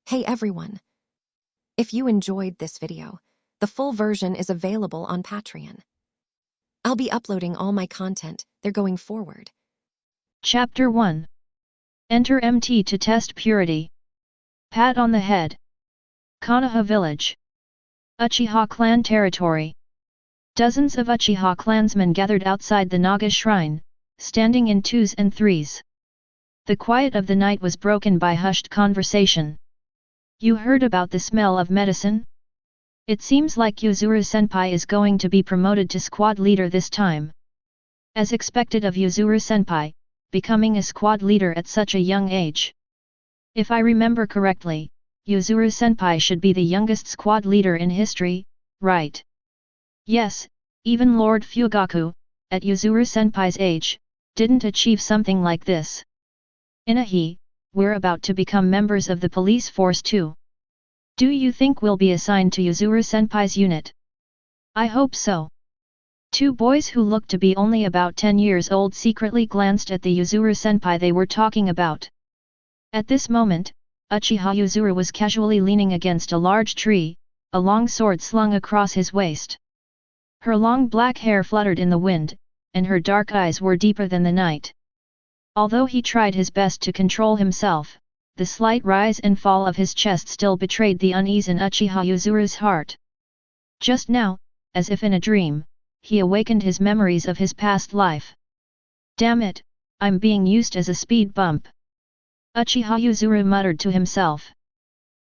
Hey everyone! If you enjoyed this video, the full version is available on Patreon. I'll be uploading all my content there going forward. Chapter 1. Enter MT to test purity. Pat on the head. Konoha village. Uchiha clan territory. Dozens of Uchiha clansmen gathered outside the Naga shrine, standing in twos and threes. The quiet of the night was broken by hushed conversation. You heard about the smell of medicine? It seems like Yuzuru-senpai is going to be promoted to squad leader this time. As expected of Yuzuru-senpai, becoming a squad leader at such a young age. If I remember correctly, Yuzuru-senpai should be the youngest squad leader in history, right? Yes, even Lord Fugaku, at Yuzuru-senpai's age, didn't achieve something like this. Inahi, we're about to become members of the police force too. Do you think we'll be assigned to Yuzuru-senpai's unit? I hope so. Two boys who looked to be only about 10 years old secretly glanced at the Yuzuru-senpai they were talking about. At this moment, Uchiha Yuzuru was casually leaning against a large tree, a long sword slung across his waist. Her long black hair fluttered in the wind, and her dark eyes were deeper than the night. Although he tried his best to control himself, the slight rise and fall of his chest still betrayed the unease in Uchiha Yuzuru's heart. Just now, as if in a dream, he awakened his memories of his past life. Damn it, I'm being used as a speed bump. Uchiha Yuzuru muttered to himself.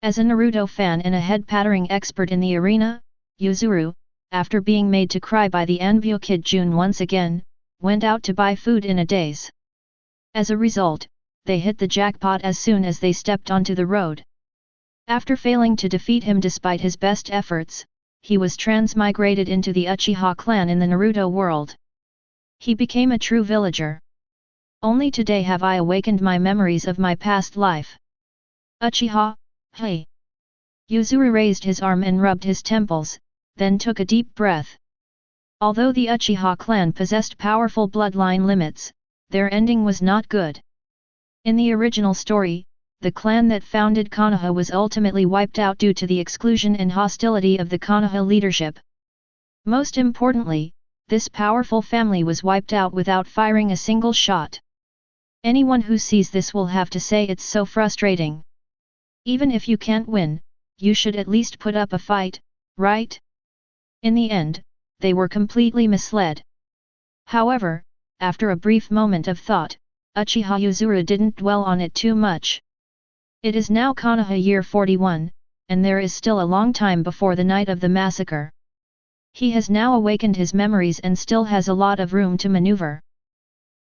As a Naruto fan and a head-pattering expert in the arena, Yuzuru, after being made to cry by the Anbyo Kid Jun once again, went out to buy food in a daze. As a result, they hit the jackpot as soon as they stepped onto the road. After failing to defeat him despite his best efforts, he was transmigrated into the Uchiha clan in the Naruto world. He became a true villager. Only today have I awakened my memories of my past life. Uchiha, hey! Yuzuru raised his arm and rubbed his temples, then took a deep breath. Although the Uchiha clan possessed powerful bloodline limits, their ending was not good. In the original story, the clan that founded Konoha was ultimately wiped out due to the exclusion and hostility of the Konoha leadership. Most importantly, this powerful family was wiped out without firing a single shot. Anyone who sees this will have to say it's so frustrating. Even if you can't win, you should at least put up a fight, right? In the end, they were completely misled. However, after a brief moment of thought, Uchiha Yuzuru didn't dwell on it too much. It is now Konoha year 41, and there is still a long time before the night of the massacre. He has now awakened his memories and still has a lot of room to maneuver.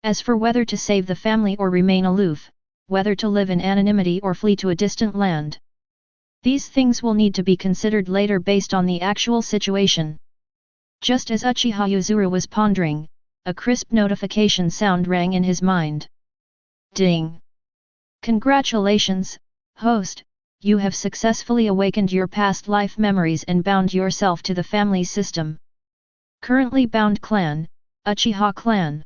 As for whether to save the family or remain aloof, whether to live in anonymity or flee to a distant land, these things will need to be considered later based on the actual situation. Just as Uchiha Yuzuru was pondering, a crisp notification sound rang in his mind. Ding! Congratulations, host, you have successfully awakened your past life memories and bound yourself to the family system. Currently bound clan, Uchiha clan.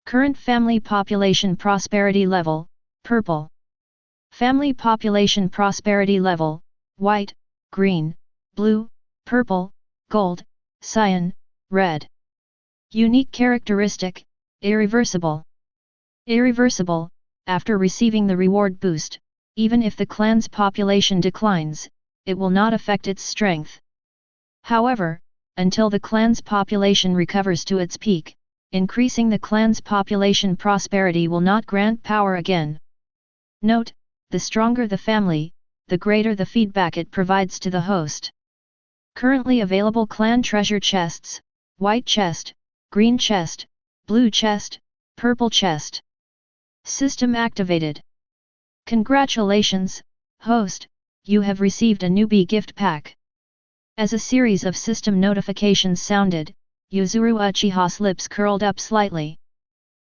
Current family population prosperity level, purple. Family population prosperity level, white, green, blue, purple, gold, cyan, red. Unique characteristic, irreversible. Irreversible, after receiving the reward boost, even if the clan's population declines, it will not affect its strength. However, until the clan's population recovers to its peak, increasing the clan's population prosperity will not grant power again. Note, the stronger the family, the greater the feedback it provides to the host. Currently available clan treasure chests, white chest, green chest, blue chest, purple chest. System activated. Congratulations, host, you have received a newbie gift pack. As a series of system notifications sounded, Yuzuru Uchiha's lips curled up slightly.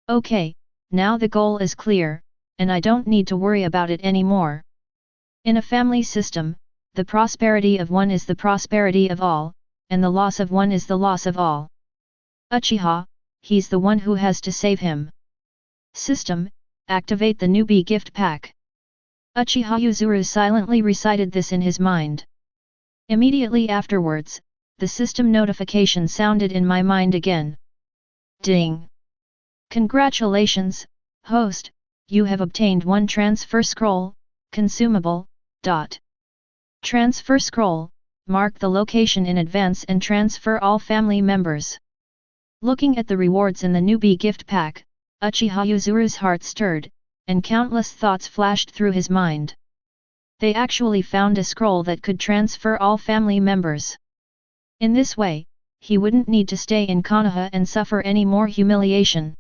Okay, now the goal is clear, and I don't need to worry about it anymore. In a family system, the prosperity of one is the prosperity of all, and the loss of one is the loss of all. Uchiha, he's the one who has to save him. System, activate the newbie gift pack. Uchiha Yuzuru silently recited this in his mind. Immediately afterwards, the system notification sounded in my mind again. Ding! Congratulations, host, you have obtained one transfer scroll, consumable. Transfer scroll, mark the location in advance and transfer all family members. Looking at the rewards in the newbie gift pack, Uchiha Yuzuru's heart stirred, and countless thoughts flashed through his mind. They actually found a scroll that could transfer all family members. In this way, he wouldn't need to stay in Konoha and suffer any more humiliation.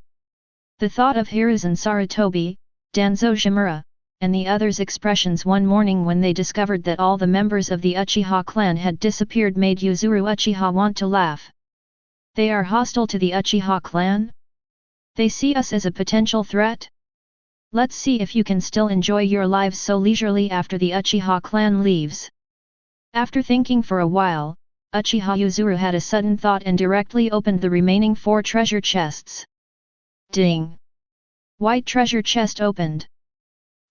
The thought of Hiruzen Sarutobi, Danzo Shimura, and the others' expressions one morning when they discovered that all the members of the Uchiha clan had disappeared made Yuzuru Uchiha want to laugh. They are hostile to the Uchiha clan? They see us as a potential threat? Let's see if you can still enjoy your lives so leisurely after the Uchiha clan leaves. After thinking for a while, Uchiha Yuzuru had a sudden thought and directly opened the remaining 4 treasure chests. Ding! White treasure chest opened.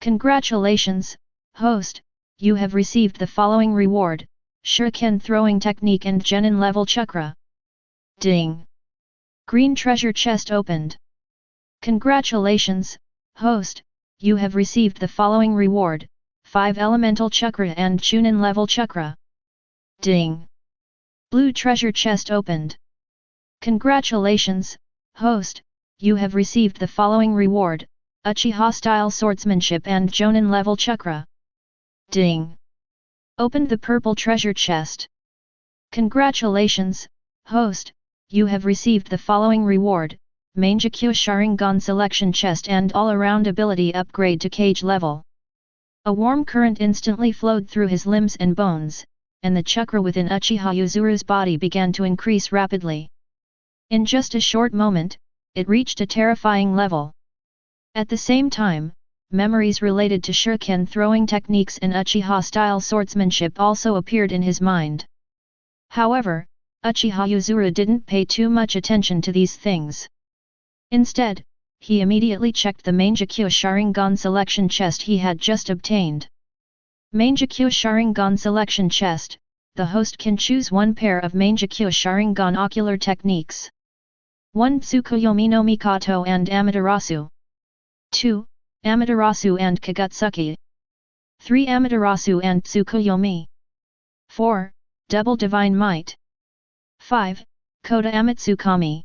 Congratulations, host, you have received the following reward, Shuriken throwing technique and Genin level chakra. Ding! Green treasure chest opened. Congratulations, host, you have received the following reward, 5 elemental chakra and Chunin level chakra. Ding! Blue treasure chest opened. Congratulations, host, you have received the following reward, Uchiha style swordsmanship and Jonin level chakra. Ding! Opened the purple treasure chest. Congratulations, host, you have received the following reward, Mangekyo Sharingan selection chest and all-around ability upgrade to cage level. A warm current instantly flowed through his limbs and bones, and the chakra within Uchiha Yuzuru's body began to increase rapidly. In just a short moment, it reached a terrifying level. At the same time, memories related to shuriken throwing techniques and Uchiha-style swordsmanship also appeared in his mind. However, Uchiha Yuzuru didn't pay too much attention to these things. Instead, he immediately checked the Mangekyo Sharingan selection chest he had just obtained. Mangekyo Sharingan selection chest, the host can choose one pair of Mangekyo Sharingan ocular techniques. 1 Tsukuyomi no Mikoto and Amaterasu. 2. Amaterasu and Kagutsuki. 3 Amaterasu and Tsukuyomi. 4. Double Divine Might. 5. Koda Amatsukami.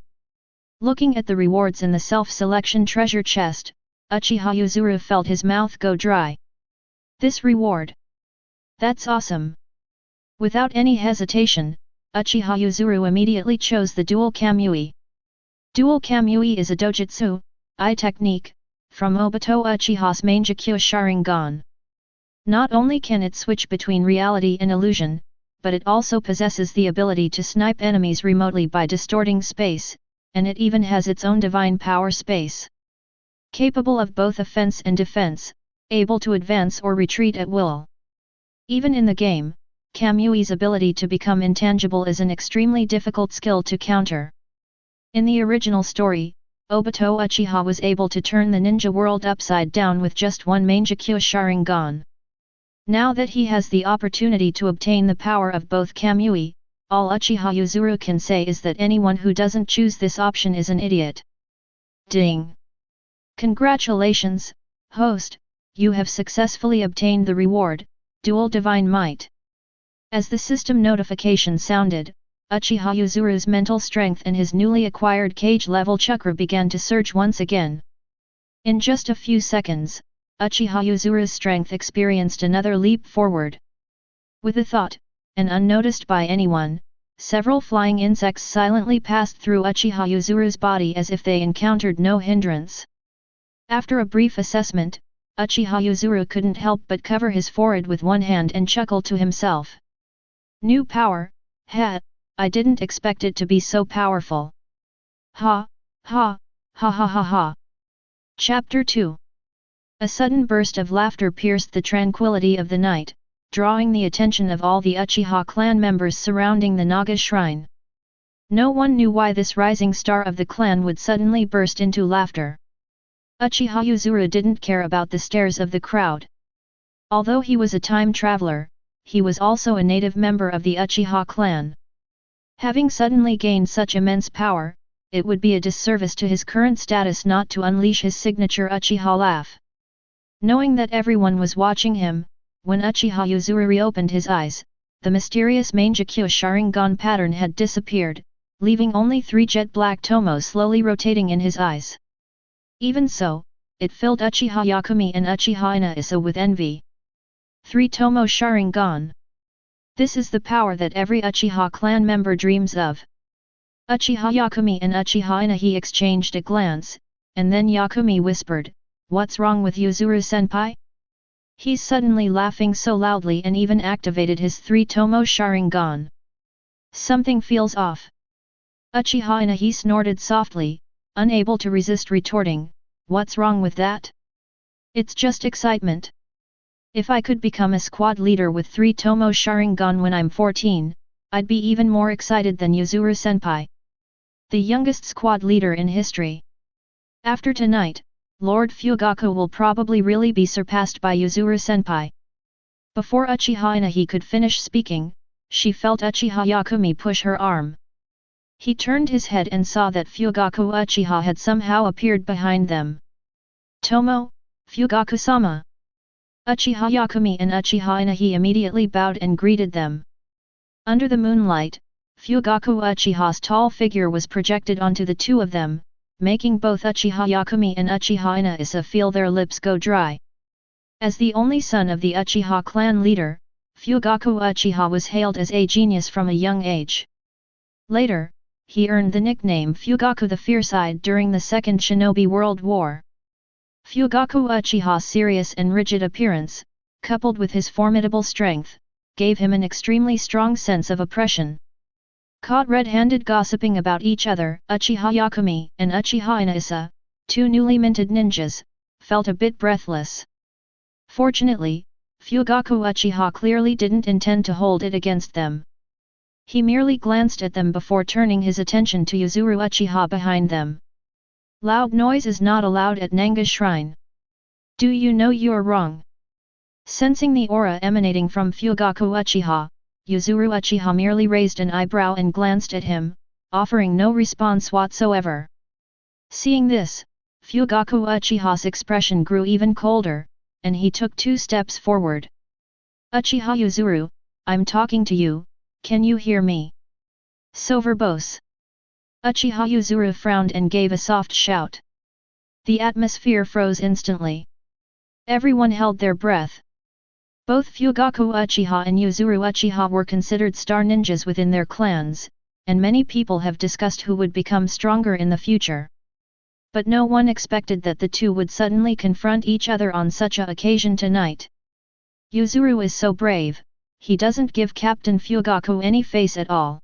Looking at the rewards in the self-selection treasure chest, Uchiha Yuzuru felt his mouth go dry. This reward. That's awesome. Without any hesitation, Uchiha Yuzuru immediately chose the Dual Kamui. Dual Kamui is a dojutsu, technique, from Obito Uchiha's Mangekyo Sharingan. Not only can it switch between reality and illusion, but it also possesses the ability to snipe enemies remotely by distorting space, and it even has its own divine power space. Capable of both offense and defense, able to advance or retreat at will. Even in the game, Kamui's ability to become intangible is an extremely difficult skill to counter. In the original story, Obito Uchiha was able to turn the ninja world upside down with just one Mangekyo Sharingan. Now that he has the opportunity to obtain the power of both Kamui, all Uchiha Yuzuru can say is that anyone who doesn't choose this option is an idiot. Ding! Congratulations, host, you have successfully obtained the reward, Dual Divine Might. As the system notification sounded, Uchiha Yuzuru's mental strength and his newly acquired cage-level chakra began to surge once again. In just a few seconds, Uchiha Yuzuru's strength experienced another leap forward. With a thought, and unnoticed by anyone, several flying insects silently passed through Uchiha Yuzuru's body as if they encountered no hindrance. After a brief assessment, Uchiha Yuzuru couldn't help but cover his forehead with one hand and chuckle to himself. New power, I didn't expect it to be so powerful. Ha, ha, ha ha ha ha. Chapter 2. A sudden burst of laughter pierced the tranquility of the night, drawing the attention of all the Uchiha clan members surrounding the Naga shrine. No one knew why this rising star of the clan would suddenly burst into laughter. Uchiha Yuzuru didn't care about the stares of the crowd. Although he was a time traveler, he was also a native member of the Uchiha clan. Having suddenly gained such immense power, it would be a disservice to his current status not to unleash his signature Uchiha laugh. Knowing that everyone was watching him, when Uchiha Yuzuru reopened his eyes, the mysterious Mangekyo Sharingan pattern had disappeared, leaving only 3 jet-black tomo slowly rotating in his eyes. Even so, it filled Uchiha Yakumi and Uchiha Inaisa with envy. 3 tomo Sharingan. This is the power that every Uchiha clan member dreams of. Uchiha Yakumi and Uchiha Inahi exchanged a glance, and then Yakumi whispered, "What's wrong with Yuzuru-senpai?" He's suddenly laughing so loudly and even activated his 3 tomo Sharingan. Something feels off. Uchiha Inahi snorted softly, unable to resist retorting, "What's wrong with that? It's just excitement. If I could become a squad leader with 3 tomo Sharingan when I'm 14, I'd be even more excited than Yuzuru-senpai. The youngest squad leader in history. After tonight, Lord Fugaku will probably really be surpassed by Yuzuru-senpai." Before Uchiha Inahi could finish speaking, she felt Uchiha Yakumi push her arm. He turned his head and saw that Fugaku Uchiha had somehow appeared behind them. "Tomo, Fugaku-sama!" Uchiha Yakumi and Uchiha Inahi immediately bowed and greeted them. Under the moonlight, Fugaku Uchiha's tall figure was projected onto the two of them, making both Uchiha Yakumi and Uchiha Inaisa feel their lips go dry. As the only son of the Uchiha clan leader, Fugaku Uchiha was hailed as a genius from a young age. Later, he earned the nickname Fugaku the Fierce-Eyed during the Second Shinobi World War. Fugaku Uchiha's serious and rigid appearance, coupled with his formidable strength, gave him an extremely strong sense of oppression. Caught red-handed gossiping about each other, Uchiha Yakumi and Uchiha Inaisa, 2 newly minted ninjas, felt a bit breathless. Fortunately, Fugaku Uchiha clearly didn't intend to hold it against them. He merely glanced at them before turning his attention to Yuzuru Uchiha behind them. "Loud noise is not allowed at Nanga Shrine. Do you know you're wrong?" Sensing the aura emanating from Fugaku Uchiha, Yuzuru Uchiha merely raised an eyebrow and glanced at him, offering no response whatsoever. Seeing this, Fugaku Uchiha's expression grew even colder, and he took 2 steps forward. "Uchiha Yuzuru, I'm talking to you, can you hear me?" "So verbose." Uchiha Yuzuru frowned and gave a soft shout. The atmosphere froze instantly. Everyone held their breath. Both Fugaku Uchiha and Yuzuru Uchiha were considered star ninjas within their clans, and many people have discussed who would become stronger in the future. But no one expected that the two would suddenly confront each other on such a occasion tonight. Yuzuru is so brave, he doesn't give Captain Fugaku any face at all.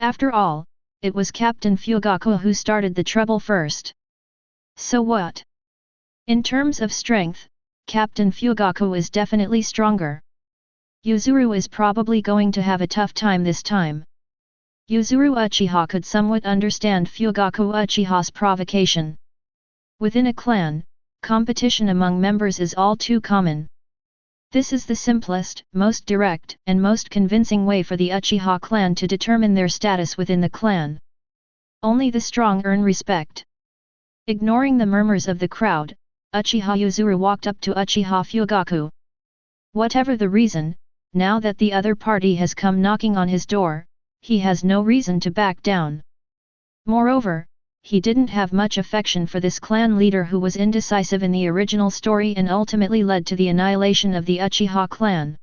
After all, it was Captain Fugaku who started the trouble first. So what? In terms of strength, Captain Fugaku is definitely stronger. Yuzuru is probably going to have a tough time this time. Yuzuru Uchiha could somewhat understand Fugaku Uchiha's provocation. Within a clan, competition among members is all too common. This is the simplest, most direct, and most convincing way for the Uchiha clan to determine their status within the clan. Only the strong earn respect. Ignoring the murmurs of the crowd, Uchiha Yuzuru walked up to Uchiha Fugaku. Whatever the reason, now that the other party has come knocking on his door, he has no reason to back down. Moreover, he didn't have much affection for this clan leader who was indecisive in the original story and ultimately led to the annihilation of the Uchiha clan.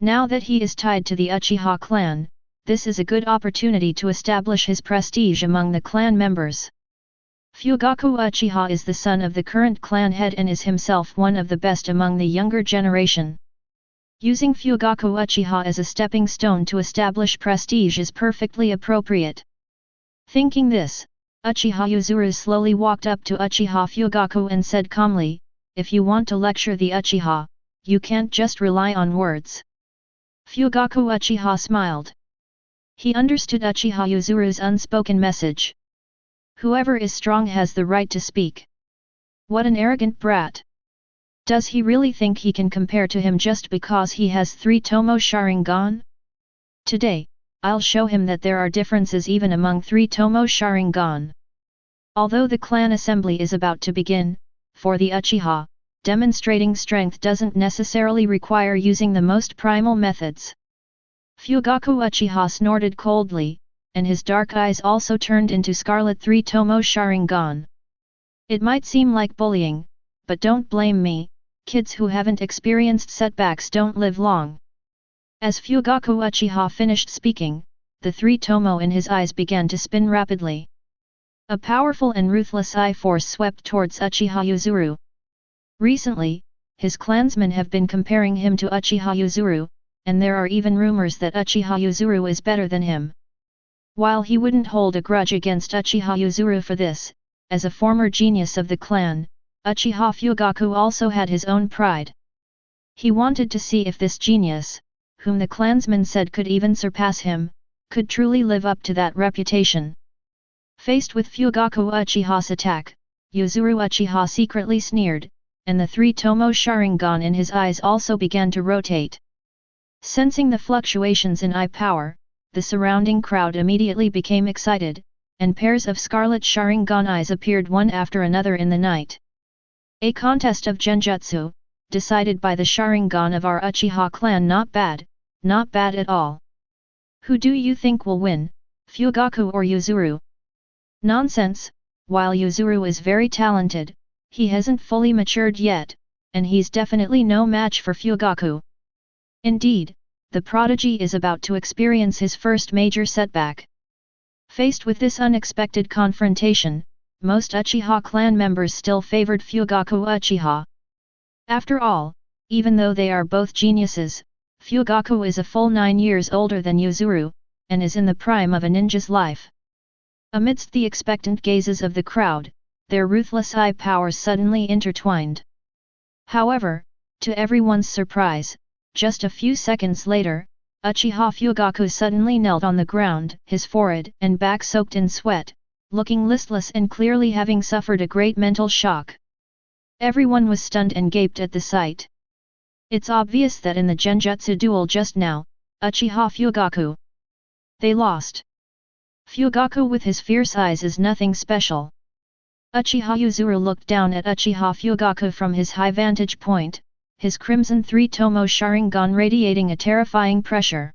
Now that he is tied to the Uchiha clan, this is a good opportunity to establish his prestige among the clan members. Fugaku Uchiha is the son of the current clan head and is himself one of the best among the younger generation. Using Fugaku Uchiha as a stepping stone to establish prestige is perfectly appropriate. Thinking this, Uchiha Yuzuru slowly walked up to Uchiha Fugaku and said calmly, "If you want to lecture the Uchiha, you can't just rely on words." Fugaku Uchiha smiled. He understood Uchiha Yuzuru's unspoken message. Whoever is strong has the right to speak. What an arrogant brat! Does he really think he can compare to him just because he has 3 Tomo Sharingan? Today, I'll show him that there are differences even among 3 Tomo Sharingan. Although the clan assembly is about to begin, for the Uchiha, demonstrating strength doesn't necessarily require using the most primal methods. Fugaku Uchiha snorted coldly, and his dark eyes also turned into scarlet 3 Tomo Sharingan. It might seem like bullying, but don't blame me, kids who haven't experienced setbacks don't live long. As Fugaku Uchiha finished speaking, the 3 Tomo in his eyes began to spin rapidly. A powerful and ruthless eye force swept towards Uchiha Yuzuru. Recently, his clansmen have been comparing him to Uchiha Yuzuru, and there are even rumors that Uchiha Yuzuru is better than him. While he wouldn't hold a grudge against Uchiha Yuzuru for this, as a former genius of the clan, Uchiha Fugaku also had his own pride. He wanted to see if this genius, whom the clansmen said could even surpass him, could truly live up to that reputation. Faced with Fugaku Uchiha's attack, Yuzuru Uchiha secretly sneered, and the 3 Tomo Sharingan in his eyes also began to rotate. Sensing the fluctuations in eye power, the surrounding crowd immediately became excited, and pairs of scarlet Sharingan eyes appeared one after another in the night. A contest of genjutsu, decided by the Sharingan of our Uchiha clan. Not bad at all. Who do you think will win, Fugaku or Yuzuru? Nonsense, while Yuzuru is very talented, he hasn't fully matured yet, and he's definitely no match for Fugaku. Indeed, the prodigy is about to experience his first major setback. Faced with this unexpected confrontation, most Uchiha clan members still favored Fugaku Uchiha. After all, even though they are both geniuses, Fugaku is a full 9 years older than Yuzuru, and is in the prime of a ninja's life. Amidst the expectant gazes of the crowd, their ruthless eye powers suddenly intertwined. However, to everyone's surprise, just a few seconds later, Uchiha Fugaku suddenly knelt on the ground, his forehead and back soaked in sweat, looking listless and clearly having suffered a great mental shock. Everyone was stunned and gaped at the sight. It's obvious that in the genjutsu duel just now, Uchiha Fugaku. They lost. Fugaku with his fierce eyes is nothing special. Uchiha Yuzuru looked down at Uchiha Fugaku from his high vantage point, his crimson 3 Tomo Sharingan radiating a terrifying pressure.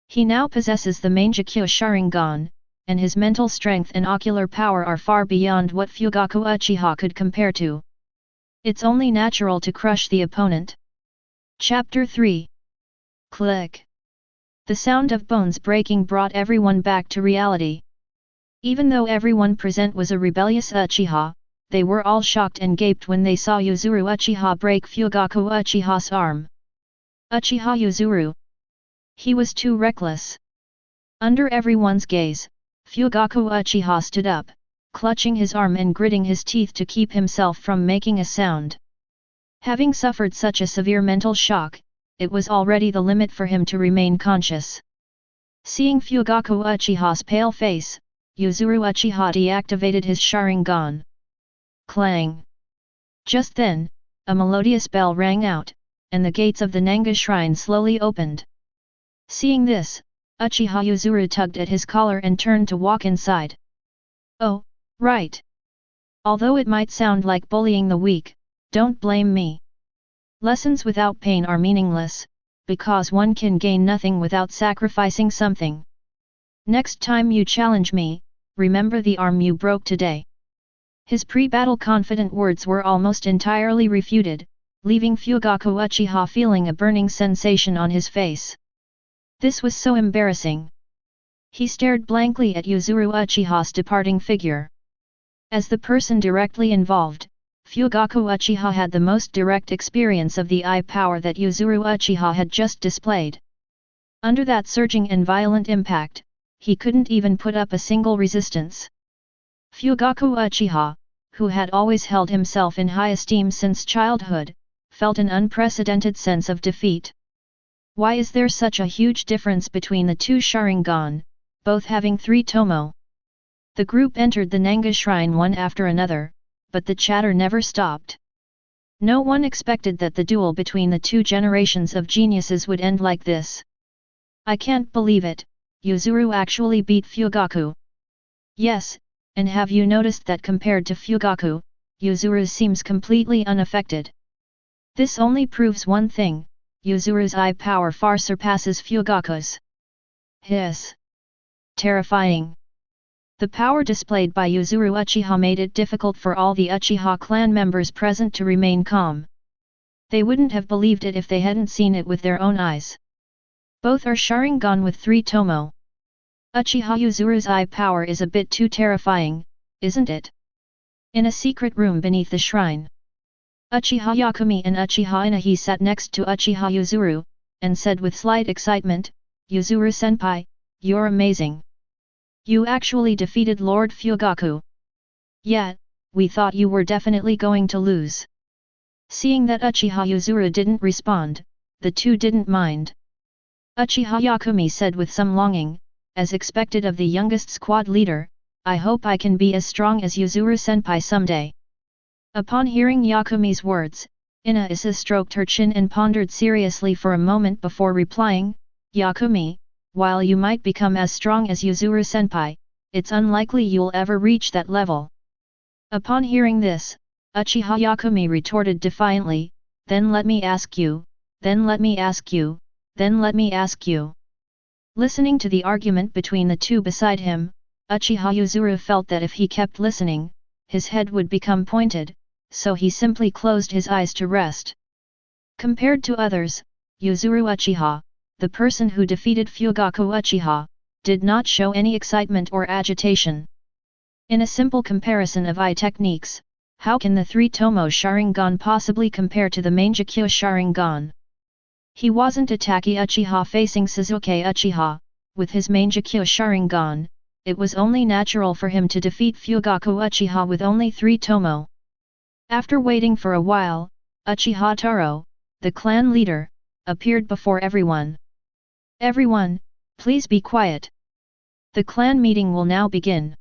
He now possesses the Mangekyo Sharingan, and his mental strength and ocular power are far beyond what Fugaku Uchiha could compare to. It's only natural to crush the opponent. Chapter 3. Click. The sound of bones breaking brought everyone back to reality. Even though everyone present was a rebellious Uchiha, they were all shocked and gaped when they saw Yuzuru Uchiha break Fugaku Uchiha's arm. Uchiha Yuzuru. He was too reckless. Under everyone's gaze, Fugaku Uchiha stood up, clutching his arm and gritting his teeth to keep himself from making a sound. Having suffered such a severe mental shock, it was already the limit for him to remain conscious. Seeing Fugaku Uchiha's pale face, Yuzuru Uchiha deactivated his Sharingan. Clang! Just then, a melodious bell rang out, and the gates of the Nanga shrine slowly opened. Seeing this, Uchiha Yuzuru tugged at his collar and turned to walk inside. Oh, right. Although it might sound like bullying the weak, don't blame me. Lessons without pain are meaningless, because one can gain nothing without sacrificing something. Next time you challenge me, remember the arm you broke today. His pre-battle confident words were almost entirely refuted, leaving Fugaku Uchiha feeling a burning sensation on his face. This was so embarrassing. He stared blankly at Yuzuru Uchiha's departing figure. As the person directly involved, Fugaku Uchiha had the most direct experience of the eye power that Yuzuru Uchiha had just displayed. Under that surging and violent impact, he couldn't even put up a single resistance. Fugaku Uchiha, who had always held himself in high esteem since childhood, felt an unprecedented sense of defeat. Why is there such a huge difference between the two Sharingan, both having 3 Tomo? The group entered the Nanga shrine one after another, but the chatter never stopped. No one expected that the duel between the two generations of geniuses would end like this. I can't believe it, Yuzuru actually beat Fugaku. Yes, and have you noticed that compared to Fugaku, Yuzuru seems completely unaffected? This only proves one thing, Yuzuru's eye power far surpasses Fugaku's. Hiss! Terrifying! The power displayed by Yuzuru Uchiha made it difficult for all the Uchiha clan members present to remain calm. They wouldn't have believed it if they hadn't seen it with their own eyes. Both are Sharingan with 3 tomo. Uchiha Yuzuru's eye power is a bit too terrifying, isn't it? In a secret room beneath the shrine, Uchiha Yakumi and Uchiha Inahi sat next to Uchiha Yuzuru, and said with slight excitement, "Yuzuru-senpai, you're amazing. You actually defeated Lord Fugaku. Yeah, we thought you were definitely going to lose." Seeing that Uchiha Yuzuru didn't respond, the two didn't mind. Uchiha Yakumi said with some longing, as expected of the youngest squad leader, "I hope I can be as strong as Yuzuru-senpai someday." Upon hearing Yakumi's words, Inaisa stroked her chin and pondered seriously for a moment before replying, "Yakumi, while you might become as strong as Yuzuru-senpai, it's unlikely you'll ever reach that level." Upon hearing this, Uchiha Yakumi retorted defiantly, "Then let me ask you, then let me ask you, then let me ask you." Listening to the argument between the two beside him, Uchiha Yuzuru felt that if he kept listening, his head would become pointed, so he simply closed his eyes to rest. Compared to others, Yuzuru Uchiha, the person who defeated Fugaku Uchiha, did not show any excitement or agitation. In a simple comparison of eye techniques, how can the 3 tomo Sharingan possibly compare to the Mangekyo Sharingan? He wasn't Ataki Uchiha facing Sasuke Uchiha, with his Mangekyo Sharingan, it was only natural for him to defeat Fugaku Uchiha with only 3 tomo. After waiting for a while, Uchiha Taro, the clan leader, appeared before everyone. "Everyone, please be quiet. The clan meeting will now begin."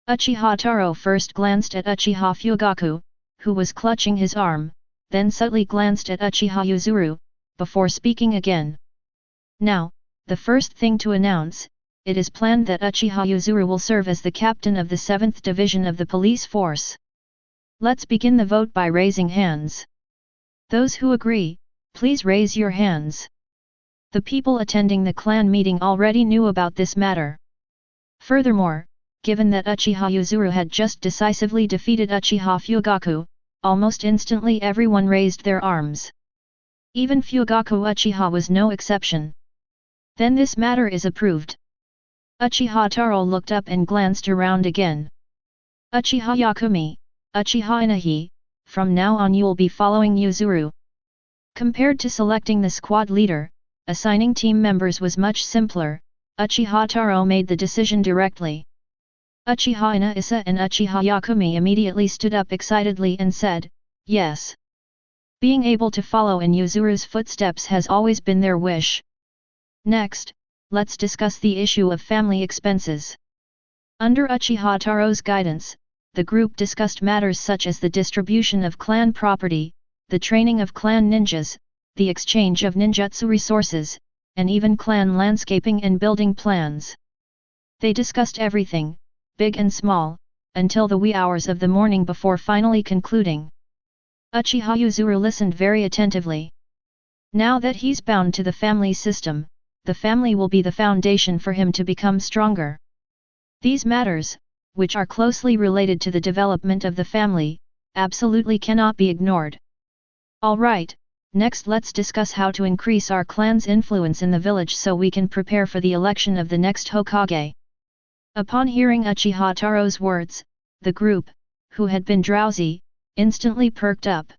Uchiha Taro first glanced at Uchiha Fugaku, who was clutching his arm, then subtly glanced at Uchiha Yuzuru, before speaking again. "Now, the first thing to announce, it is planned that Uchiha Yuzuru will serve as the captain of the 7th Division of the police force. Let's begin the vote by raising hands. Those who agree, please raise your hands." The people attending the clan meeting already knew about this matter. Furthermore, given that Uchiha Yuzuru had just decisively defeated Uchiha Fugaku, almost instantly everyone raised their arms. Even Fugaku Uchiha was no exception. "Then this matter is approved." Uchiha Taro looked up and glanced around again. "Uchiha Yakumi, Uchiha Inahi, from now on you'll be following Yuzuru." Compared to selecting the squad leader, assigning team members was much simpler. Uchiha Taro made the decision directly. Uchiha Inaisa and Uchiha Yakumi immediately stood up excitedly and said, "Yes." Being able to follow in Yuzuru's footsteps has always been their wish. Next, let's discuss the issue of family expenses. Under Uchiha Taro's guidance, the group discussed matters such as the distribution of clan property, the training of clan ninjas, the exchange of ninjutsu resources, and even clan landscaping and building plans. They discussed everything, big and small, until the wee hours of the morning before finally concluding. Uchiha Yuzuru listened very attentively. Now that he's bound to the family system, the family will be the foundation for him to become stronger. These matters, which are closely related to the development of the family, absolutely cannot be ignored. Alright, next let's discuss how to increase our clan's influence in the village so we can prepare for the election of the next Hokage. Upon hearing Uchiha Taro's words, the group, who had been drowsy, instantly perked up.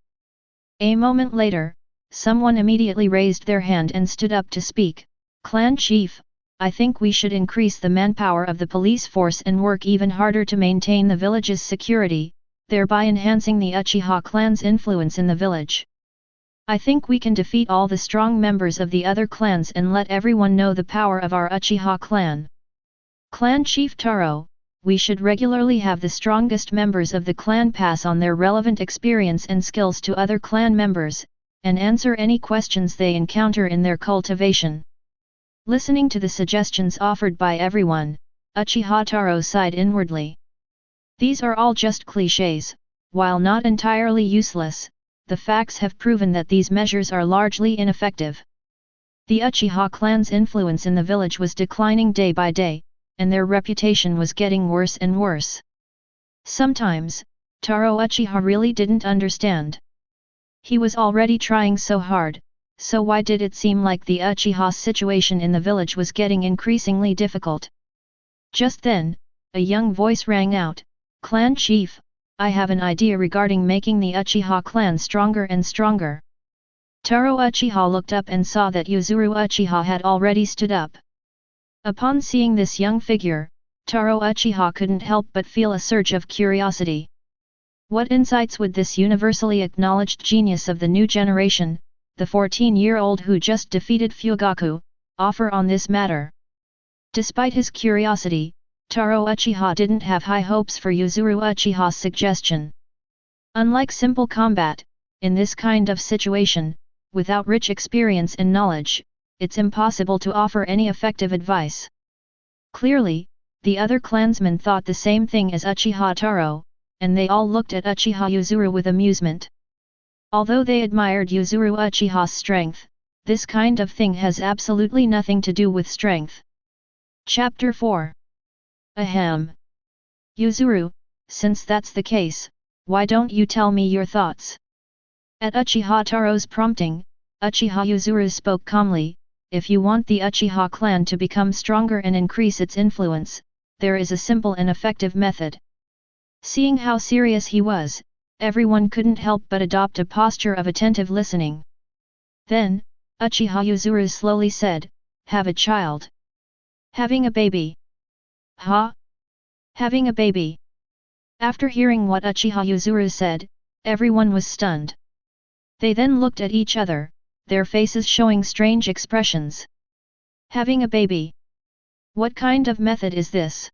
A moment later, someone immediately raised their hand and stood up to speak. "Clan Chief, I think we should increase the manpower of the police force and work even harder to maintain the village's security, thereby enhancing the Uchiha clan's influence in the village. I think we can defeat all the strong members of the other clans and let everyone know the power of our Uchiha clan." Clan Chief Taro, we should regularly have the strongest members of the clan pass on their relevant experience and skills to other clan members, and answer any questions they encounter in their cultivation. Listening to the suggestions offered by everyone, Uchiha Taro sighed inwardly. These are all just clichés, while not entirely useless, the facts have proven that these measures are largely ineffective. The Uchiha clan's influence in the village was declining day by day, and their reputation was getting worse and worse. Sometimes, Taro Uchiha really didn't understand. He was already trying so hard, so why did it seem like the Uchiha's situation in the village was getting increasingly difficult? Just then, a young voice rang out, "Clan Chief, I have an idea regarding making the Uchiha clan stronger and stronger." Taro Uchiha looked up and saw that Yuzuru Uchiha had already stood up. Upon seeing this young figure, Taro Uchiha couldn't help but feel a surge of curiosity. What insights would this universally acknowledged genius of the new generation, the 14-year-old who just defeated Fugaku, offer on this matter? Despite his curiosity, Taro Uchiha didn't have high hopes for Yuzuru Uchiha's suggestion. Unlike simple combat, in this kind of situation, without rich experience and knowledge, it's impossible to offer any effective advice. Clearly, the other clansmen thought the same thing as Uchiha Taro, and they all looked at Uchiha Yuzuru with amusement. Although they admired Yuzuru Uchiha's strength, this kind of thing has absolutely nothing to do with strength. Chapter 4. Ahem. Yuzuru, since that's the case, why don't you tell me your thoughts? At Uchiha Taro's prompting, Uchiha Yuzuru spoke calmly. If you want the Uchiha clan to become stronger and increase its influence, there is a simple and effective method. Seeing how serious he was, everyone couldn't help but adopt a posture of attentive listening. Then, Uchiha Yuzuru slowly said, "Have a child." Having a baby. Huh? Having a baby. After hearing what Uchiha Yuzuru said, everyone was stunned. They then looked at each other, their faces showing strange expressions. Having a baby? What kind of method is this?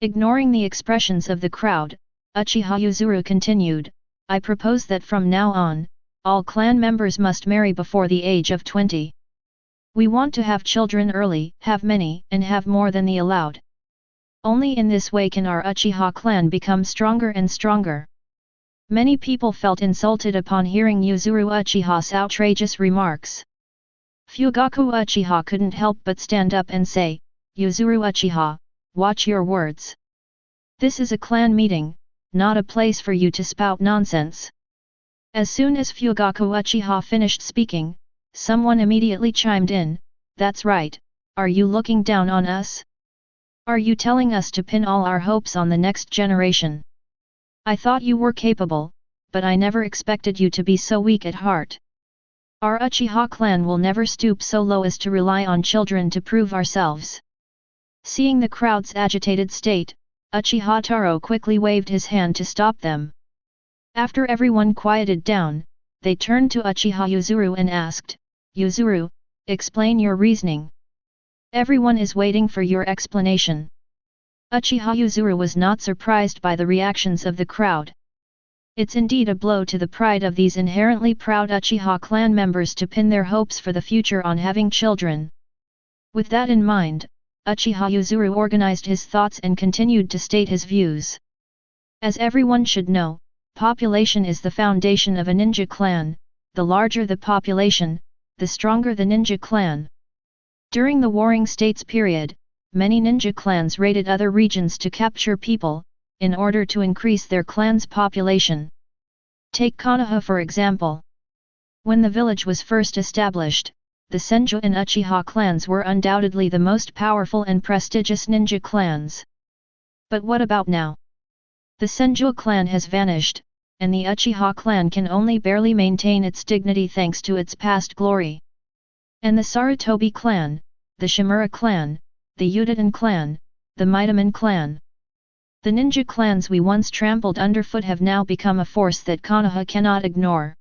Ignoring the expressions of the crowd, Uchiha Yuzuru continued, "I propose that from now on, all clan members must marry before the age of 20. We want to have children early, have many, and have more than the allowed. Only in this way can our Uchiha clan become stronger and stronger." Many people felt insulted upon hearing Yuzuru Uchiha's outrageous remarks. Fugaku Uchiha couldn't help but stand up and say, "Yuzuru Uchiha, watch your words. This is a clan meeting, not a place for you to spout nonsense." As soon as Fugaku Uchiha finished speaking, someone immediately chimed in, "That's right, are you looking down on us? Are you telling us to pin all our hopes on the next generation? I thought you were capable, but I never expected you to be so weak at heart. Our Uchiha clan will never stoop so low as to rely on children to prove ourselves." Seeing the crowd's agitated state, Uchiha Taro quickly waved his hand to stop them. After everyone quieted down, they turned to Uchiha Yuzuru and asked, "Yuzuru, explain your reasoning. Everyone is waiting for your explanation." Uchiha Yuzuru was not surprised by the reactions of the crowd. It's indeed a blow to the pride of these inherently proud Uchiha clan members to pin their hopes for the future on having children. With that in mind, Uchiha Yuzuru organized his thoughts and continued to state his views. As everyone should know, population is the foundation of a ninja clan. The larger the population, the stronger the ninja clan. During the Warring States period, many ninja clans raided other regions to capture people, in order to increase their clan's population. Take Konoha for example. When the village was first established, the Senju and Uchiha clans were undoubtedly the most powerful and prestigious ninja clans. But what about now? The Senju clan has vanished, and the Uchiha clan can only barely maintain its dignity thanks to its past glory. And the Sarutobi clan, the Shimura clan, the Uchiha clan, the Midaman clan. The ninja clans we once trampled underfoot have now become a force that Konoha cannot ignore.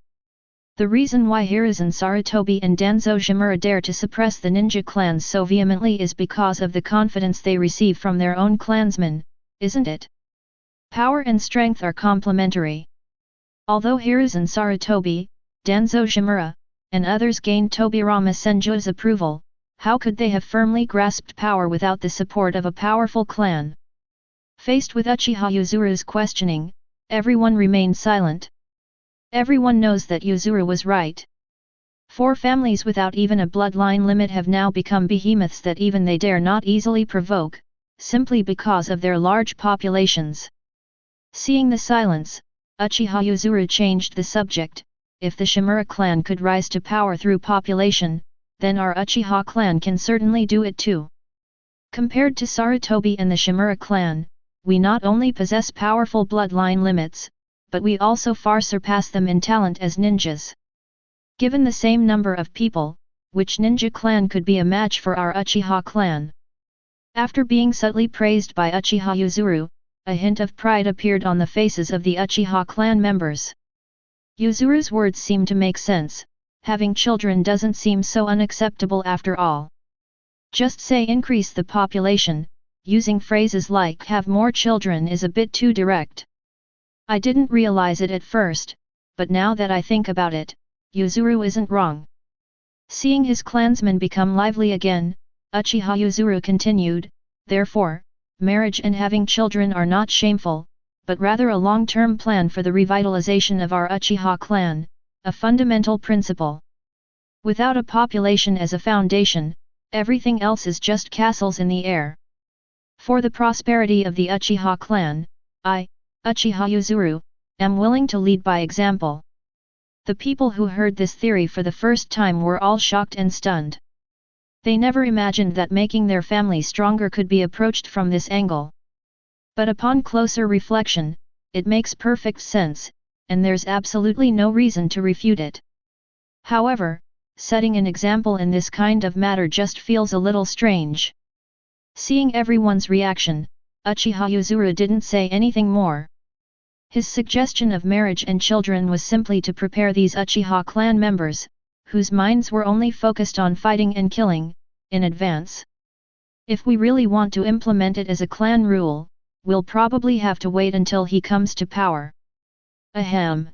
The reason why Hiruzen Sarutobi and Danzo Shimura dare to suppress the ninja clans so vehemently is because of the confidence they receive from their own clansmen, isn't it? Power and strength are complementary. Although Hiruzen Sarutobi, Danzo Shimura, and others gained Tobirama Senju's approval, how could they have firmly grasped power without the support of a powerful clan? Faced with Uchiha Yuzuru's questioning, everyone remained silent. Everyone knows that Yuzuru was right. 4 families without even a bloodline limit have now become behemoths that even they dare not easily provoke, simply because of their large populations. Seeing the silence, Uchiha Yuzuru changed the subject. If the Shimura clan could rise to power through population, then our Uchiha clan can certainly do it too. Compared to Sarutobi and the Shimura clan, we not only possess powerful bloodline limits, but we also far surpass them in talent as ninjas. Given the same number of people, which ninja clan could be a match for our Uchiha clan? After being subtly praised by Uchiha Yuzuru, a hint of pride appeared on the faces of the Uchiha clan members. Yuzuru's words seem to make sense. Having children doesn't seem so unacceptable after all. Just say increase the population. Using phrases like have more children is a bit too direct. I didn't realize it at first, but now that I think about it, Yuzuru isn't wrong. Seeing his clansmen become lively again, Uchiha Yuzuru continued, therefore, marriage and having children are not shameful, but rather a long-term plan for the revitalization of our Uchiha clan, a fundamental principle. Without a population as a foundation, everything else is just castles in the air. For the prosperity of the Uchiha clan, I, Uchiha Yuzuru, am willing to lead by example. The people who heard this theory for the first time were all shocked and stunned. They never imagined that making their family stronger could be approached from this angle. But upon closer reflection, it makes perfect sense, and there's absolutely no reason to refute it. However, setting an example in this kind of matter just feels a little strange. Seeing everyone's reaction, Uchiha Yuzuru didn't say anything more. His suggestion of marriage and children was simply to prepare these Uchiha clan members, whose minds were only focused on fighting and killing, in advance. If we really want to implement it as a clan rule, we'll probably have to wait until he comes to power. Ahem.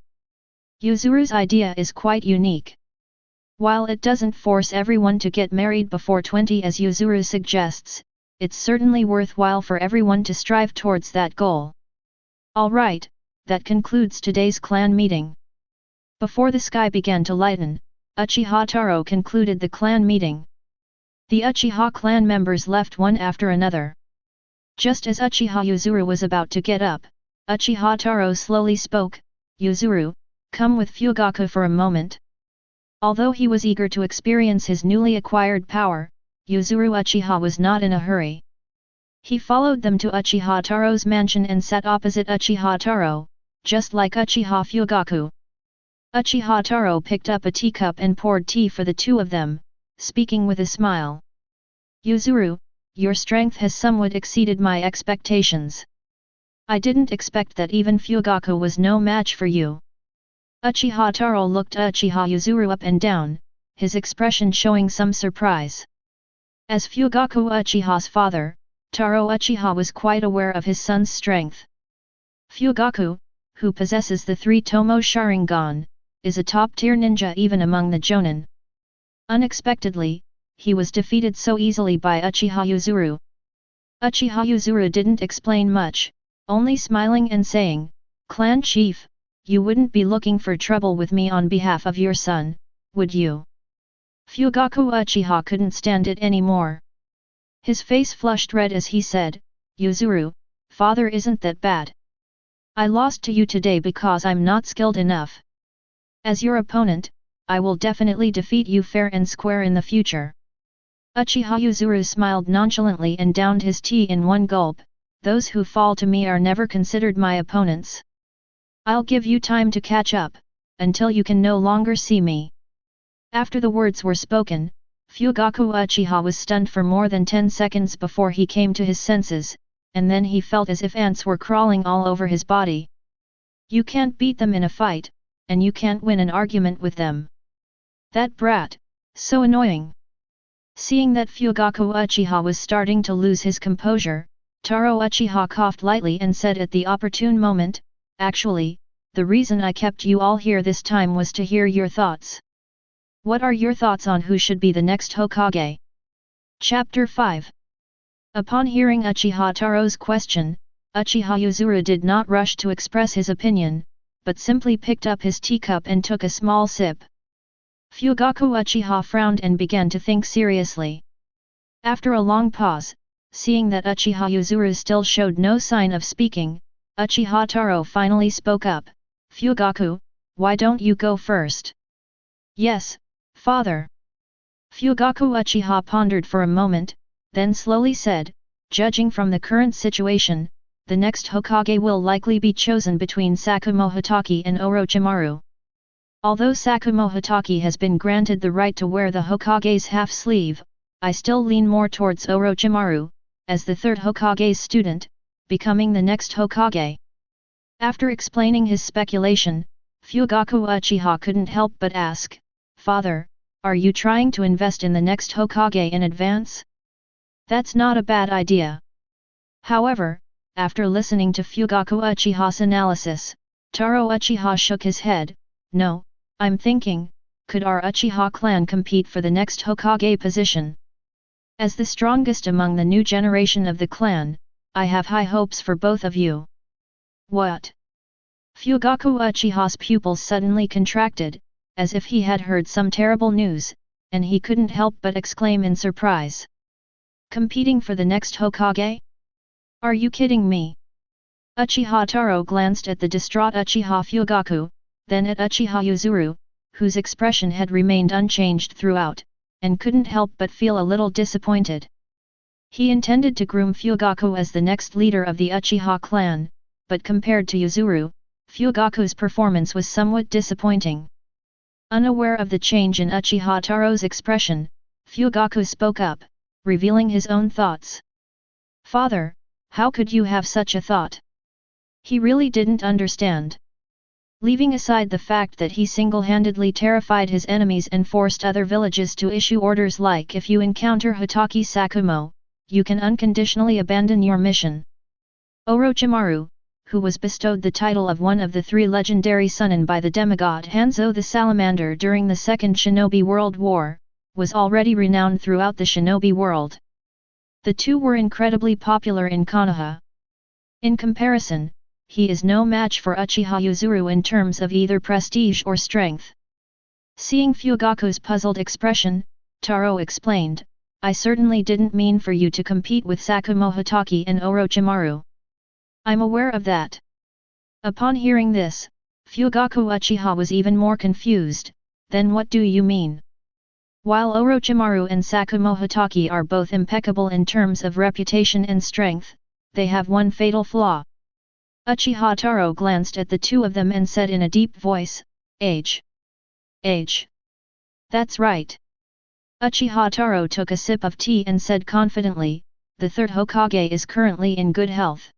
Yuzuru's idea is quite unique. While it doesn't force everyone to get married before 20 as Yuzuru suggests, it's certainly worthwhile for everyone to strive towards that goal. Alright, that concludes today's clan meeting. Before the sky began to lighten, Uchiha Taro concluded the clan meeting. The Uchiha clan members left one after another. Just as Uchiha Yuzuru was about to get up, Uchiha Taro slowly spoke, Yuzuru, come with Fugaku for a moment. Although he was eager to experience his newly acquired power, Yuzuru Uchiha was not in a hurry. He followed them to Uchiha Taro's mansion and sat opposite Uchiha Taro, just like Uchiha Fugaku. Uchiha Taro picked up a teacup and poured tea for the two of them, speaking with a smile. Yuzuru, your strength has somewhat exceeded my expectations. I didn't expect that even Fugaku was no match for you. Uchiha Taro looked Uchiha Yuzuru up and down, his expression showing some surprise. As Fugaku Uchiha's father, Taro Uchiha was quite aware of his son's strength. Fugaku, who possesses the 3 Tomo Sharingan, is a top-tier ninja even among the Jonin. Unexpectedly, he was defeated so easily by Uchiha Yuzuru. Uchiha Yuzuru didn't explain much, only smiling and saying, Clan Chief, you wouldn't be looking for trouble with me on behalf of your son, would you? Fugaku Uchiha couldn't stand it anymore. His face flushed red as he said, Yuzuru, father isn't that bad. I lost to you today because I'm not skilled enough. As your opponent, I will definitely defeat you fair and square in the future. Uchiha Yuzuru smiled nonchalantly and downed his tea in one gulp. Those who fall to me are never considered my opponents. I'll give you time to catch up, until you can no longer see me. After the words were spoken, Fugaku Uchiha was stunned for more than 10 seconds before he came to his senses, and then he felt as if ants were crawling all over his body. You can't beat them in a fight, and you can't win an argument with them. That brat, so annoying. Seeing that Fugaku Uchiha was starting to lose his composure, Taro Uchiha coughed lightly and said at the opportune moment, "Actually, the reason I kept you all here this time was to hear your thoughts. What are your thoughts on who should be the next Hokage?" Chapter 5. Upon hearing Uchiha Taro's question, Uchiha Yuzuru did not rush to express his opinion, but simply picked up his teacup and took a small sip. Fugaku Uchiha frowned and began to think seriously. After a long pause, seeing that Uchiha Yuzuru still showed no sign of speaking, Uchiha Taro finally spoke up, "Fugaku, why don't you go first?" "Yes, father." Fugaku Uchiha pondered for a moment, then slowly said, "Judging from the current situation, the next Hokage will likely be chosen between Sakumo Hatake and Orochimaru. Although Sakumo Hatake has been granted the right to wear the Hokage's half-sleeve, I still lean more towards Orochimaru, as the third Hokage's student, becoming the next Hokage." After explaining his speculation, Fugaku Uchiha couldn't help but ask, "Father, are you trying to invest in the next Hokage in advance? That's not a bad idea." However, after listening to Fugaku Uchiha's analysis, Taro Uchiha shook his head, "No, I'm thinking, could our Uchiha clan compete for the next Hokage position? As the strongest among the new generation of the clan, I have high hopes for both of you." "What?" Fugaku Uchiha's pupils suddenly contracted, as if he had heard some terrible news, and he couldn't help but exclaim in surprise. "Competing for the next Hokage? Are you kidding me?" Uchiha Taro glanced at the distraught Uchiha Fugaku, then at Uchiha Yuzuru, whose expression had remained unchanged throughout, and couldn't help but feel a little disappointed. He intended to groom Fugaku as the next leader of the Uchiha clan, but compared to Yuzuru, Fugaku's performance was somewhat disappointing. Unaware of the change in Uchiha Taro's expression, Fugaku spoke up, revealing his own thoughts. "Father, how could you have such a thought?" He really didn't understand. Leaving aside the fact that he single-handedly terrified his enemies and forced other villages to issue orders like, "If you encounter Hatake Sakumo, you can unconditionally abandon your mission." Orochimaru, who was bestowed the title of one of the three legendary Sunin by the demigod Hanzo the Salamander during the Second Shinobi World War, was already renowned throughout the shinobi world. The two were incredibly popular in Konoha. In comparison, he is no match for Uchiha Yuzuru in terms of either prestige or strength. Seeing Fugaku's puzzled expression, Taro explained, "I certainly didn't mean for you to compete with Sakumo Hatake and Orochimaru. I'm aware of that." Upon hearing this, Fugaku Uchiha was even more confused. "Then what do you mean?" While Orochimaru and Sakumo Hatake are both impeccable in terms of reputation and strength, they have one fatal flaw. Uchiha Taro glanced at the two of them and said in a deep voice, "Age. Age. That's right." Uchiha Taro took a sip of tea and said confidently, "The third Hokage is currently in good health.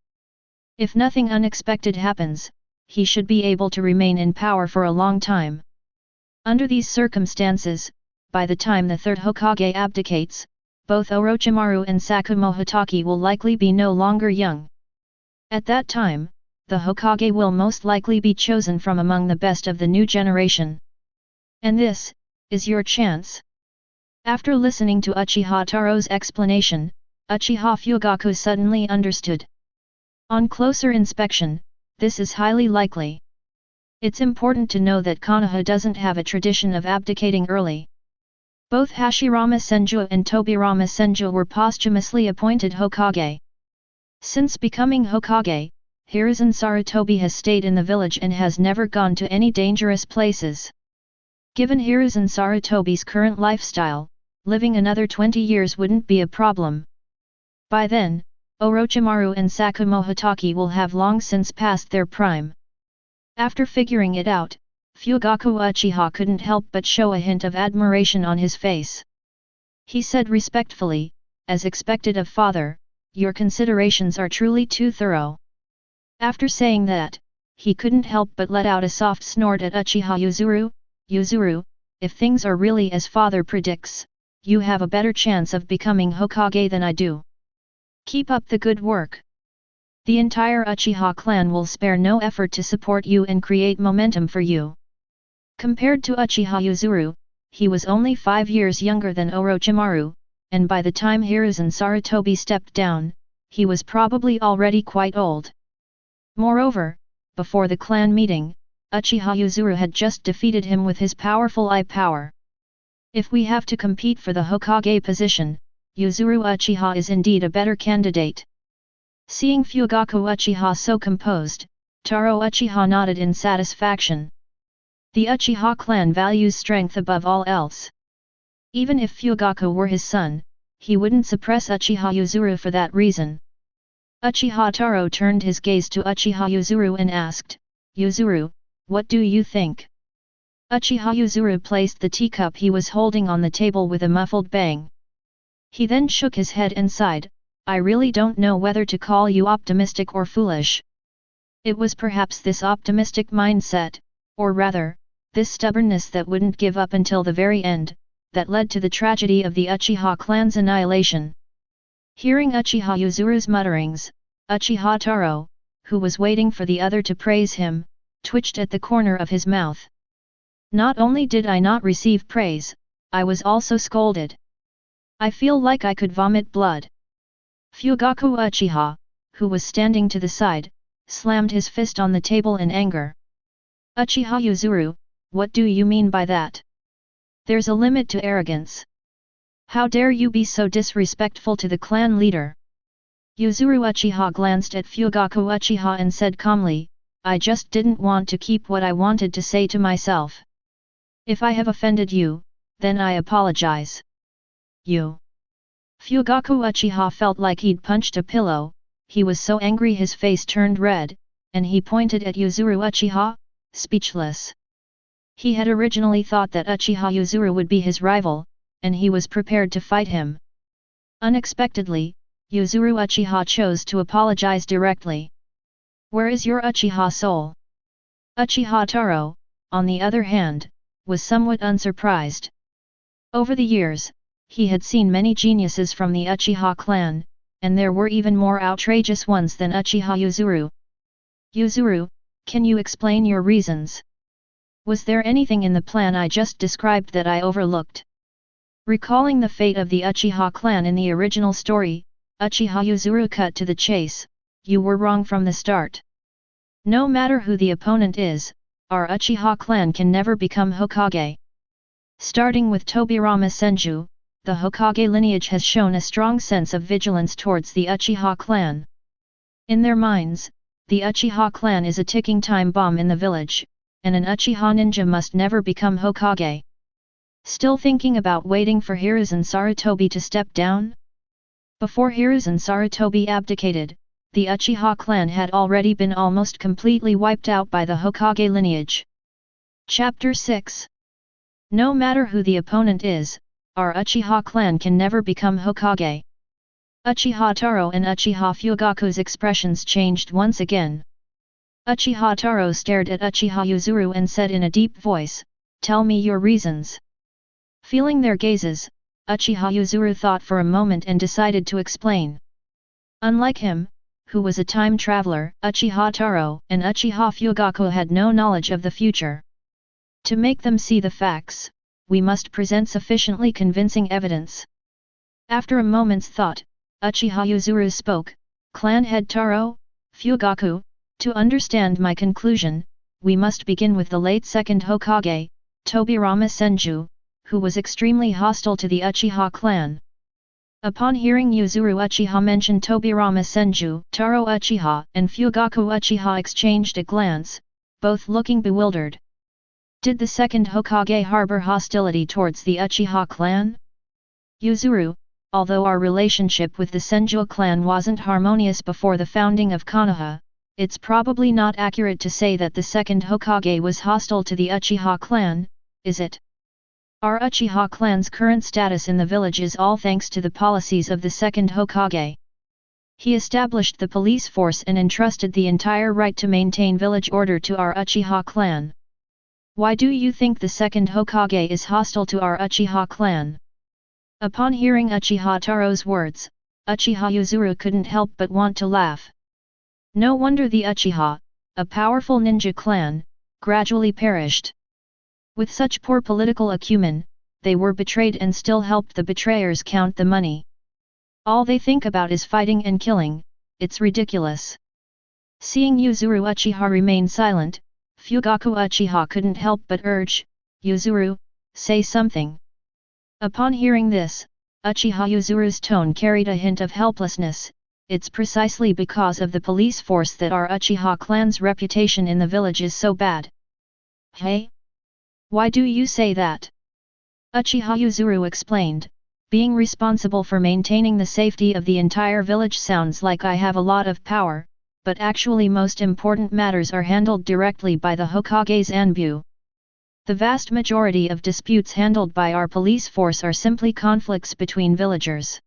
If nothing unexpected happens, he should be able to remain in power for a long time. Under these circumstances, by the time the third Hokage abdicates, both Orochimaru and Sakumo Hatake will likely be no longer young. At that time, the Hokage will most likely be chosen from among the best of the new generation. And this is your chance." After listening to Uchiha Taro's explanation, Uchiha Fugaku suddenly understood. On closer inspection, this is highly likely. It's important to know that Konoha doesn't have a tradition of abdicating early. Both Hashirama Senju and Tobirama Senju were posthumously appointed Hokage. Since becoming Hokage, Hiruzen Sarutobi has stayed in the village and has never gone to any dangerous places. Given Hiruzen Sarutobi's current lifestyle, living another 20 years wouldn't be a problem. By then, Orochimaru and Sakumo Hatake will have long since passed their prime. After figuring it out, Fugaku Uchiha couldn't help but show a hint of admiration on his face. He said respectfully, "As expected of father, your considerations are truly too thorough." After saying that, he couldn't help but let out a soft snort at Uchiha Yuzuru. "Yuzuru, if things are really as father predicts, you have a better chance of becoming Hokage than I do." Keep up the good work. The entire Uchiha clan will spare no effort to support you and create momentum for you. Compared to Uchiha Yuzuru, he was only 5 years younger than Orochimaru, and by the time Hiruzen Sarutobi stepped down, he was probably already quite old. Moreover, before the clan meeting, Uchiha Yuzuru had just defeated him with his powerful eye power. If we have to compete for the Hokage position, Yuzuru Uchiha is indeed a better candidate. Seeing Fugaku Uchiha so composed, Taro Uchiha nodded in satisfaction. The Uchiha clan values strength above all else. Even if Fugaku were his son, he wouldn't suppress Uchiha Yuzuru for that reason. Uchiha Taro turned his gaze to Uchiha Yuzuru and asked, "Yuzuru, what do you think?" Uchiha Yuzuru placed the teacup he was holding on the table with a muffled bang. He then shook his head and sighed, "I really don't know whether to call you optimistic or foolish." It was perhaps this optimistic mindset, or rather, this stubbornness that wouldn't give up until the very end, that led to the tragedy of the Uchiha clan's annihilation. Hearing Uchiha Yuzuru's mutterings, Uchiha Taro, who was waiting for the other to praise him, twitched at the corner of his mouth. Not only did I not receive praise, I was also scolded. I feel like I could vomit blood. Fugaku Uchiha, who was standing to the side, slammed his fist on the table in anger. Uchiha Yuzuru, what do you mean by that? There's a limit to arrogance. How dare you be so disrespectful to the clan leader? Yuzuru Uchiha glanced at Fugaku Uchiha and said calmly, "I just didn't want to keep what I wanted to say to myself. If I have offended you, then I apologize." You. Fugaku Uchiha felt like he'd punched a pillow, he was so angry his face turned red, and he pointed at Yuzuru Uchiha, speechless. He had originally thought that Uchiha Yuzuru would be his rival, and he was prepared to fight him. Unexpectedly, Yuzuru Uchiha chose to apologize directly. "Where is your Uchiha soul?" Uchiha Taro, on the other hand, was somewhat unsurprised. Over the years, he had seen many geniuses from the Uchiha clan, and there were even more outrageous ones than Uchiha Yuzuru. "Yuzuru, can you explain your reasons? Was there anything in the plan I just described that I overlooked?" Recalling the fate of the Uchiha clan in the original story, Uchiha Yuzuru cut to the chase, "You were wrong from the start. No matter who the opponent is, our Uchiha clan can never become Hokage. Starting with Tobirama Senju, the Hokage lineage has shown a strong sense of vigilance towards the Uchiha clan. In their minds, the Uchiha clan is a ticking time bomb in the village, and an Uchiha ninja must never become Hokage." Still thinking about waiting for Hiruzen Sarutobi to step down? Before Hiruzen Sarutobi abdicated, the Uchiha clan had already been almost completely wiped out by the Hokage lineage. Chapter 6. No matter who the opponent is, our Uchiha clan can never become Hokage. Uchiha Taro and Uchiha Fugaku's expressions changed once again. Uchiha Taro stared at Uchiha Yuzuru and said in a deep voice, "Tell me your reasons." Feeling their gazes, Uchiha Yuzuru thought for a moment and decided to explain. Unlike him, who was a time traveler, Uchiha Taro and Uchiha Fugaku had no knowledge of the future. To make them see the facts, we must present sufficiently convincing evidence. After a moment's thought, Uchiha Yuzuru spoke, "Clan head Taro, Fugaku, to understand my conclusion, we must begin with the late second Hokage, Tobirama Senju, who was extremely hostile to the Uchiha clan." Upon hearing Yuzuru Uchiha mention Tobirama Senju, Taro Uchiha and Fugaku Uchiha exchanged a glance, both looking bewildered. Did the second Hokage harbor hostility towards the Uchiha clan? "Yuzuru, although our relationship with the Senju clan wasn't harmonious before the founding of Konoha, it's probably not accurate to say that the second Hokage was hostile to the Uchiha clan, is it? Our Uchiha clan's current status in the village is all thanks to the policies of the second Hokage. He established the police force and entrusted the entire right to maintain village order to our Uchiha clan. Why do you think the second Hokage is hostile to our Uchiha clan?" Upon hearing Uchiha Taro's words, Uchiha Yuzuru couldn't help but want to laugh. No wonder the Uchiha, a powerful ninja clan, gradually perished. With such poor political acumen, they were betrayed and still helped the betrayers count the money. All they think about is fighting and killing, it's ridiculous. Seeing Yuzuru Uchiha remain silent, Fugaku Uchiha couldn't help but urge, "Yuzuru, say something." Upon hearing this, Uchiha Yuzuru's tone carried a hint of helplessness. It's precisely because of the police force that our Uchiha clan's reputation in the village is so bad. Hey? Why do you say that? Uchiha Yuzuru explained, "Being responsible for maintaining the safety of the entire village sounds like I have a lot of power, but actually most important matters are handled directly by the Hokage's Anbu. The vast majority of disputes handled by our police force are simply conflicts between villagers.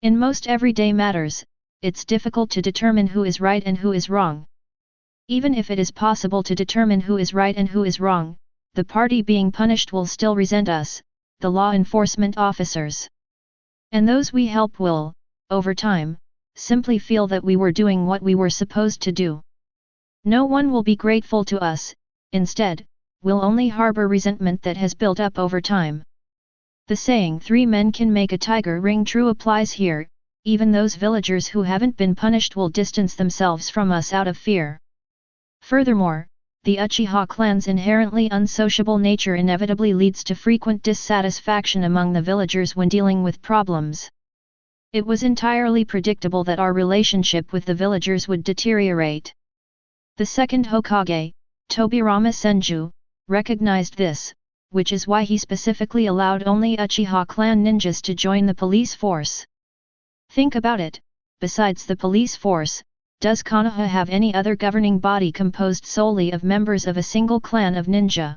In most everyday matters, it's difficult to determine who is right and who is wrong. Even if it is possible to determine who is right and who is wrong, the party being punished will still resent us, the law enforcement officers. And those we help will, over time, simply feel that we were doing what we were supposed to do. No one will be grateful to us, instead, we'll only harbor resentment that has built up over time." The saying "three men can make a tiger ring true" applies here. Even those villagers who haven't been punished will distance themselves from us out of fear. Furthermore, the Uchiha clan's inherently unsociable nature inevitably leads to frequent dissatisfaction among the villagers when dealing with problems. It was entirely predictable that our relationship with the villagers would deteriorate. The second Hokage, Tobirama Senju, recognized this, which is why he specifically allowed only Uchiha clan ninjas to join the police force. Think about it, besides the police force, does Konoha have any other governing body composed solely of members of a single clan of ninja?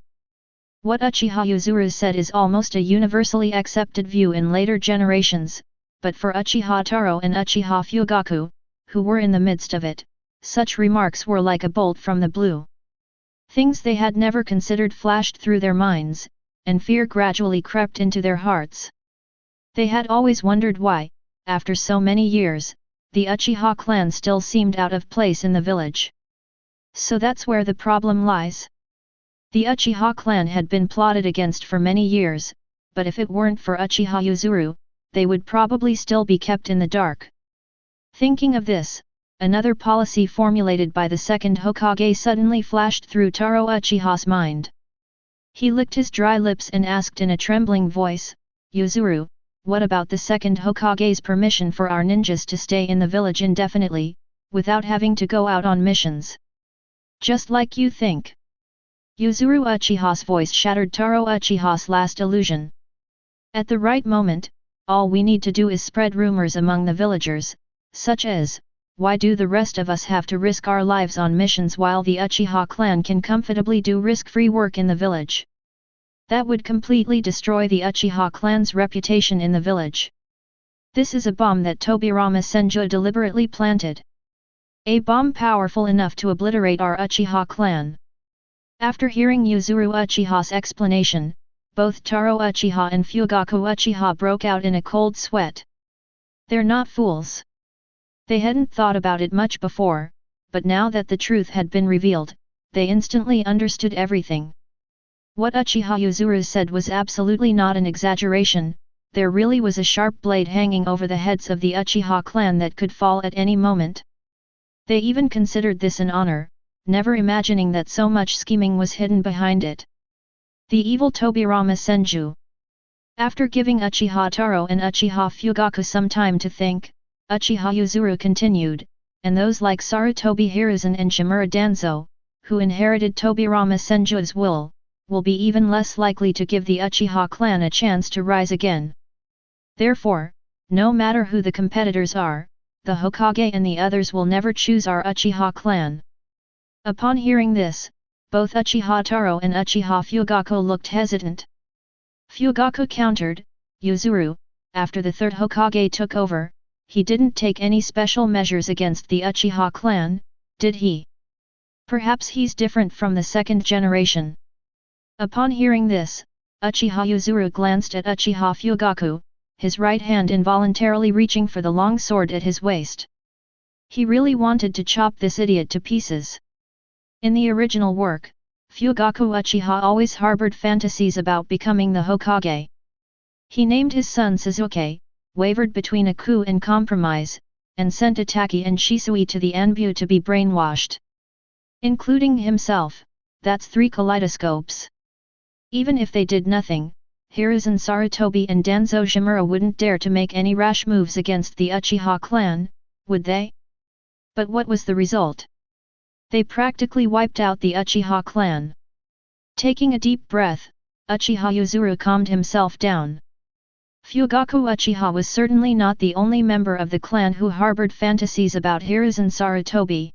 What Uchiha Yuzuru said is almost a universally accepted view in later generations, but for Uchiha Taro and Uchiha Fugaku, who were in the midst of it, such remarks were like a bolt from the blue. Things they had never considered flashed through their minds, and fear gradually crept into their hearts. They had always wondered why, after so many years, the Uchiha clan still seemed out of place in the village. So that's where the problem lies. The Uchiha clan had been plotted against for many years, but if it weren't for Uchiha Yuzuru, they would probably still be kept in the dark. Thinking of this, another policy formulated by the second Hokage suddenly flashed through Taro Uchiha's mind. He licked his dry lips and asked in a trembling voice, "Yuzuru, what about the second Hokage's permission for our ninjas to stay in the village indefinitely, without having to go out on missions? Just like you think?" Yuzuru Uchiha's voice shattered Taro Uchiha's last illusion. At the right moment, all we need to do is spread rumors among the villagers, such as, "Why do the rest of us have to risk our lives on missions while the Uchiha clan can comfortably do risk-free work in the village?" That would completely destroy the Uchiha clan's reputation in the village. This is a bomb that Tobirama Senju deliberately planted. A bomb powerful enough to obliterate our Uchiha clan. After hearing Yuzuru Uchiha's explanation, both Taro Uchiha and Fugaku Uchiha broke out in a cold sweat. They're not fools. They hadn't thought about it much before, but now that the truth had been revealed, they instantly understood everything. What Uchiha Yuzuru said was absolutely not an exaggeration. There really was a sharp blade hanging over the heads of the Uchiha clan that could fall at any moment. They even considered this an honor, never imagining that so much scheming was hidden behind it. The evil Tobirama Senju. After giving Uchiha Taro and Uchiha Fugaku some time to think, Uchiha Yuzuru continued, "And those like Sarutobi Hiruzen and Shimura Danzo, who inherited Tobirama Senju's will be even less likely to give the Uchiha clan a chance to rise again. Therefore, no matter who the competitors are, the Hokage and the others will never choose our Uchiha clan." Upon hearing this, both Uchiha Taro and Uchiha Fugaku looked hesitant. Fugaku countered, "Yuzuru, after the third Hokage took over, he didn't take any special measures against the Uchiha clan, did he? Perhaps he's different from the second generation." Upon hearing this, Uchiha Yuzuru glanced at Uchiha Fugaku, his right hand involuntarily reaching for the long sword at his waist. He really wanted to chop this idiot to pieces. In the original work, Fugaku Uchiha always harbored fantasies about becoming the Hokage. He named his son Sasuke, wavered between a coup and compromise, and sent Itachi and Shisui to the Anbu to be brainwashed. Including himself, that's 3 kaleidoscopes. Even if they did nothing, Hiruzen Sarutobi and Danzo Shimura wouldn't dare to make any rash moves against the Uchiha clan, would they? But what was the result? They practically wiped out the Uchiha clan. Taking a deep breath, Uchiha Yuzuru calmed himself down. Fugaku Uchiha was certainly not the only member of the clan who harbored fantasies about Hiruzen Sarutobi.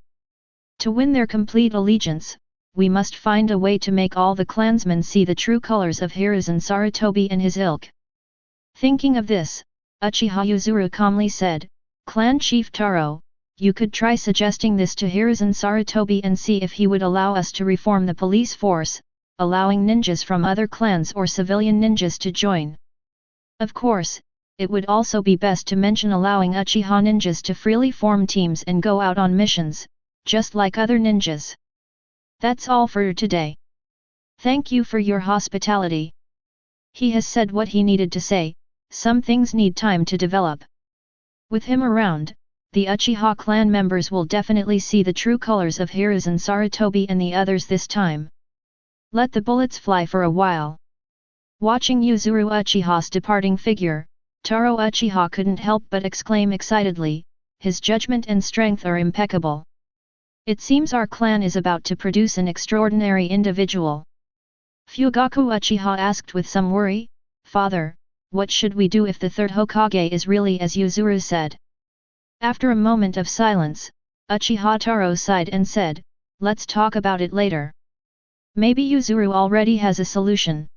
To win their complete allegiance, we must find a way to make all the clansmen see the true colors of Hiruzen Sarutobi and his ilk. Thinking of this, Uchiha Yuzuru calmly said, "Clan Chief Taro, you could try suggesting this to Hiruzen Sarutobi and see if he would allow us to reform the police force, allowing ninjas from other clans or civilian ninjas to join. Of course, it would also be best to mention allowing Uchiha ninjas to freely form teams and go out on missions, just like other ninjas. That's all for today. Thank you for your hospitality." He has said what he needed to say, some things need time to develop. With him around, the Uchiha clan members will definitely see the true colors of Hiruzen Sarutobi and the others this time. Let the bullets fly for a while. Watching Yuzuru Uchiha's departing figure, Taro Uchiha couldn't help but exclaim excitedly, "His judgment and strength are impeccable. It seems our clan is about to produce an extraordinary individual." Fugaku Uchiha asked with some worry, "Father, what should we do if the third Hokage is really as Yuzuru said?" After a moment of silence, Uchiha Taro sighed and said, "Let's talk about it later. Maybe Yuzuru already has a solution."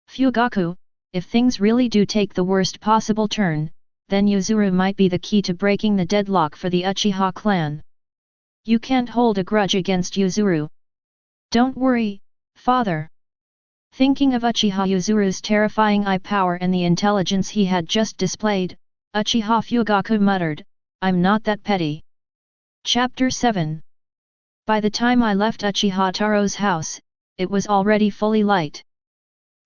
Fugaku, if things really do take the worst possible turn, then Yuzuru might be the key to breaking the deadlock for the Uchiha clan. You can't hold a grudge against Yuzuru. Don't worry, father. Thinking of Uchiha Yuzuru's terrifying eye power and the intelligence he had just displayed, Uchiha Fugaku muttered, "I'm not that petty." Chapter 7. By the time I left Uchiha Taro's house, it was already fully light.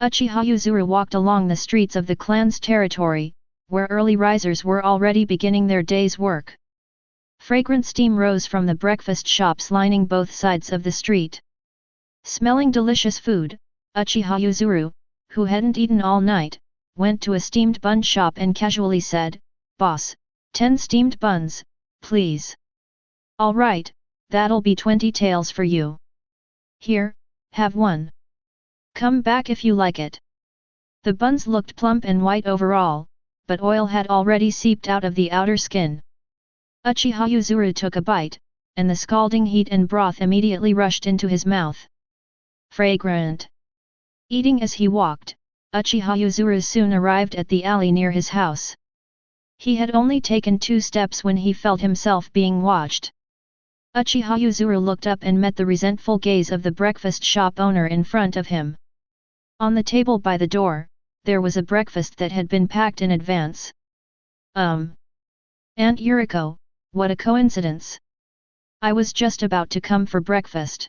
Uchiha Yuzuru walked along the streets of the clan's territory, where early risers were already beginning their day's work. Fragrant steam rose from the breakfast shops lining both sides of the street. Smelling delicious food, Uchiha Yuzuru, who hadn't eaten all night, went to a steamed bun shop and casually said, "Boss, 10 steamed buns, please." "All right, that'll be 20 taels for you. Here, have one. Come back if you like it." The buns looked plump and white overall, but oil had already seeped out of the outer skin. Uchiha Yuzuru took a bite, and the scalding heat and broth immediately rushed into his mouth. Fragrant. Eating as he walked, Uchiha Yuzuru soon arrived at the alley near his house. He had only taken 2 steps when he felt himself being watched. Uchiha Yuzuru looked up and met the resentful gaze of the breakfast shop owner in front of him. On the table by the door, there was a breakfast that had been packed in advance. Aunt Yuriko, what a coincidence. I was just about to come for breakfast."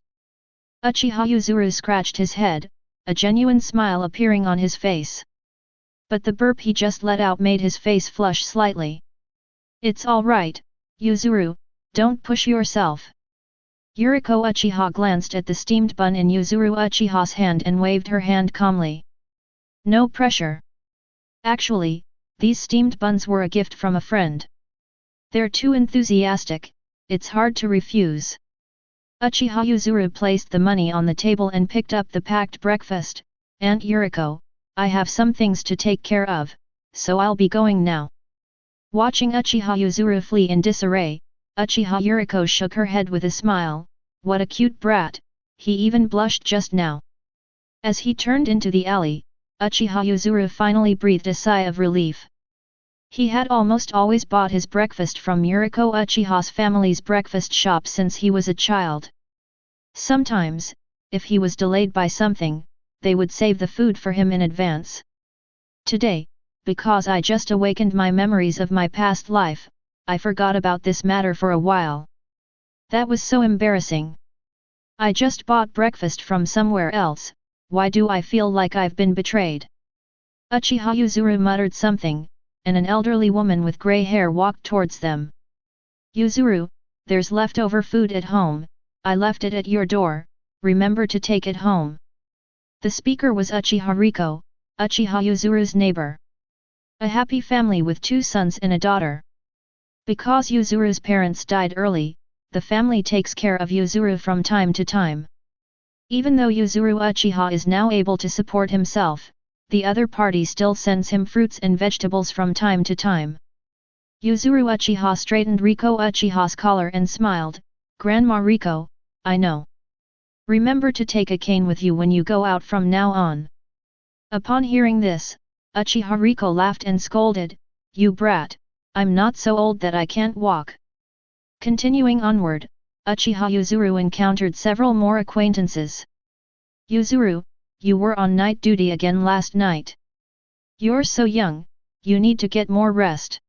Uchiha Yuzuru scratched his head, a genuine smile appearing on his face. But the burp he just let out made his face flush slightly. "It's all right, Yuzuru, don't push yourself." Yuriko Uchiha glanced at the steamed bun in Yuzuru Uchiha's hand and waved her hand calmly. "No pressure. Actually, these steamed buns were a gift from a friend. They're too enthusiastic, it's hard to refuse." Uchiha Yuzuru placed the money on the table and picked up the packed breakfast. "Aunt Yuriko, I have some things to take care of, so I'll be going now." Watching Uchiha Yuzuru flee in disarray, Uchiha Yuriko shook her head with a smile. What a cute brat, he even blushed just now. As he turned into the alley, Uchiha Yuzuru finally breathed a sigh of relief. He had almost always bought his breakfast from Yuriko Uchiha's family's breakfast shop since he was a child. Sometimes, if he was delayed by something, they would save the food for him in advance. Today, because I just awakened my memories of my past life, I forgot about this matter for a while. That was so embarrassing. I just bought breakfast from somewhere else, why do I feel like I've been betrayed? Uchiha Yuzuru muttered something, and an elderly woman with grey hair walked towards them. Yuzuru, there's leftover food at home, I left it at your door, remember to take it home. The speaker was Uchiha Riko, Uchiha Yuzuru's neighbor. A happy family with 2 sons and a daughter. Because Yuzuru's parents died early, the family takes care of Yuzuru from time to time. Even though Yuzuru Uchiha is now able to support himself, the other party still sends him fruits and vegetables from time to time. Yuzuru Uchiha straightened Riko Uchiha's collar and smiled, Grandma Riko, I know. Remember to take a cane with you when you go out from now on. Upon hearing this, Uchiha Riko laughed and scolded, You brat, I'm not so old that I can't walk. Continuing onward, Uchiha Yuzuru encountered several more acquaintances. Yuzuru, you were on night duty again last night. You're so young, you need to get more rest.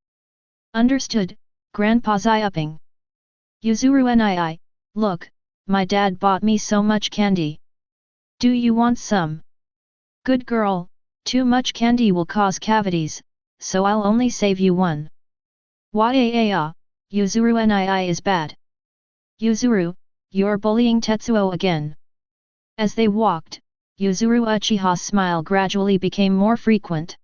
Understood, Grandpa's eye-upping. Yuzuru nii, look, my dad bought me so much candy. Do you want some? Good girl, too much candy will cause cavities, so I'll only save you one. Yaa, Yuzuru nii is bad. Yuzuru, you're bullying Tetsuo again. As they walked, Yuzuru Uchiha's smile gradually became more frequent.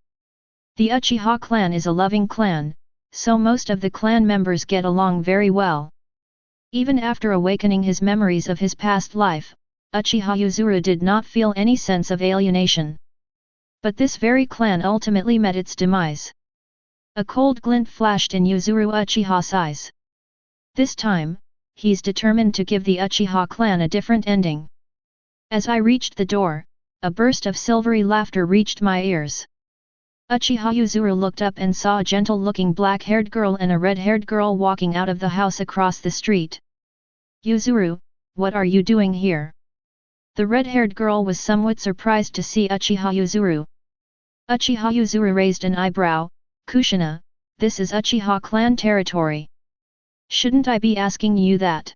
The Uchiha clan is a loving clan, so most of the clan members get along very well. Even after awakening his memories of his past life, Uchiha Yuzuru did not feel any sense of alienation. But this very clan ultimately met its demise. A cold glint flashed in Yuzuru Uchiha's eyes. This time, he's determined to give the Uchiha clan a different ending. As I reached the door, a burst of silvery laughter reached my ears. Uchiha Yuzuru looked up and saw a gentle-looking black-haired girl and a red-haired girl walking out of the house across the street. Yuzuru, what are you doing here? The red-haired girl was somewhat surprised to see Uchiha Yuzuru. Uchiha Yuzuru raised an eyebrow, Kushina, this is Uchiha clan territory. Shouldn't I be asking you that?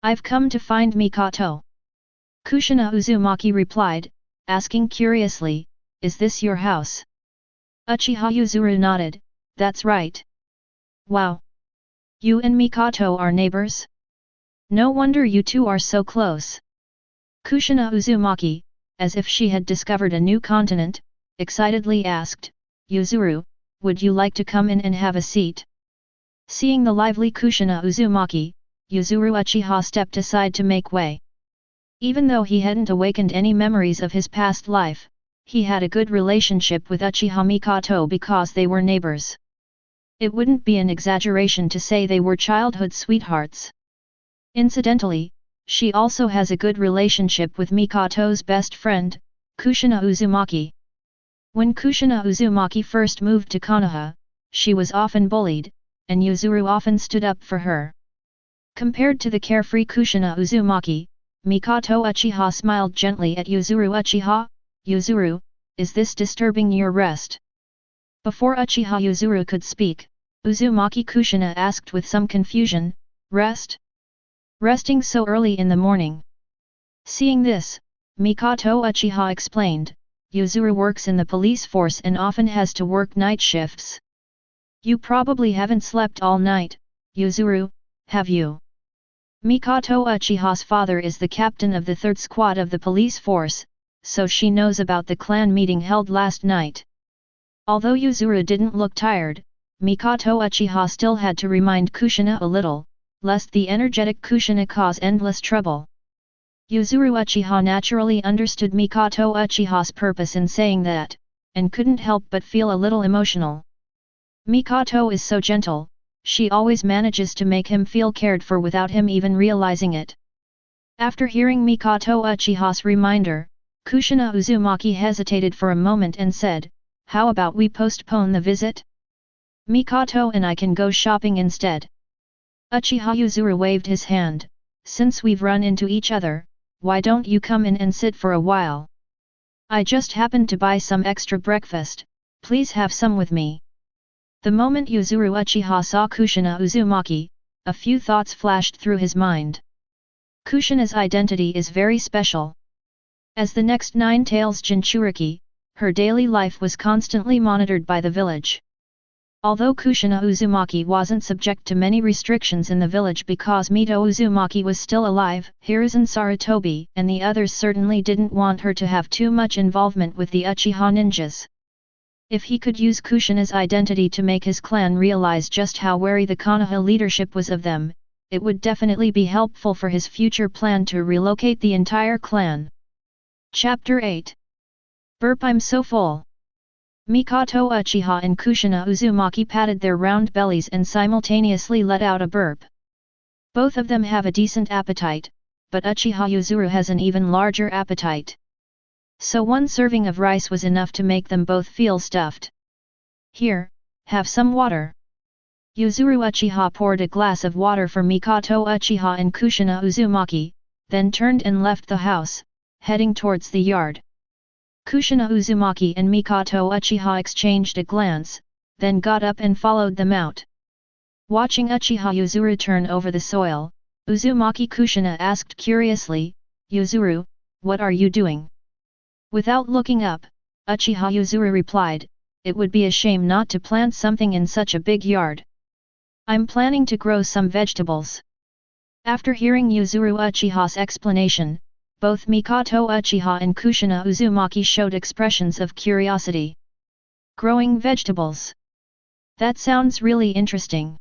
I've come to find Mikoto. Kushina Uzumaki replied, asking curiously, is this your house? Uchiha Yuzuru nodded, that's right. Wow! You and Mikoto are neighbors? No wonder you two are so close. Kushina Uzumaki, as if she had discovered a new continent, excitedly asked, Yuzuru, would you like to come in and have a seat? Seeing the lively Kushina Uzumaki, Yuzuru Uchiha stepped aside to make way. Even though he hadn't awakened any memories of his past life, he had a good relationship with Uchiha Mikoto because they were neighbors. It wouldn't be an exaggeration to say they were childhood sweethearts. Incidentally, she also has a good relationship with Mikoto's best friend, Kushina Uzumaki. When Kushina Uzumaki first moved to Konoha, she was often bullied, and Yuzuru often stood up for her. Compared to the carefree Kushina Uzumaki, Mikoto Uchiha smiled gently at Yuzuru Uchiha. Yuzuru, is this disturbing your rest? Before Uchiha Yuzuru could speak, Uzumaki Kushina asked with some confusion, rest? Resting so early in the morning? Seeing this, Mikoto Uchiha explained, Yuzuru works in the police force and often has to work night shifts. You probably haven't slept all night, Yuzuru, have you? Mikoto Uchiha's father is the captain of the 3rd squad of the police force, so she knows about the clan meeting held last night. Although Yuzuru didn't look tired, Mikoto Uchiha still had to remind Kushina a little, lest the energetic Kushina cause endless trouble. Yuzuru Uchiha naturally understood Mikoto Uchiha's purpose in saying that, and couldn't help but feel a little emotional. Mikoto is so gentle, she always manages to make him feel cared for without him even realizing it. After hearing Mikoto Uchiha's reminder, Kushina Uzumaki hesitated for a moment and said, how about we postpone the visit? Mikoto and I can go shopping instead. Uchiha Yuzuru waved his hand, since we've run into each other, why don't you come in and sit for a while? I just happened to buy some extra breakfast, Please have some with me. The moment Yuzuru Uchiha saw Kushina Uzumaki, a few thoughts flashed through his mind. Kushina's identity is very special. As the next Nine Tails Jinchuriki, her daily life was constantly monitored by the village. Although Kushina Uzumaki wasn't subject to many restrictions in the village because Mito Uzumaki was still alive, Hiruzen Sarutobi and the others certainly didn't want her to have too much involvement with the Uchiha ninjas. If he could use Kushina's identity to make his clan realize just how wary the Konoha leadership was of them, it would definitely be helpful for his future plan to relocate the entire clan. Chapter 8. Burp, I'm so full. Mikoto Uchiha and Kushina Uzumaki patted their round bellies and simultaneously let out a burp. Both of them have a decent appetite, but Uchiha Yuzuru has an even larger appetite. So one serving of rice was enough to make them both feel stuffed. Here, have some water. Yuzuru Uchiha poured a glass of water for Mikoto Uchiha and Kushina Uzumaki, then turned and left the house, heading towards the yard. Kushina Uzumaki and Mikoto Uchiha exchanged a glance, then got up and followed them out. Watching Uchiha Yuzuru turn over the soil, Uzumaki Kushina asked curiously, "Yuzuru, what are you doing?" Without looking up, Uchiha Yuzuru replied, "It would be a shame not to plant something in such a big yard. I'm planning to grow some vegetables." After hearing Yuzuru Uchiha's explanation, both Mikoto Uchiha and Kushina Uzumaki showed expressions of curiosity. Growing vegetables? That sounds really interesting.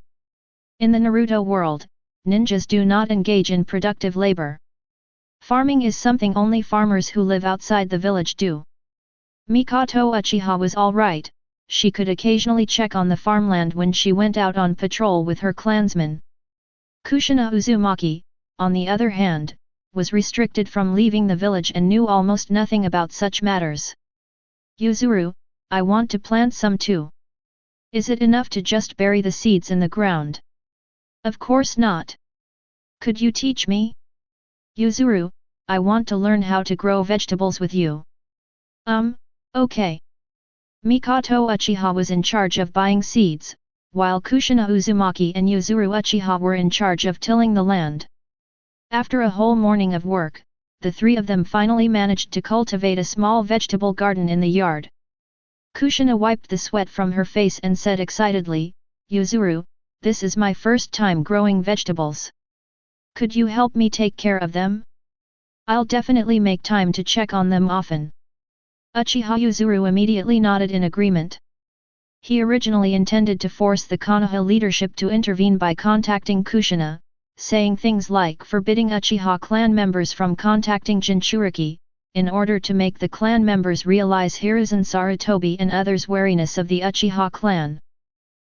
In the Naruto world, ninjas do not engage in productive labor. Farming is something only farmers who live outside the village do. Mikoto Uchiha was alright, she could occasionally check on the farmland when she went out on patrol with her clansmen. Kushina Uzumaki, on the other hand, was restricted from leaving the village and knew almost nothing about such matters. "Yuzuru, I want to plant some too. Is it enough to just bury the seeds in the ground?" "Of course not. Could you teach me?" "Yuzuru, I want to learn how to grow vegetables with you." Okay." Mikoto Uchiha was in charge of buying seeds, while Kushina Uzumaki and Yuzuru Uchiha were in charge of tilling the land. After a whole morning of work, the three of them finally managed to cultivate a small vegetable garden in the yard. Kushina wiped the sweat from her face and said excitedly, "Yuzuru, this is my first time growing vegetables. Could you help me take care of them? I'll definitely make time to check on them often." Uchiha Yuzuru immediately nodded in agreement. He originally intended to force the Konoha leadership to intervene by contacting Kushina, saying things like forbidding Uchiha clan members from contacting Jinchuriki, in order to make the clan members realize Hiruzen Sarutobi and others' wariness of the Uchiha clan.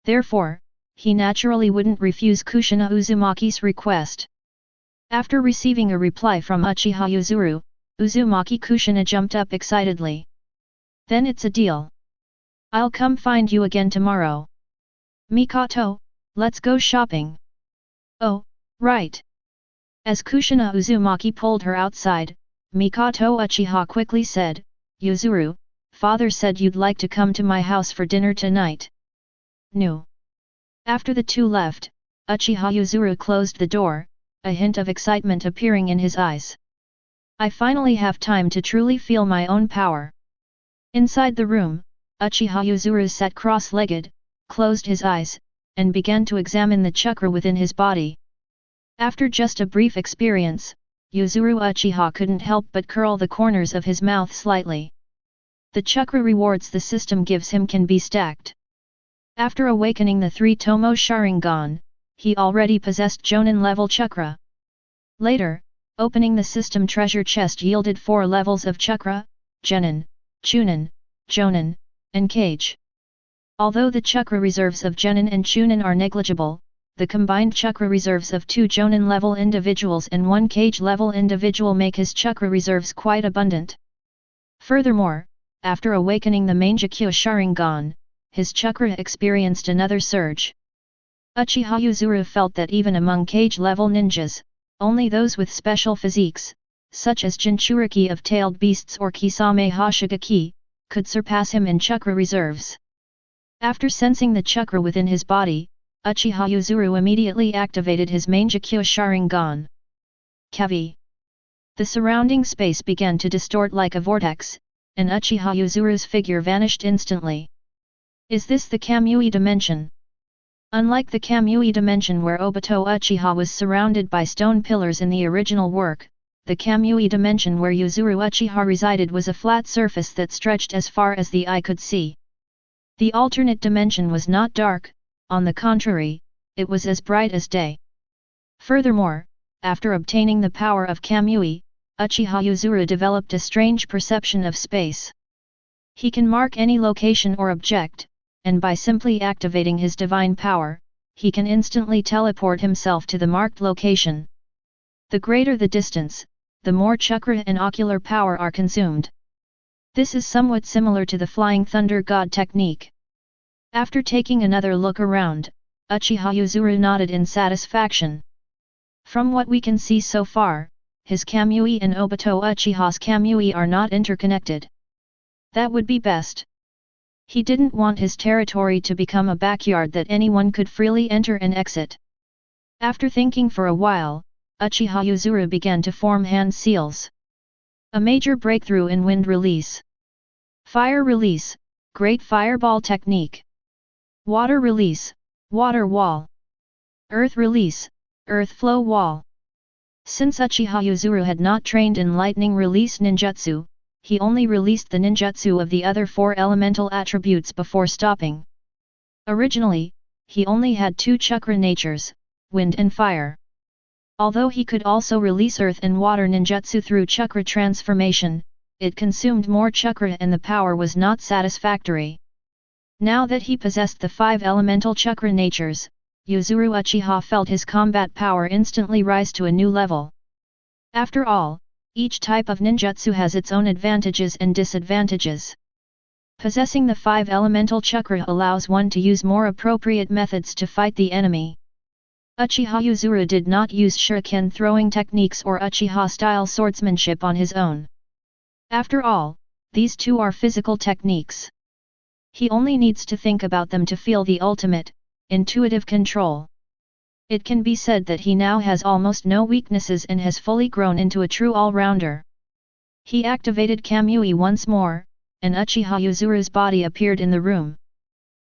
Therefore, he naturally wouldn't refuse Kushina Uzumaki's request. After receiving a reply from Uchiha Yuzuru, Uzumaki Kushina jumped up excitedly. "Then it's a deal. I'll come find you again tomorrow. Mikoto, let's go shopping." "Oh, right." As Kushina Uzumaki pulled her outside, Mikoto Uchiha quickly said, "Yuzuru, father said you'd like to come to my house for dinner tonight." "No." After the two left, Uchiha Yuzuru closed the door, a hint of excitement appearing in his eyes. "I finally have time to truly feel my own power." Inside the room, Uchiha Yuzuru sat cross-legged, closed his eyes, and began to examine the chakra within his body. After just a brief experience, Yuzuru Uchiha couldn't help but curl the corners of his mouth slightly. The chakra rewards the system gives him can be stacked. After awakening the 3 Tomo Sharingan, he already possessed Jonin-level chakra. Later, opening the system treasure chest yielded 4 levels of chakra, Genin, Chunin, Jonin, and Kage. Although the chakra reserves of Genin and Chunin are negligible, the combined chakra reserves of 2 Jonin-level individuals and 1 Kage-level individual make his chakra reserves quite abundant. Furthermore, after awakening the Mangekyo Sharingan, his chakra experienced another surge. Uchiha Yuzuru felt that even among Kage-level ninjas, only those with special physiques, such as Jinchuriki of tailed beasts or Kisame Hashigaki, could surpass him in chakra reserves. After sensing the chakra within his body, Uchiha Yuzuru immediately activated his Mangekyo Sharingan. Kavi. The surrounding space began to distort like a vortex, and Uchiha Yuzuru's figure vanished instantly. Is this the Kamui dimension? Unlike the Kamui dimension where Obito Uchiha was surrounded by stone pillars in the original work, the Kamui dimension where Yuzuru Uchiha resided was a flat surface that stretched as far as the eye could see. The alternate dimension was not dark, on the contrary, it was as bright as day. Furthermore, after obtaining the power of Kamui, Uchiha Yuzuru developed a strange perception of space. He can mark any location or object, and by simply activating his divine power, he can instantly teleport himself to the marked location. The greater the distance, the more chakra and ocular power are consumed. This is somewhat similar to the Flying Thunder God technique. After taking another look around, Uchiha Yuzuru nodded in satisfaction. From what we can see so far, his Kamui and Obito Uchiha's Kamui are not interconnected. That would be best. He didn't want his territory to become a backyard that anyone could freely enter and exit. After thinking for a while, Uchiha Yuzuru began to form hand seals. A major breakthrough in wind release. Fire release, Great Fireball technique. Water release, Water wall. Earth release, Earth flow wall. Since Uchiha Yuzuru had not trained in lightning release ninjutsu, he only released the ninjutsu of the other 4 elemental attributes before stopping. Originally, he only had 2 chakra natures, wind and fire. Although he could also release earth and water ninjutsu through chakra transformation, it consumed more chakra and the power was not satisfactory. Now that he possessed the 5 elemental chakra natures, Yuzuru Uchiha felt his combat power instantly rise to a new level. After all, each type of ninjutsu has its own advantages and disadvantages. Possessing the 5 elemental chakra allows one to use more appropriate methods to fight the enemy. Uchiha Yuzuru did not use shuriken throwing techniques or Uchiha-style swordsmanship on his own. After all, these 2 are physical techniques. He only needs to think about them to feel the ultimate, intuitive control. It can be said that he now has almost no weaknesses and has fully grown into a true all-rounder. He activated Kamui once more, and Uchiha Yuzuru's body appeared in the room.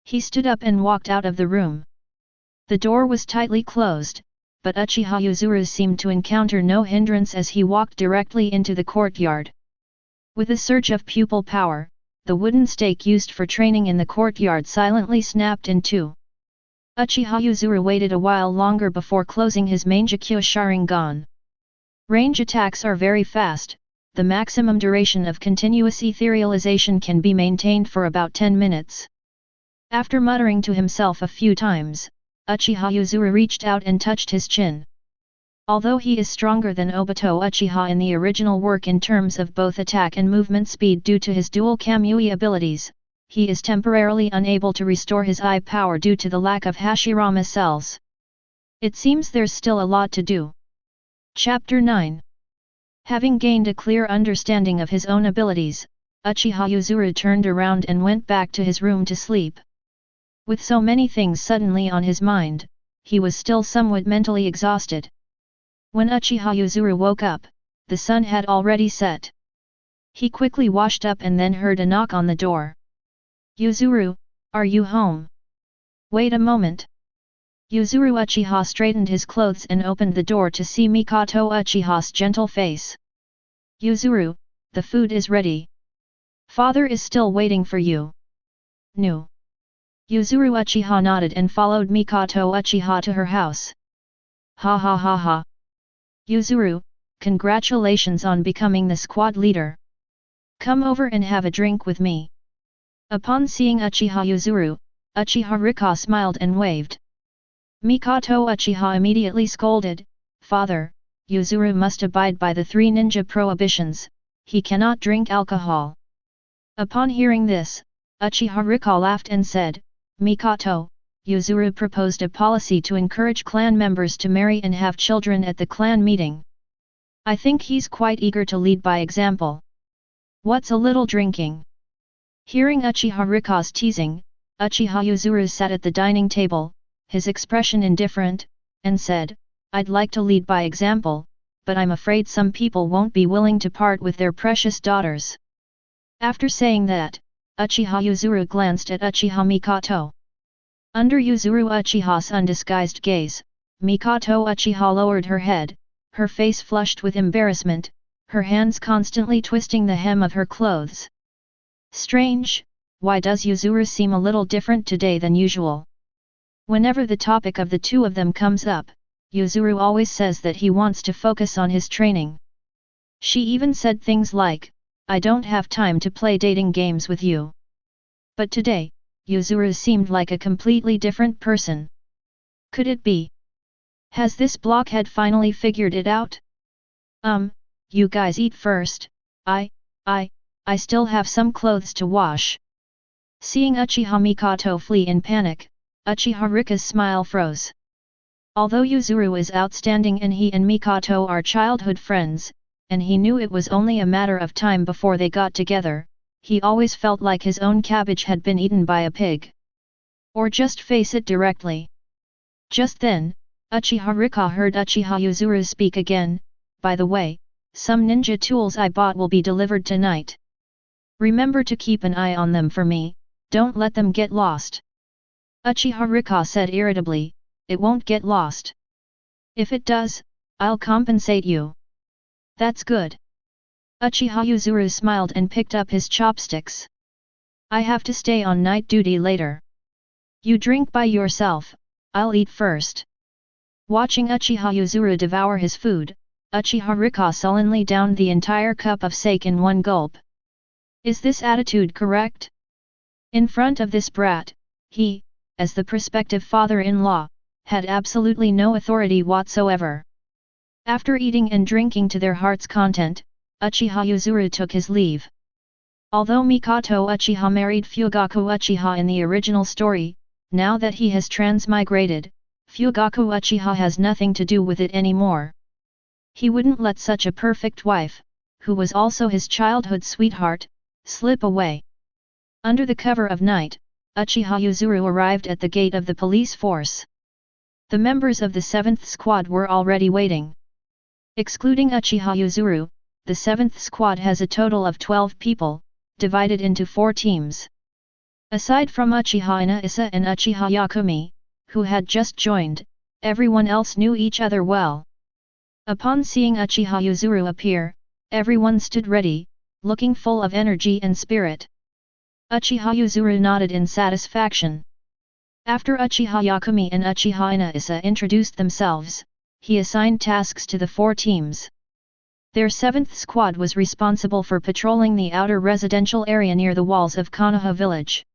He stood up and walked out of the room. The door was tightly closed, but Uchiha Yuzuru seemed to encounter no hindrance as he walked directly into the courtyard. With a surge of pupil power, the wooden stake used for training in the courtyard silently snapped in 2. Uchiha Yuzuru waited a while longer before closing his Mangekyo Sharingan. Range attacks are very fast, the maximum duration of continuous etherealization can be maintained for about 10 minutes. After muttering to himself a few times, Uchiha Yuzuru reached out and touched his chin. Although he is stronger than Obito Uchiha in the original work in terms of both attack and movement speed due to his dual Kamui abilities, he is temporarily unable to restore his eye power due to the lack of Hashirama cells. It seems there's still a lot to do. Chapter 9. Having gained a clear understanding of his own abilities, Uchiha Yuzuru turned around and went back to his room to sleep. With so many things suddenly on his mind, he was still somewhat mentally exhausted. When Uchiha Yuzuru woke up, the sun had already set. He quickly washed up and then heard a knock on the door. "Yuzuru, are you home?" "Wait a moment." Yuzuru Uchiha straightened his clothes and opened the door to see Mikoto Uchiha's gentle face. "Yuzuru, the food is ready. Father is still waiting for you." "No." Yuzuru Uchiha nodded and followed Mikoto Uchiha to her house. "Ha ha ha ha. Yuzuru, congratulations on becoming the squad leader. Come over and have a drink with me." Upon seeing Uchiha Yuzuru, Uchiha Rika smiled and waved. Mikoto Uchiha immediately scolded, "Father, Yuzuru must abide by the 3 ninja prohibitions, he cannot drink alcohol." Upon hearing this, Uchiha Rika laughed and said, "Mikoto, Yuzuru proposed a policy to encourage clan members to marry and have children at the clan meeting. I think he's quite eager to lead by example. What's a little drinking? Hearing Uchiha Rika's teasing, Uchiha Yuzuru sat at the dining table, his expression indifferent, and said, "I'd like to lead by example, but I'm afraid some people won't be willing to part with their precious daughters." After saying that, Uchiha Yuzuru glanced at Uchiha Mikoto. Under Yuzuru Uchiha's undisguised gaze, Mikoto Uchiha lowered her head, her face flushed with embarrassment, her hands constantly twisting the hem of her clothes. Strange, why does Yuzuru seem a little different today than usual? Whenever the topic of the two of them comes up, Yuzuru always says that he wants to focus on his training. She even said things like, "I don't have time to play dating games with you." But today, Yuzuru seemed like a completely different person. Could it be? Has this blockhead finally figured it out? You guys eat first, I still have some clothes to wash. Seeing Uchiha Mikoto flee in panic, Uchiha Rika's smile froze. Although Yuzuru is outstanding and he and Mikoto are childhood friends, and he knew it was only a matter of time before they got together, he always felt like his own cabbage had been eaten by a pig. Or just face it directly. Just then, Uchiha Rika heard Uchiha Yuzuru speak again, "By the way, some ninja tools I bought will be delivered tonight. Remember to keep an eye on them for me, don't let them get lost." Uchiha Rika said irritably, "It won't get lost. If it does, I'll compensate you." "That's good." Uchiha Yuzuru smiled and picked up his chopsticks. "I have to stay on night duty later. You drink by yourself, I'll eat first." Watching Uchiha Yuzuru devour his food, Uchiha Rika sullenly downed the entire cup of sake in one gulp. Is this attitude correct? In front of this brat, he, as the prospective father-in-law, had absolutely no authority whatsoever. After eating and drinking to their heart's content, Uchiha Yuzuru took his leave. Although Mikoto Uchiha married Fugaku Uchiha in the original story, now that he has transmigrated, Fugaku Uchiha has nothing to do with it anymore. He wouldn't let such a perfect wife, who was also his childhood sweetheart, slip away. Under the cover of night, Uchiha Yuzuru arrived at the gate of the police force. The members of the 7th squad were already waiting. Excluding Uchiha Yuzuru, the 7th squad has a total of 12 people, divided into 4 teams. Aside from Uchiha Inaisa and Uchiha Yakumi, who had just joined, everyone else knew each other well. Upon seeing Uchiha Yuzuru appear, everyone stood ready, looking full of energy and spirit. Uchiha Yuzuru nodded in satisfaction. After Uchiha Yakumi and Uchiha Inaisa introduced themselves, he assigned tasks to the 4 teams. Their 7th squad was responsible for patrolling the outer residential area near the walls of Konoha village.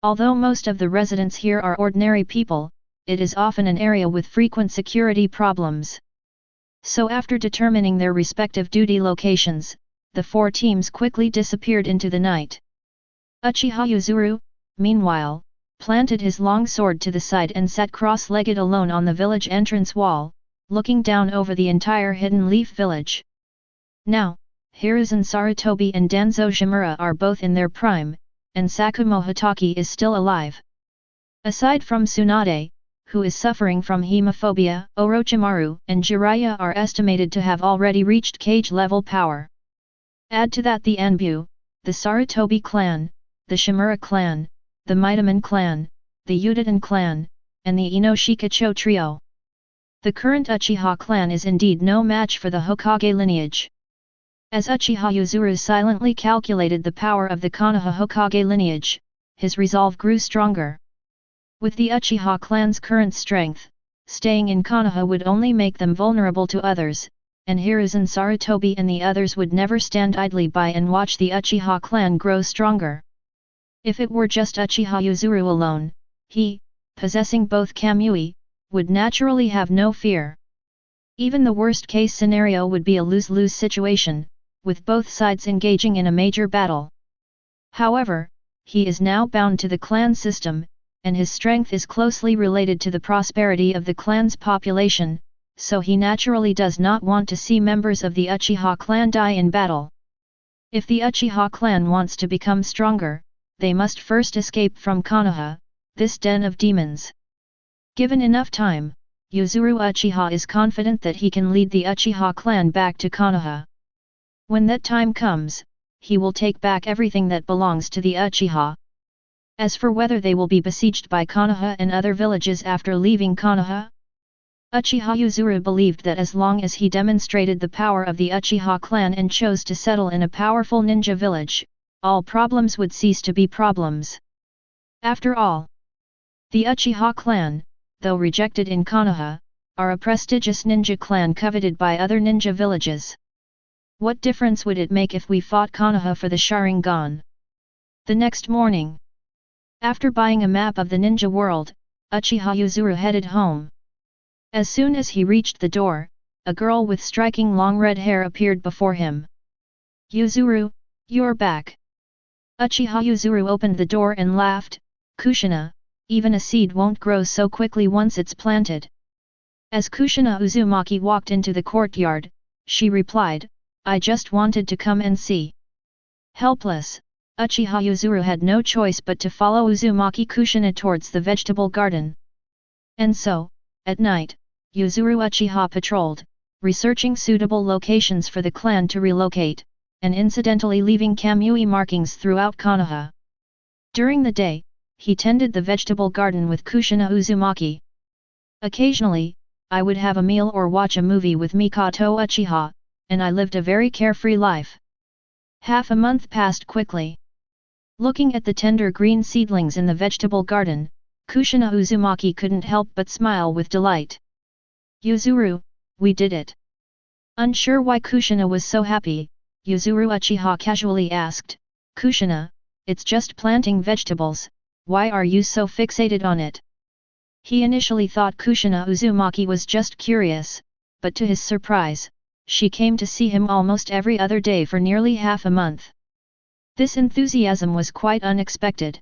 Although most of the residents here are ordinary people, it is often an area with frequent security problems. So after determining their respective duty locations, the 4 teams quickly disappeared into the night. Uchiha Yuzuru, meanwhile, planted his long sword to the side and sat cross-legged alone on the village entrance wall, looking down over the entire Hidden Leaf village. Now, Hiruzen Sarutobi and Danzo Shimura are both in their prime, and Sakumo Hitaki is still alive. Aside from Tsunade, who is suffering from hemophobia, Orochimaru and Jiraiya are estimated to have already reached cage-level power. Add to that the Anbu, the Sarutobi clan, the Shimura clan, the Midaman clan, the Uchiha clan, and the Inoshikacho trio. The current Uchiha clan is indeed no match for the Hokage lineage. As Uchiha Yuzuru silently calculated the power of the Konoha Hokage lineage, his resolve grew stronger. With the Uchiha clan's current strength, staying in Konoha would only make them vulnerable to others, and Hiruzen Sarutobi and the others would never stand idly by and watch the Uchiha clan grow stronger. If it were just Uchiha Yuzuru alone, he, possessing both Kamui, would naturally have no fear. Even the worst-case scenario would be a lose-lose situation, with both sides engaging in a major battle. However, he is now bound to the clan system, and his strength is closely related to the prosperity of the clan's population, so he naturally does not want to see members of the Uchiha clan die in battle. If the Uchiha clan wants to become stronger, they must first escape from Konoha, this den of demons. Given enough time, Yuzuru Uchiha is confident that he can lead the Uchiha clan back to Konoha. When that time comes, he will take back everything that belongs to the Uchiha. As for whether they will be besieged by Konoha and other villages after leaving Konoha, Uchiha Yuzuru believed that as long as he demonstrated the power of the Uchiha clan and chose to settle in a powerful ninja village, all problems would cease to be problems. After all, the Uchiha clan, though rejected in Konoha, are a prestigious ninja clan coveted by other ninja villages. What difference would it make if we fought Konoha for the Sharingan? The next morning, after buying a map of the ninja world, Uchiha Yuzuru headed home. As soon as he reached the door, a girl with striking long red hair appeared before him. "Yuzuru, you're back." Uchiha Yuzuru opened the door and laughed, "Kushina, even a seed won't grow so quickly once it's planted." As Kushina Uzumaki walked into the courtyard, she replied, "I just wanted to come and see." Helpless, Uchiha Yuzuru had no choice but to follow Uzumaki Kushina towards the vegetable garden. And so, at night, Yuzuru Uchiha patrolled, researching suitable locations for the clan to relocate, and incidentally leaving Kamui markings throughout Konoha. During the day, he tended the vegetable garden with Kushina Uzumaki. Occasionally, I would have a meal or watch a movie with Mikoto Uchiha, and I lived a very carefree life. Half a month passed quickly. Looking at the tender green seedlings in the vegetable garden, Kushina Uzumaki couldn't help but smile with delight. "Yuzuru, we did it." Unsure why Kushina was so happy, Yuzuru Uchiha casually asked, "Kushina, it's just planting vegetables, why are you so fixated on it?" He initially thought Kushina Uzumaki was just curious, but to his surprise, she came to see him almost every other day for nearly half a month. This enthusiasm was quite unexpected.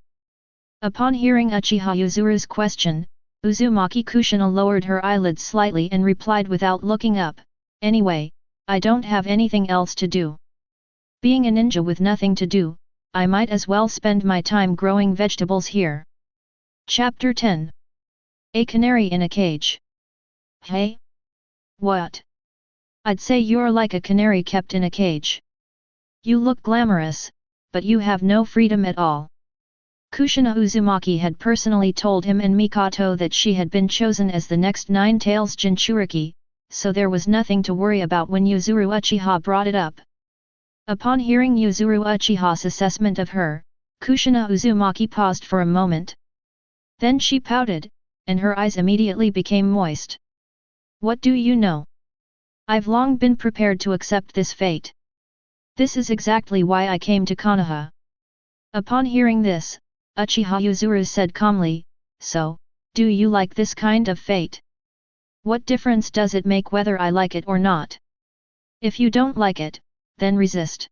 Upon hearing Uchiha Yuzuru's question, Uzumaki Kushina lowered her eyelids slightly and replied without looking up, "Anyway, I don't have anything else to do. Being a ninja with nothing to do, I might as well spend my time growing vegetables here." Chapter 10. A Canary in a Cage. Hey? What? I'd say you're like a canary kept in a cage. You look glamorous, but you have no freedom at all. Kushina Uzumaki had personally told him and Mikoto that she had been chosen as the next Nine Tails Jinchuriki, so there was nothing to worry about when Yuzuru Uchiha brought it up. Upon hearing Yuzuru Uchiha's assessment of her, Kushina Uzumaki paused for a moment. Then she pouted, and her eyes immediately became moist. "What do you know? I've long been prepared to accept this fate. This is exactly why I came to Konoha." Upon hearing this, Uchiha Yuzuru said calmly, "So, do you like this kind of fate? What difference does it make whether I like it or not? If you don't like it, then resist."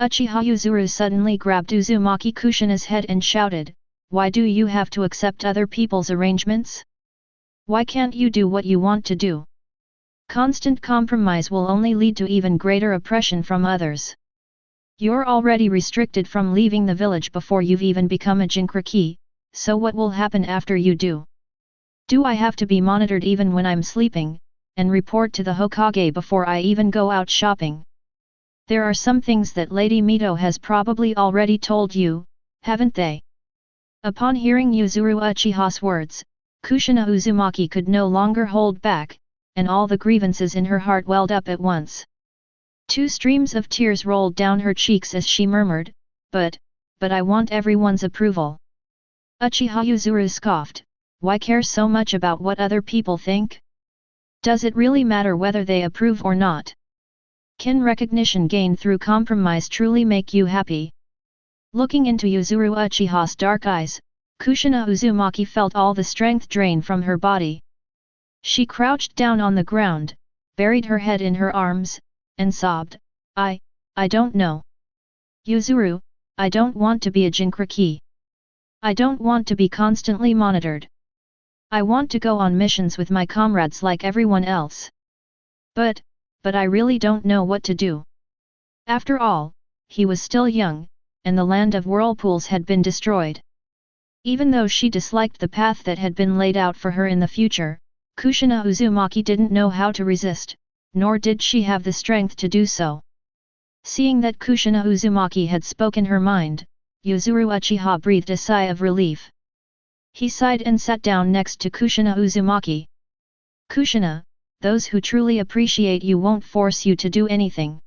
Uchiha Yuzuru suddenly grabbed Uzumaki Kushina's head and shouted, "Why do you have to accept other people's arrangements? Why can't you do what you want to do? Constant compromise will only lead to even greater oppression from others. You're already restricted from leaving the village before you've even become a Jinchuriki, so what will happen after you do? Do I have to be monitored even when I'm sleeping, and report to the Hokage before I even go out shopping? There are some things that Lady Mito has probably already told you, haven't they?" Upon hearing Yuzuru Uchiha's words, Kushina Uzumaki could no longer hold back, and all the grievances in her heart welled up at once. 2 streams of tears rolled down her cheeks as she murmured, but I want everyone's approval." Uchiha Yuzuru scoffed, "Why care so much about what other people think? Does it really matter whether they approve or not? Can recognition gained through compromise truly make you happy?" Looking into Yuzuru Uchiha's dark eyes, Kushina Uzumaki felt all the strength drain from her body. She crouched down on the ground, buried her head in her arms, and sobbed, I don't know. Yuzuru, I don't want to be a Jinchuriki. I don't want to be constantly monitored. I want to go on missions with my comrades like everyone else. But I really don't know what to do." After all, he was still young, and the land of whirlpools had been destroyed. Even though she disliked the path that had been laid out for her in the future, Kushina Uzumaki didn't know how to resist, nor did she have the strength to do so. Seeing that Kushina Uzumaki had spoken her mind, Yuzuru Uchiha breathed a sigh of relief. He sighed and sat down next to Kushina Uzumaki. Kushina, those who truly appreciate you won't force you to do anything.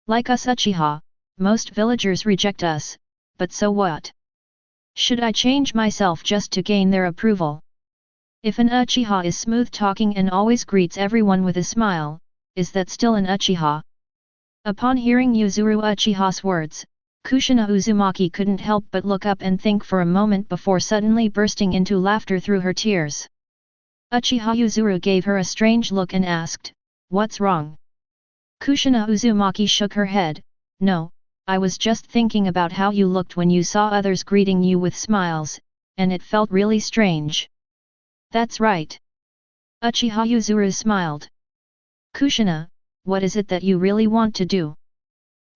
Like us Uchiha, most villagers reject us, but so what? Should I change myself just to gain their approval? If an Uchiha is smooth-talking and always greets everyone with a smile, is that still an Uchiha? Upon hearing Yuzuru Uchiha's words, Kushina Uzumaki couldn't help but look up and think for a moment before suddenly bursting into laughter through her tears. Uchiha Yuzuru gave her a strange look and asked, "What's wrong?" Kushina Uzumaki shook her head, "No, I was just thinking about how you looked when you saw others greeting you with smiles, and it felt really strange." "That's right." Uchiha Yuzuru smiled. "Kushina, what is it that you really want to do?"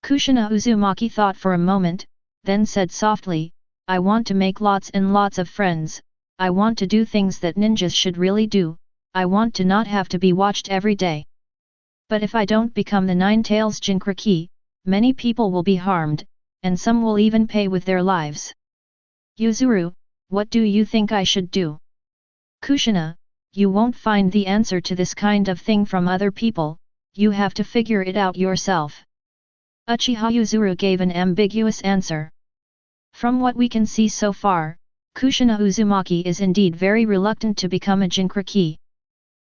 Kushina Uzumaki thought for a moment, then said softly, "I want to make lots and lots of friends, I want to do things that ninjas should really do, I want to not have to be watched every day. But if I don't become the Nine Tails Jinchuriki, many people will be harmed, and some will even pay with their lives. Yuzuru, what do you think I should do?" "Kushina, you won't find the answer to this kind of thing from other people, you have to figure it out yourself." Uchiha Yuzuru gave an ambiguous answer. From what we can see so far, Kushina Uzumaki is indeed very reluctant to become a Jinchuriki.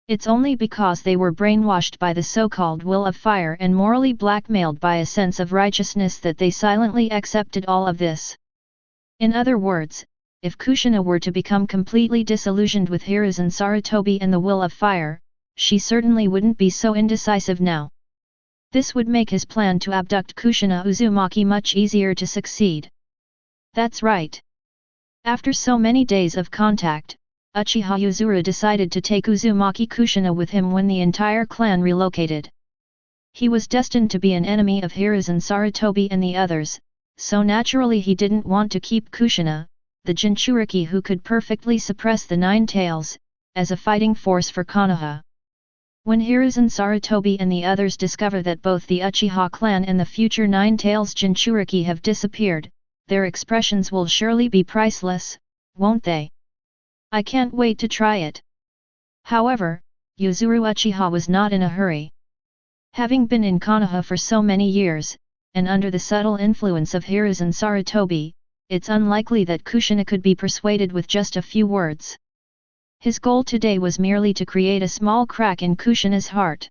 It's only because they were brainwashed by the so-called will of fire and morally blackmailed by a sense of righteousness that they silently accepted all of this. In other words, if Kushina were to become completely disillusioned with Hiruzen Sarutobi and the will of fire, she certainly wouldn't be so indecisive now. This would make his plan to abduct Kushina Uzumaki much easier to succeed. That's right. After so many days of contact, Uchiha Yuzuru decided to take Uzumaki Kushina with him when the entire clan relocated. He was destined to be an enemy of Hiruzen Sarutobi and the others, so naturally he didn't want to keep Kushina, the Jinchuriki who could perfectly suppress the Nine Tails, as a fighting force for Konoha. When Hiruzen Sarutobi and the others discover that both the Uchiha clan and the future Nine Tails Jinchuriki have disappeared, their expressions will surely be priceless, won't they? I can't wait to try it. However, Yuzuru Uchiha was not in a hurry. Having been in Konoha for so many years, and under the subtle influence of Hiruzen Sarutobi, it's unlikely that Kushina could be persuaded with just a few words. His goal today was merely to create a small crack in Kushina's heart.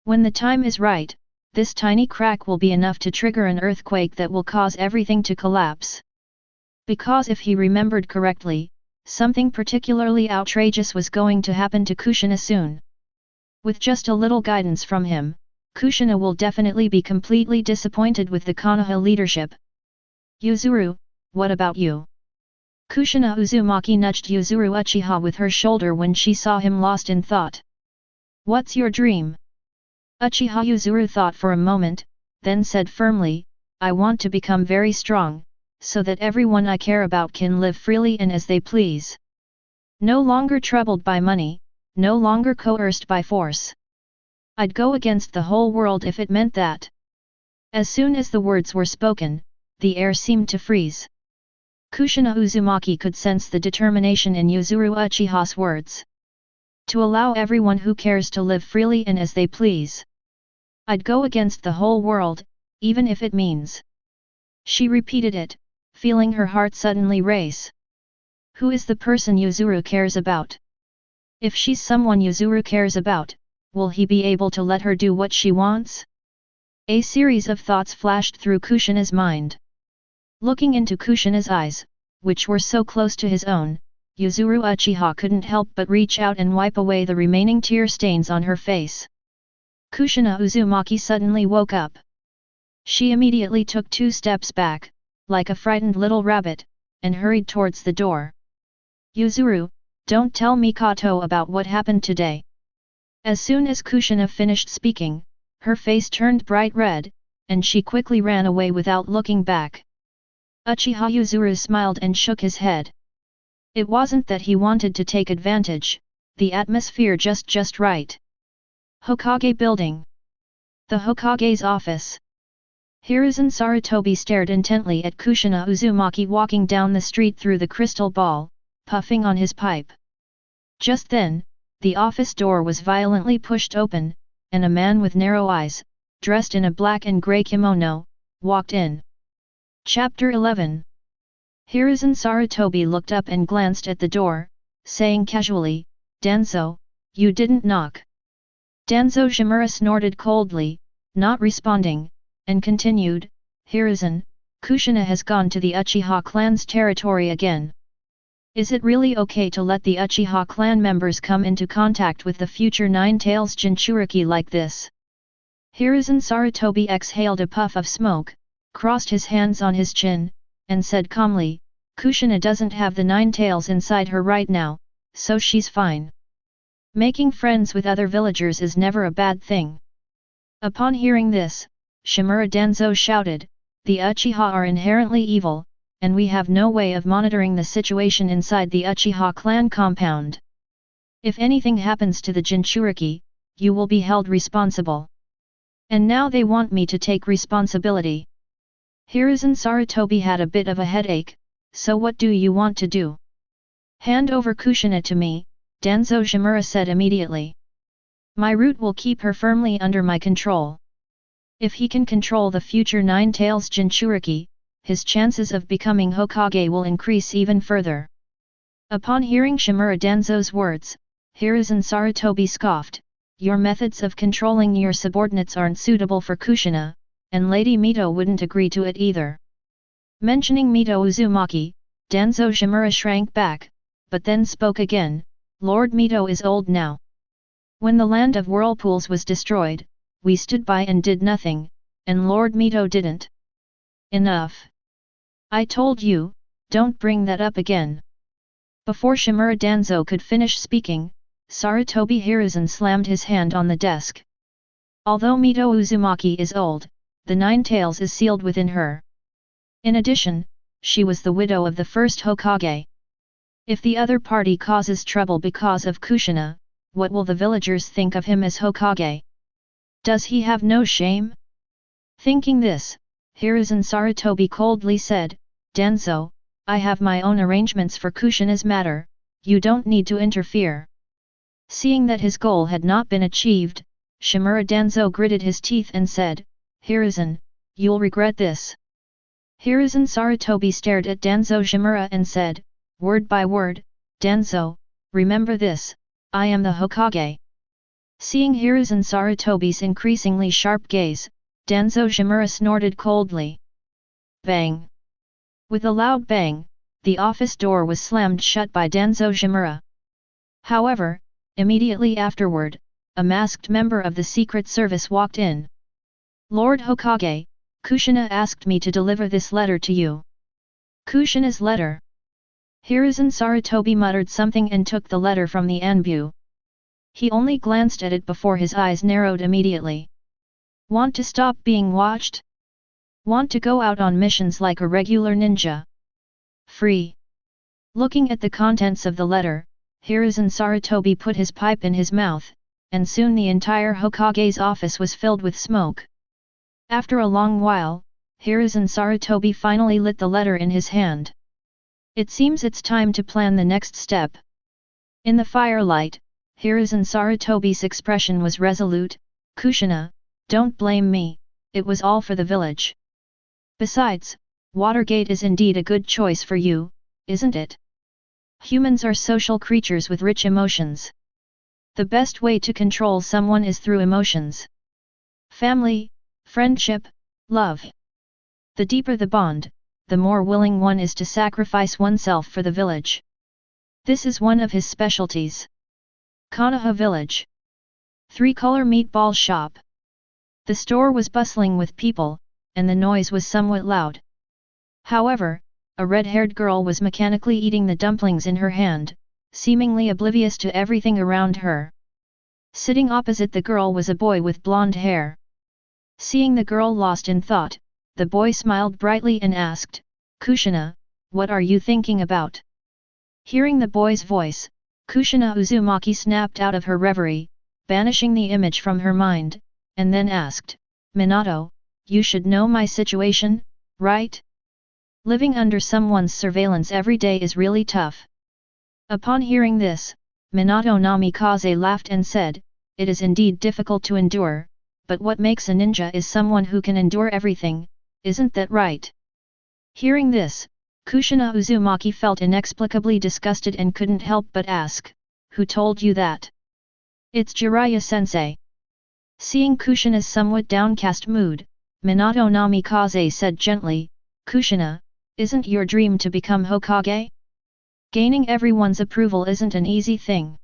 When the time is right, this tiny crack will be enough to trigger an earthquake that will cause everything to collapse. Because if he remembered correctly, something particularly outrageous was going to happen to Kushina soon. With just a little guidance from him, Kushina will definitely be completely disappointed with the Konoha leadership. Yuzuru, what about you? Kushina Uzumaki nudged Yuzuru Uchiha with her shoulder when she saw him lost in thought. What's your dream? Uchiha Yuzuru thought for a moment, then said firmly, I want to become very strong, so that everyone I care about can live freely and as they please. No longer troubled by money, no longer coerced by force. I'd go against the whole world if it meant that. As soon as the words were spoken, the air seemed to freeze. Kushina Uzumaki could sense the determination in Yuzuru Uchiha's words. To allow everyone who cares to live freely and as they please. I'd go against the whole world, even if it means. She repeated it, feeling her heart suddenly race. Who is the person Yuzuru cares about? If she's someone Yuzuru cares about, will he be able to let her do what she wants? A series of thoughts flashed through Kushina's mind. Looking into Kushina's eyes, which were so close to his own, Yuzuru Uchiha couldn't help but reach out and wipe away the remaining tear stains on her face. Kushina Uzumaki suddenly woke up. She immediately took 2 steps back, like a frightened little rabbit, and hurried towards the door. Yuzuru, don't tell Mikoto about what happened today. As soon as Kushina finished speaking, her face turned bright red, and she quickly ran away without looking back. Uchiha Yuzuru smiled and shook his head. It wasn't that he wanted to take advantage, the atmosphere just right. Hokage Building. The Hokage's office. Hiruzen Sarutobi stared intently at Kushina Uzumaki walking down the street through the crystal ball, puffing on his pipe. Just then, the office door was violently pushed open, and a man with narrow eyes, dressed in a black and grey kimono, walked in. Chapter 11. Hiruzen Sarutobi looked up and glanced at the door, saying casually, "Danzo, you didn't knock." Danzo Shimura snorted coldly, not responding, and continued, "Hiruzen, Kushina has gone to the Uchiha clan's territory again. Is it really okay to let the Uchiha clan members come into contact with the future Nine-Tails Jinchuriki like this?" Hiruzen Sarutobi exhaled a puff of smoke, crossed his hands on his chin, and said calmly, "Kushina doesn't have the Nine Tails inside her right now, so she's fine. Making friends with other villagers is never a bad thing." Upon hearing this, Shimura Danzo shouted, "The Uchiha are inherently evil, and we have no way of monitoring the situation inside the Uchiha clan compound. If anything happens to the Jinchuriki, you will be held responsible. And now they want me to take responsibility." Hiruzen Sarutobi had a bit of a headache, "So what do you want to do?" "Hand over Kushina to me," Danzo Shimura said immediately. "My root will keep her firmly under my control. If he can control the future Nine-Tails Jinchuriki, his chances of becoming Hokage will increase even further." Upon hearing Shimura Danzo's words, Hiruzen Sarutobi scoffed, "Your methods of controlling your subordinates aren't suitable for Kushina, and Lady Mito wouldn't agree to it either." Mentioning Mito Uzumaki, Danzo Shimura shrank back, but then spoke again, "Lord Mito is old now. When the land of whirlpools was destroyed, we stood by and did nothing, and Lord Mito didn't." "Enough. I told you, don't bring that up again." Before Shimura Danzo could finish speaking, Sarutobi Hiruzen slammed his hand on the desk. Although Mito Uzumaki is old, the Nine Tails is sealed within her. In addition, she was the widow of the first Hokage. If the other party causes trouble because of Kushina, what will the villagers think of him as Hokage? Does he have no shame? Thinking this, Hiruzen Sarutobi coldly said, "Danzo, I have my own arrangements for Kushina's matter, you don't need to interfere." Seeing that his goal had not been achieved, Shimura Danzo gritted his teeth and said, "Hiruzen, you'll regret this." Hiruzen Sarutobi stared at Danzo Shimura and said, word by word, "Danzo, remember this, I am the Hokage." Seeing Hiruzen Sarutobi's increasingly sharp gaze, Danzo Shimura snorted coldly. Bang! With a loud bang, the office door was slammed shut by Danzo Shimura. However, immediately afterward, a masked member of the Secret Service walked in. "Lord Hokage, Kushina asked me to deliver this letter to you." "Kushina's letter?" Hiruzen Sarutobi muttered something and took the letter from the anbu. He only glanced at it before his eyes narrowed immediately. "Want to stop being watched? Want to go out on missions like a regular ninja? Free." Looking at the contents of the letter, Hiruzen Sarutobi put his pipe in his mouth, and soon the entire Hokage's office was filled with smoke. After a long while, Hiruzen Sarutobi finally lit the letter in his hand. It seems it's time to plan the next step. In the firelight, Hiruzen Sarutobi's expression was resolute. "Kushina, don't blame me, it was all for the village. Besides, Watergate is indeed a good choice for you, isn't it? Humans are social creatures with rich emotions. The best way to control someone is through emotions. Family, friendship, love. The deeper the bond, the more willing one is to sacrifice oneself for the village. This is one of his specialties." Konoha Village. Three-color meatball shop. The store was bustling with people, and the noise was somewhat loud. However, a red-haired girl was mechanically eating the dumplings in her hand, seemingly oblivious to everything around her. Sitting opposite the girl was a boy with blonde hair. Seeing the girl lost in thought, the boy smiled brightly and asked, Kushina, what are you thinking about? Hearing the boy's voice, Kushina Uzumaki snapped out of her reverie, banishing the image from her mind, and then asked, Minato, you should know my situation, right? Living under someone's surveillance every day is really tough. Upon hearing this, Minato Namikaze laughed and said, it is indeed difficult to endure, but what makes a ninja is someone who can endure everything, isn't that right? Hearing this, Kushina Uzumaki felt inexplicably disgusted and couldn't help but ask, who told you that? It's Jiraiya-sensei. Seeing Kushina's somewhat downcast mood, Minato Namikaze said gently, Kushina, isn't your dream to become Hokage? Gaining everyone's approval isn't an easy thing.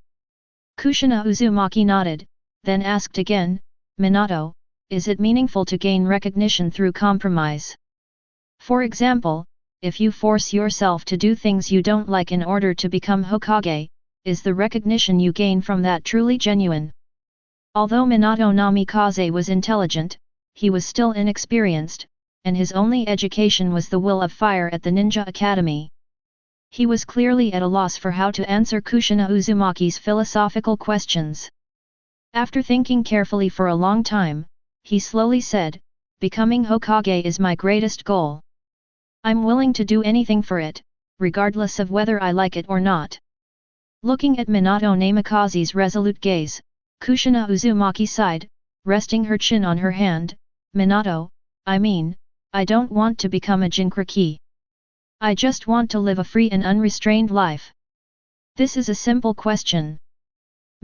Kushina Uzumaki nodded, then asked again, Minato, is it meaningful to gain recognition through compromise? For example, if you force yourself to do things you don't like in order to become Hokage, is the recognition you gain from that truly genuine? Although Minato Namikaze was intelligent, he was still inexperienced, and his only education was the will of fire at the Ninja Academy. He was clearly at a loss for how to answer Kushina Uzumaki's philosophical questions. After thinking carefully for a long time, he slowly said, becoming Hokage is my greatest goal. I'm willing to do anything for it, regardless of whether I like it or not. Looking at Minato Namikaze's resolute gaze, Kushina Uzumaki sighed, resting her chin on her hand, Minato, I don't want to become a Jinchuriki. I just want to live a free and unrestrained life. This is a simple question.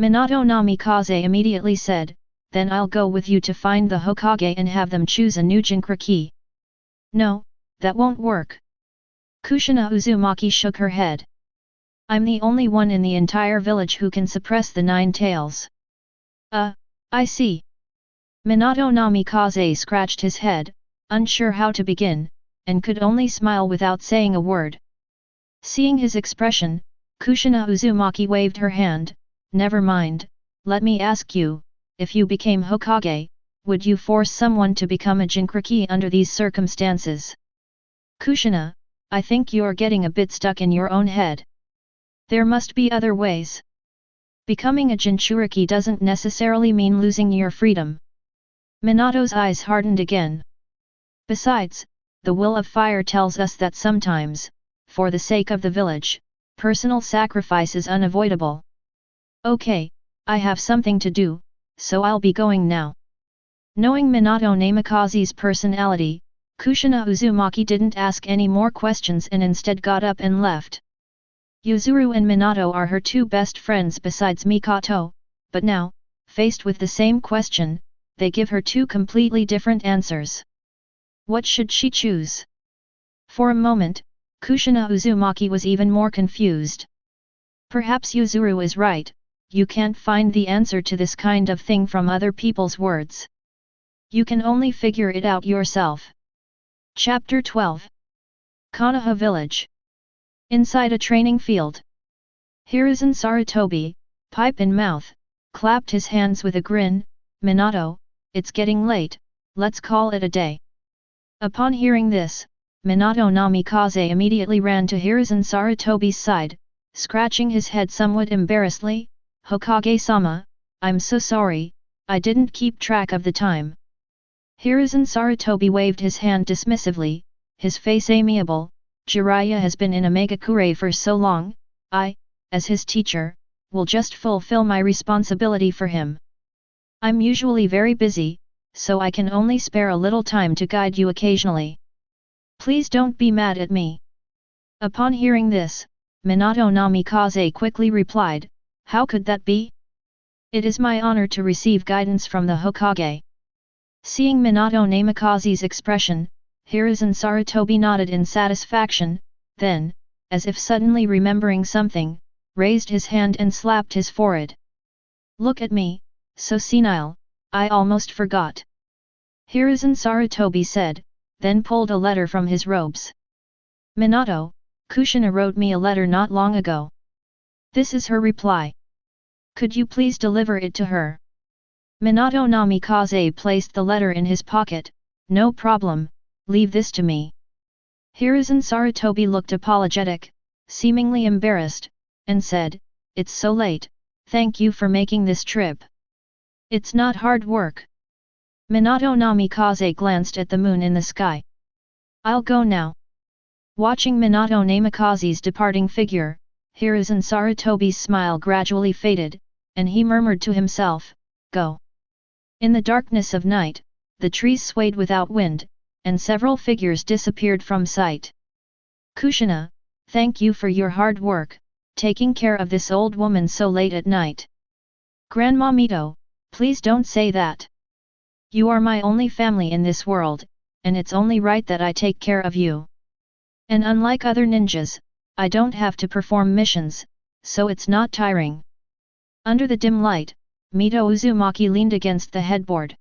Minato Namikaze immediately said, then I'll go with you to find the Hokage and have them choose a new Jinchuriki. No, that won't work. Kushina Uzumaki shook her head. I'm the only one in the entire village who can suppress the 9 tails. I see. Minato Namikaze scratched his head, unsure how to begin, and could only smile without saying a word. Seeing his expression, Kushina Uzumaki waved her hand, never mind, let me ask you, if you became Hokage, would you force someone to become a Jinchuriki under these circumstances? Kushina, I think you're getting a bit stuck in your own head. There must be other ways. Becoming a Jinchuriki doesn't necessarily mean losing your freedom. Minato's eyes hardened again. Besides, the will of fire tells us that sometimes, for the sake of the village, personal sacrifice is unavoidable. Okay, I have something to do, so I'll be going now. Knowing Minato Namikaze's personality, Kushina Uzumaki didn't ask any more questions and instead got up and left. Yuzuru and Minato are her 2 best friends besides Mikoto, but now, faced with the same question, they give her 2 completely different answers. What should she choose? For a moment, Kushina Uzumaki was even more confused. Perhaps Yuzuru is right, you can't find the answer to this kind of thing from other people's words. You can only figure it out yourself. Chapter 12. Konoha Village. Inside a training field. Hiruzen Sarutobi, pipe in mouth, clapped his hands with a grin, Minato, it's getting late, let's call it a day. Upon hearing this, Minato Namikaze immediately ran to Hiruzen Sarutobi's side, scratching his head somewhat embarrassedly, Hokage-sama, I'm so sorry, I didn't keep track of the time. Hiruzen Sarutobi waved his hand dismissively, his face amiable, Jiraiya has been in Omegakure for so long, I, as his teacher, will just fulfill my responsibility for him. I'm usually very busy, so I can only spare a little time to guide you occasionally. Please don't be mad at me. Upon hearing this, Minato Namikaze quickly replied, how could that be? It is my honor to receive guidance from the Hokage. Seeing Minato Namikaze's expression, Hiruzen Sarutobi nodded in satisfaction, then, as if suddenly remembering something, raised his hand and slapped his forehead. Look at me, so senile, I almost forgot. Hiruzen Sarutobi said, then pulled a letter from his robes. Minato, Kushina wrote me a letter not long ago. This is her reply. Could you please deliver it to her? Minato Namikaze placed the letter in his pocket, no problem, leave this to me. Hiruzen Sarutobi looked apologetic, seemingly embarrassed, and said, "It's so late, thank you for making this trip. It's not hard work." Minato Namikaze glanced at the moon in the sky. "I'll go now." Watching Minato Namikaze's departing figure, Hiruzen Sarutobi's smile gradually faded, and he murmured to himself, "Go." In the darkness of night, the trees swayed without wind, and several figures disappeared from sight. "Kushina, thank you for your hard work, taking care of this old woman so late at night." "Grandma Mito, please don't say that. You are my only family in this world, and it's only right that I take care of you. And unlike other ninjas, I don't have to perform missions, so it's not tiring." Under the dim light, Mito Uzumaki leaned against the headboard.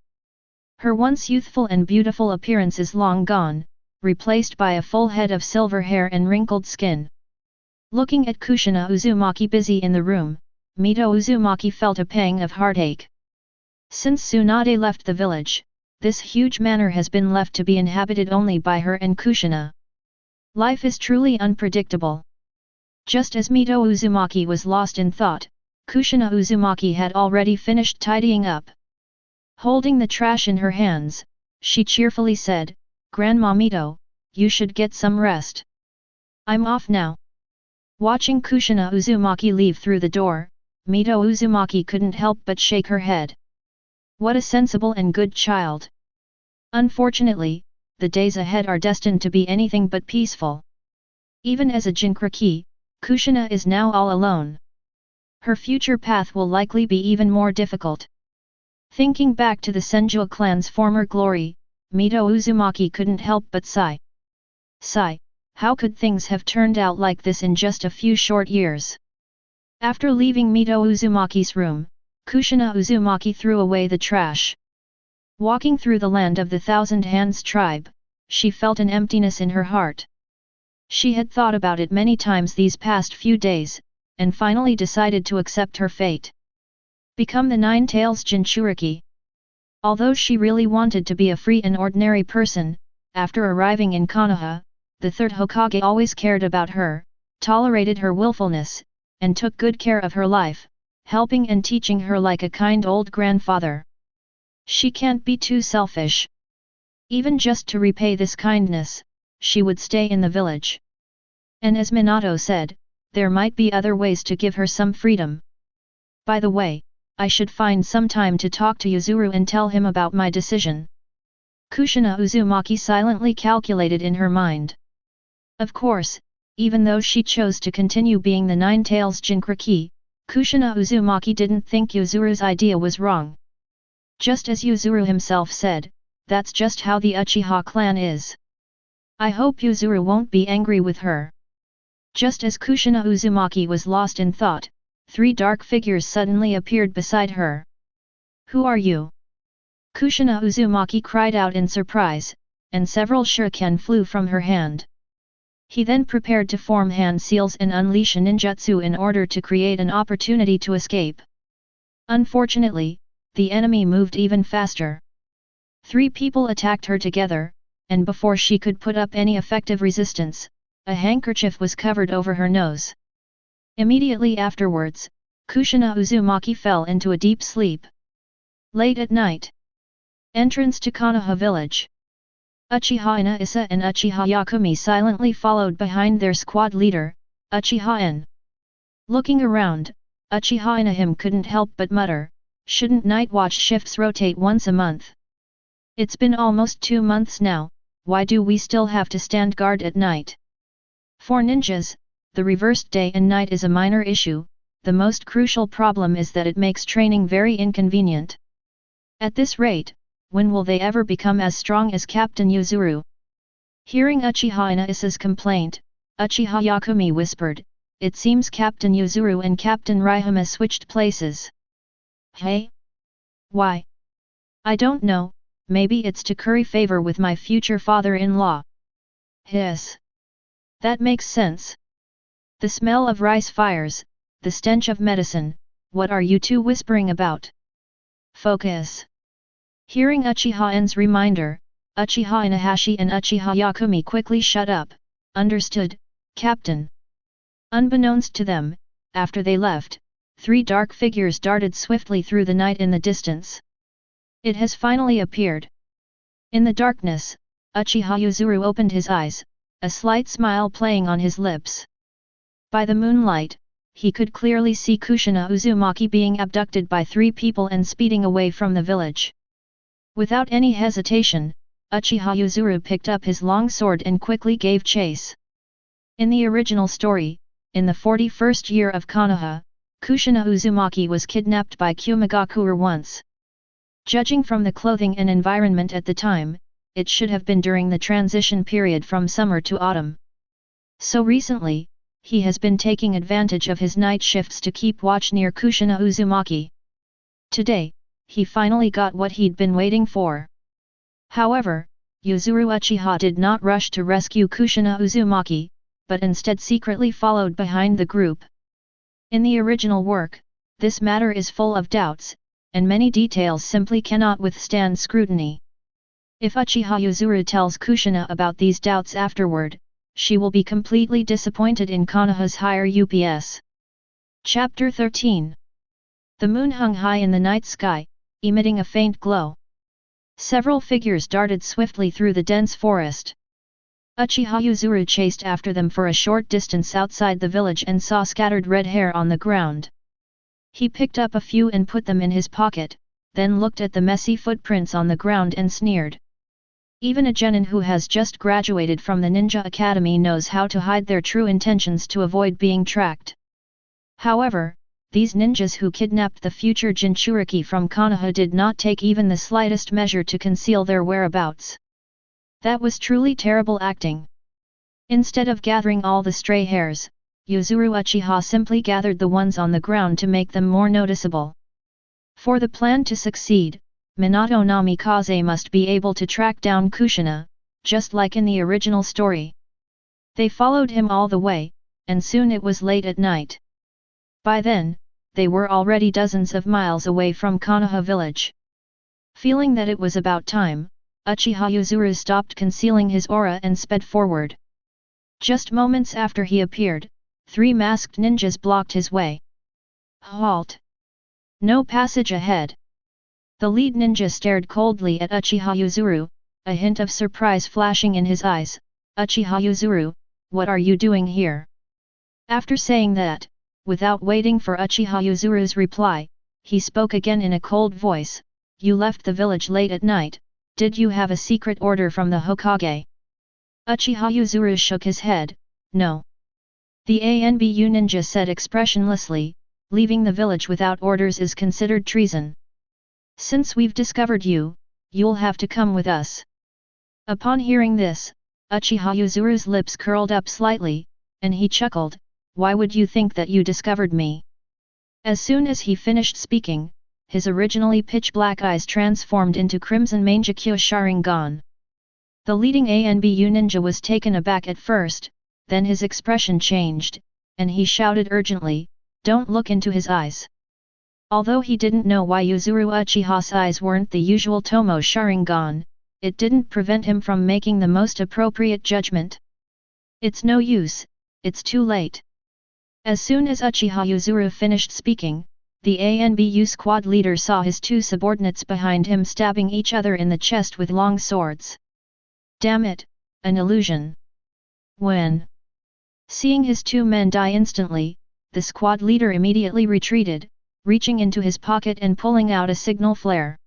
Her once youthful and beautiful appearance is long gone, replaced by a full head of silver hair and wrinkled skin. Looking at Kushina Uzumaki busy in the room, Mito Uzumaki felt a pang of heartache. Since Tsunade left the village, this huge manor has been left to be inhabited only by her and Kushina. Life is truly unpredictable. Just as Mito Uzumaki was lost in thought, Kushina Uzumaki had already finished tidying up. Holding the trash in her hands, she cheerfully said, "Grandma Mito, you should get some rest. I'm off now." Watching Kushina Uzumaki leave through the door, Mito Uzumaki couldn't help but shake her head. What a sensible and good child. Unfortunately, the days ahead are destined to be anything but peaceful. Even as a Jinchuriki, Kushina is now all alone. Her future path will likely be even more difficult. Thinking back to the Senju clan's former glory, Mito Uzumaki couldn't help but sigh. Sigh, how could things have turned out like this in just a few short years? After leaving Mito Uzumaki's room, Kushina Uzumaki threw away the trash. Walking through the land of the Thousand Hands tribe, she felt an emptiness in her heart. She had thought about it many times these past few days, and finally decided to accept her fate. Become the Nine Tails Jinchuriki. Although she really wanted to be a free and ordinary person, after arriving in Konoha, the third Hokage always cared about her, tolerated her willfulness, and took good care of her life, helping and teaching her like a kind old grandfather. She can't be too selfish. Even just to repay this kindness, she would stay in the village. And as Minato said, there might be other ways to give her some freedom. By the way, I should find some time to talk to Yuzuru and tell him about my decision. Kushina Uzumaki silently calculated in her mind. Of course, even though she chose to continue being the Nine Tails Jinchuriki, Kushina Uzumaki didn't think Yuzuru's idea was wrong. Just as Yuzuru himself said, that's just how the Uchiha clan is. I hope Yuzuru won't be angry with her. Just as Kushina Uzumaki was lost in thought, three dark figures suddenly appeared beside her. "Who are you?" Kushina Uzumaki cried out in surprise, and several shuriken flew from her hand. He then prepared to form hand seals and unleash a ninjutsu in order to create an opportunity to escape. Unfortunately, the enemy moved even faster. Three people attacked her together, and before she could put up any effective resistance, a handkerchief was covered over her nose. Immediately afterwards, Kushina Uzumaki fell into a deep sleep. Late at night. Entrance to Konoha village. Uchiha Inaisa and Uchiha Yakumi silently followed behind their squad leader, Uchiha En. Looking around, Uchiha Inahim couldn't help but mutter, "Shouldn't night watch shifts rotate once a month? It's been almost 2 months now, why do we still have to stand guard at night?" For ninjas, the reversed day and night is a minor issue, the most crucial problem is that it makes training very inconvenient. At this rate, when will they ever become as strong as Captain Yuzuru? Hearing Uchiha Inaisa's complaint, Uchiha Yakumi whispered, "It seems Captain Yuzuru and Captain Raihama switched places." "Hey? Why? I don't know, maybe it's to curry favor with my future father-in-law." "Hiss. That makes sense. The smell of rice fires, the stench of medicine, what are you two whispering about? Focus." Hearing Uchiha En's reminder, Uchiha Inahashi and Uchiha Yakumi quickly shut up, Understood, Captain. Unbeknownst to them, after they left, 3 dark figures darted swiftly through the night in the distance. It has finally appeared. In the darkness, Uchiha Yuzuru opened his eyes, a slight smile playing on his lips. By the moonlight, he could clearly see Kushina Uzumaki being abducted by 3 people and speeding away from the village. Without any hesitation, Uchiha Yuzuru picked up his long sword and quickly gave chase. In the original story, in the 41st year of Konoha, Kushina Uzumaki was kidnapped by Kumogakure once. Judging from the clothing and environment at the time, it should have been during the transition period from summer to autumn. So recently, he has been taking advantage of his night shifts to keep watch near Kushina Uzumaki. Today, he finally got what he'd been waiting for. However, Yuzuru Uchiha did not rush to rescue Kushina Uzumaki, but instead secretly followed behind the group. In the original work, this matter is full of doubts, and many details simply cannot withstand scrutiny. If Uchiha Yuzuru tells Kushina about these doubts afterward, she will be completely disappointed in Konoha's higher UPS. Chapter 13. The moon hung high in the night sky, emitting a faint glow. Several figures darted swiftly through the dense forest. Uchiha Yuzuru chased after them for a short distance outside the village and saw scattered red hair on the ground. He picked up a few and put them in his pocket, then looked at the messy footprints on the ground and sneered. Even a genin who has just graduated from the ninja academy knows how to hide their true intentions to avoid being tracked. However, these ninjas who kidnapped the future Jinchuriki from Konoha did not take even the slightest measure to conceal their whereabouts. That was truly terrible acting. Instead of gathering all the stray hairs, Yuzuru Uchiha simply gathered the ones on the ground to make them more noticeable. For the plan to succeed, Minato Namikaze must be able to track down Kushina, just like in the original story. They followed him all the way, and soon it was late at night. By then, they were already dozens of miles away from Konoha village. Feeling that it was about time, Uchiha Yuzuru stopped concealing his aura and sped forward. Just moments after he appeared, 3 masked ninjas blocked his way. Halt! No passage ahead. The lead ninja stared coldly at Uchiha Yuzuru, a hint of surprise flashing in his eyes. Uchiha Yuzuru, what are you doing here? After saying that, without waiting for Uchiha Yuzuru's reply, he spoke again in a cold voice. You left the village late at night, did you have a secret order from the Hokage? Uchiha Yuzuru shook his head, no. The ANBU ninja said expressionlessly, leaving the village without orders is considered treason. Since we've discovered you, you'll have to come with us. Upon hearing this, Uchiha Yuzuru's lips curled up slightly, and he chuckled, why would you think that you discovered me? As soon as he finished speaking, his originally pitch-black eyes transformed into crimson Mangekyo Sharingan. The leading ANBU ninja was taken aback at first, then his expression changed, and he shouted urgently, don't look into his eyes. Although he didn't know why Yuzuru Uchiha's eyes weren't the usual Tomo Sharingan, it didn't prevent him from making the most appropriate judgment. It's no use, it's too late. As soon as Uchiha Yuzuru finished speaking, the ANBU squad leader saw his 2 subordinates behind him stabbing each other in the chest with long swords. Damn it, an illusion. When seeing his 2 men die instantly, the squad leader immediately retreated, reaching into his pocket and pulling out a signal flare.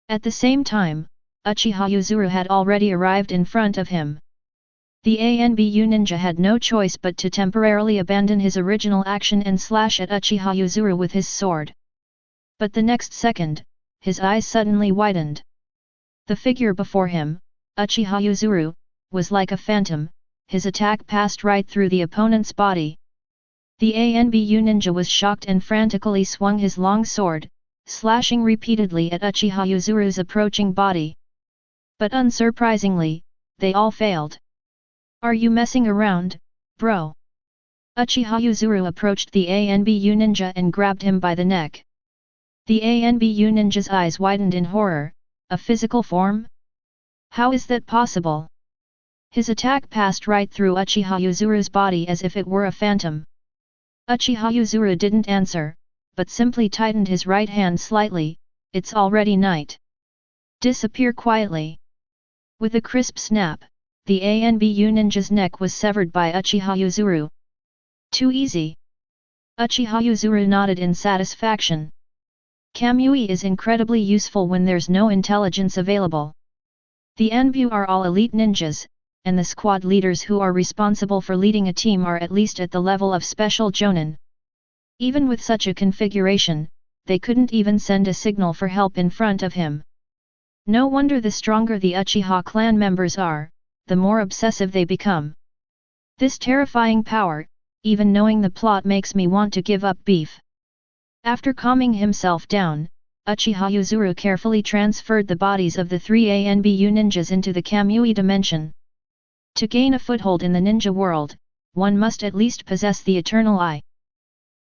At the same time, Uchiha Yuzuru had already arrived in front of him. The ANBU ninja had no choice but to temporarily abandon his original action and slash at Uchiha Yuzuru with his sword. But the next second, his eyes suddenly widened. The figure before him, Uchiha Yuzuru, was like a phantom, his attack passed right through the opponent's body. The ANBU ninja was shocked and frantically swung his long sword, slashing repeatedly at Uchiha Yuzuru's approaching body. But unsurprisingly, they all failed. Are you messing around, bro? Uchiha Yuzuru approached the ANBU ninja and grabbed him by the neck. The ANBU ninja's eyes widened in horror, a physical form? How is that possible? His attack passed right through Uchiha Yuzuru's body as if it were a phantom. Uchiha Yuzuru didn't answer, but simply tightened his right hand slightly. It's already night. Disappear quietly. With a crisp snap, the ANBU ninja's neck was severed by Uchiha Yuzuru. Too easy. Uchiha Yuzuru nodded in satisfaction. Kamui is incredibly useful when there's no intelligence available. The ANBU are all elite ninjas, and the squad leaders who are responsible for leading a team are at least at the level of special jonin. Even with such a configuration, they couldn't even send a signal for help in front of him. No wonder the stronger the Uchiha clan members are, the more obsessive they become. This terrifying power, even knowing the plot, makes me want to give up beef. After calming himself down, Uchiha Yuzuru carefully transferred the bodies of the 3 ANBU ninjas into the Kamui dimension. To gain a foothold in the ninja world, one must at least possess the Eternal Eye.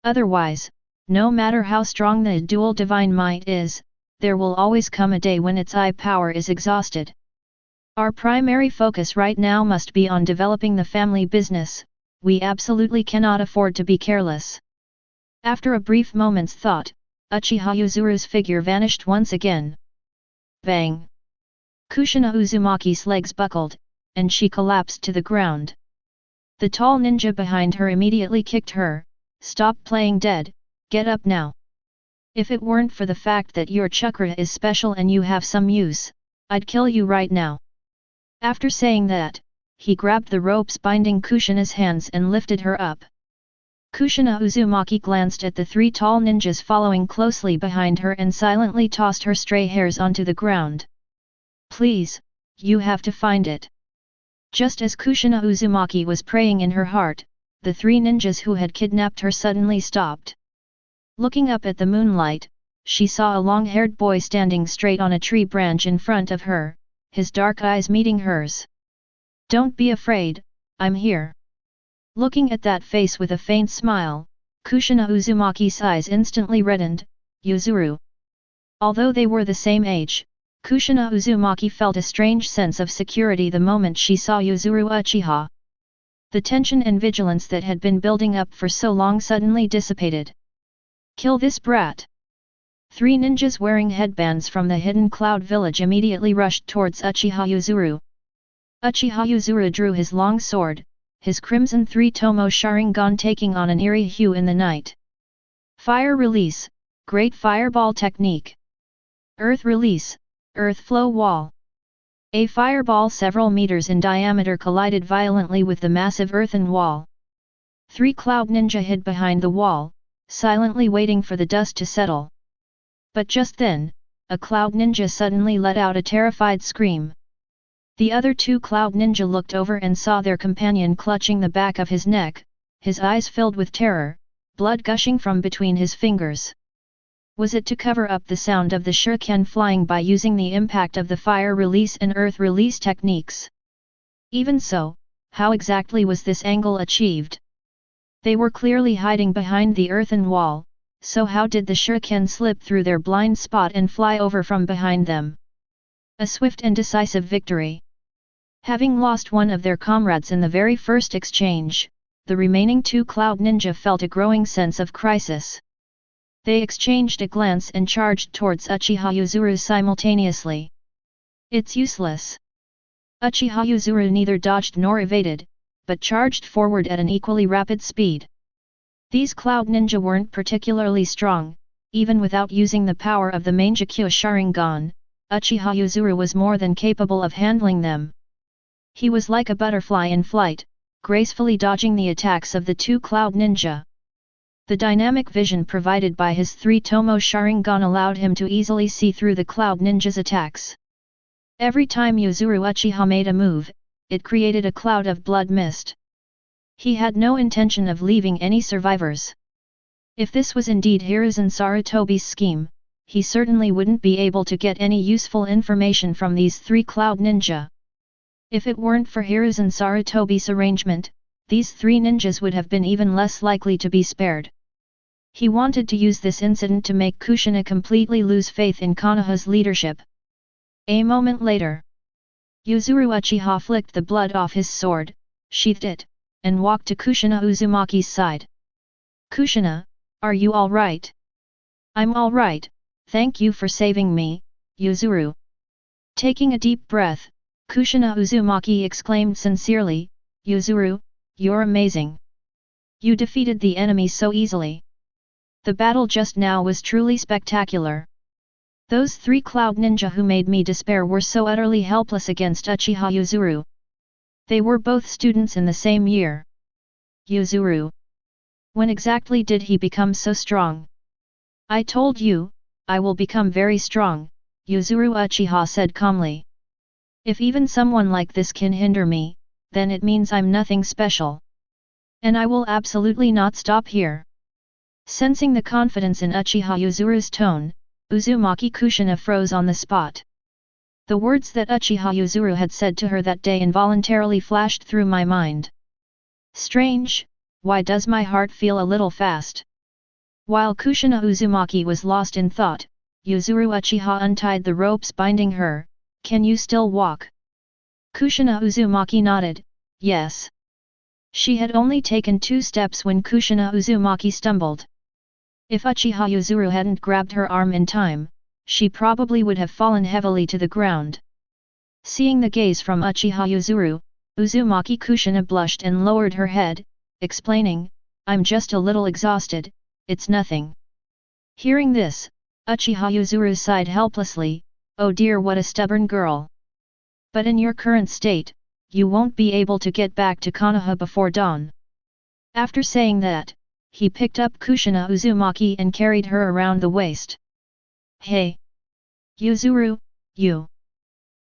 Otherwise, no matter how strong the dual divine might is, there will always come a day when its eye power is exhausted. Our primary focus right now must be on developing the family business. We absolutely cannot afford to be careless. After a brief moment's thought, Uchiha Yuzuru's figure vanished once again. Bang! Kushina Uzumaki's legs buckled, and she collapsed to the ground. The tall ninja behind her immediately kicked her. Stop playing dead, get up now. If it weren't for the fact that your chakra is special and you have some use, I'd kill you right now. After saying that, he grabbed the ropes binding Kushina's hands and lifted her up. Kushina Uzumaki glanced at the 3 tall ninjas following closely behind her and silently tossed her stray hairs onto the ground. Please, you have to find it. Just as Kushina Uzumaki was praying in her heart, the 3 ninjas who had kidnapped her suddenly stopped. Looking up at the moonlight, she saw a long-haired boy standing straight on a tree branch in front of her, his dark eyes meeting hers. Don't be afraid, I'm here. Looking at that face with a faint smile, Kushina Uzumaki's eyes instantly reddened. Yuzuru. Although they were the same age, Kushina Uzumaki felt a strange sense of security the moment she saw Yuzuru Uchiha. The tension and vigilance that had been building up for so long suddenly dissipated. Kill this brat! 3 ninjas wearing headbands from the hidden cloud village immediately rushed towards Uchiha Yuzuru. Uchiha Yuzuru drew his long sword, his crimson 3-tomo Sharingan taking on an eerie hue in the night. Fire release, Great Fireball Technique. Earth release, Earth Flow Wall. A fireball several meters in diameter collided violently with the massive earthen wall. 3 cloud ninja hid behind the wall, silently waiting for the dust to settle. But just then, a cloud ninja suddenly let out a terrified scream. The other 2 cloud ninja looked over and saw their companion clutching the back of his neck, his eyes filled with terror, blood gushing from between his fingers. Was it to cover up the sound of the shuriken flying by using the impact of the fire release and earth release techniques? Even so, how exactly was this angle achieved? They were clearly hiding behind the earthen wall, so how did the shuriken slip through their blind spot and fly over from behind them? A swift and decisive victory. Having lost one of their comrades in the very first exchange, the remaining 2 cloud ninja felt a growing sense of crisis. They exchanged a glance and charged towards Uchiha Yuzuru simultaneously. It's useless. Uchiha Yuzuru neither dodged nor evaded, but charged forward at an equally rapid speed. These cloud ninja weren't particularly strong, even without using the power of the Mangekyo Sharingan, Uchiha Yuzuru was more than capable of handling them. He was like a butterfly in flight, gracefully dodging the attacks of the 2 cloud ninja. The dynamic vision provided by his 3-tomo Sharingan allowed him to easily see through the cloud ninja's attacks. Every time Yuzuru Uchiha made a move, it created a cloud of blood mist. He had no intention of leaving any survivors. If this was indeed Hiruzen Sarutobi's scheme, he certainly wouldn't be able to get any useful information from these 3 cloud ninja. If it weren't for Hiruzen Sarutobi's arrangement, these 3 ninjas would have been even less likely to be spared. He wanted to use this incident to make Kushina completely lose faith in Konoha's leadership. A moment later, Yuzuru Uchiha flicked the blood off his sword, sheathed it, and walked to Kushina Uzumaki's side. Kushina, are you alright? I'm alright, thank you for saving me, Yuzuru. Taking a deep breath, Kushina Uzumaki exclaimed sincerely, Yuzuru, you're amazing. You defeated the enemy so easily. The battle just now was truly spectacular. Those 3 cloud ninja who made me despair were so utterly helpless against Uchiha Yuzuru. They were both students in the same year. Yuzuru. When exactly did he become so strong? I told you, I will become very strong, Yuzuru Uchiha said calmly. If even someone like this can hinder me, then it means I'm nothing special. And I will absolutely not stop here. Sensing the confidence in Uchiha Yuzuru's tone, Uzumaki Kushina froze on the spot. The words that Uchiha Yuzuru had said to her that day involuntarily flashed through my mind. Strange, why does my heart feel a little fast? While Kushina Uzumaki was lost in thought, Yuzuru Uchiha untied the ropes binding her. Can you still walk? Kushina Uzumaki nodded, yes. She had only taken 2 steps when Kushina Uzumaki stumbled. If Uchiha Yuzuru hadn't grabbed her arm in time, she probably would have fallen heavily to the ground. Seeing the gaze from Uchiha Yuzuru, Uzumaki Kushina blushed and lowered her head, explaining, I'm just a little exhausted, it's nothing. Hearing this, Uchiha Yuzuru sighed helplessly, oh dear, what a stubborn girl. But in your current state, you won't be able to get back to Konoha before dawn. After saying that, he picked up Kushina Uzumaki and carried her around the waist. Hey! Yuzuru, you!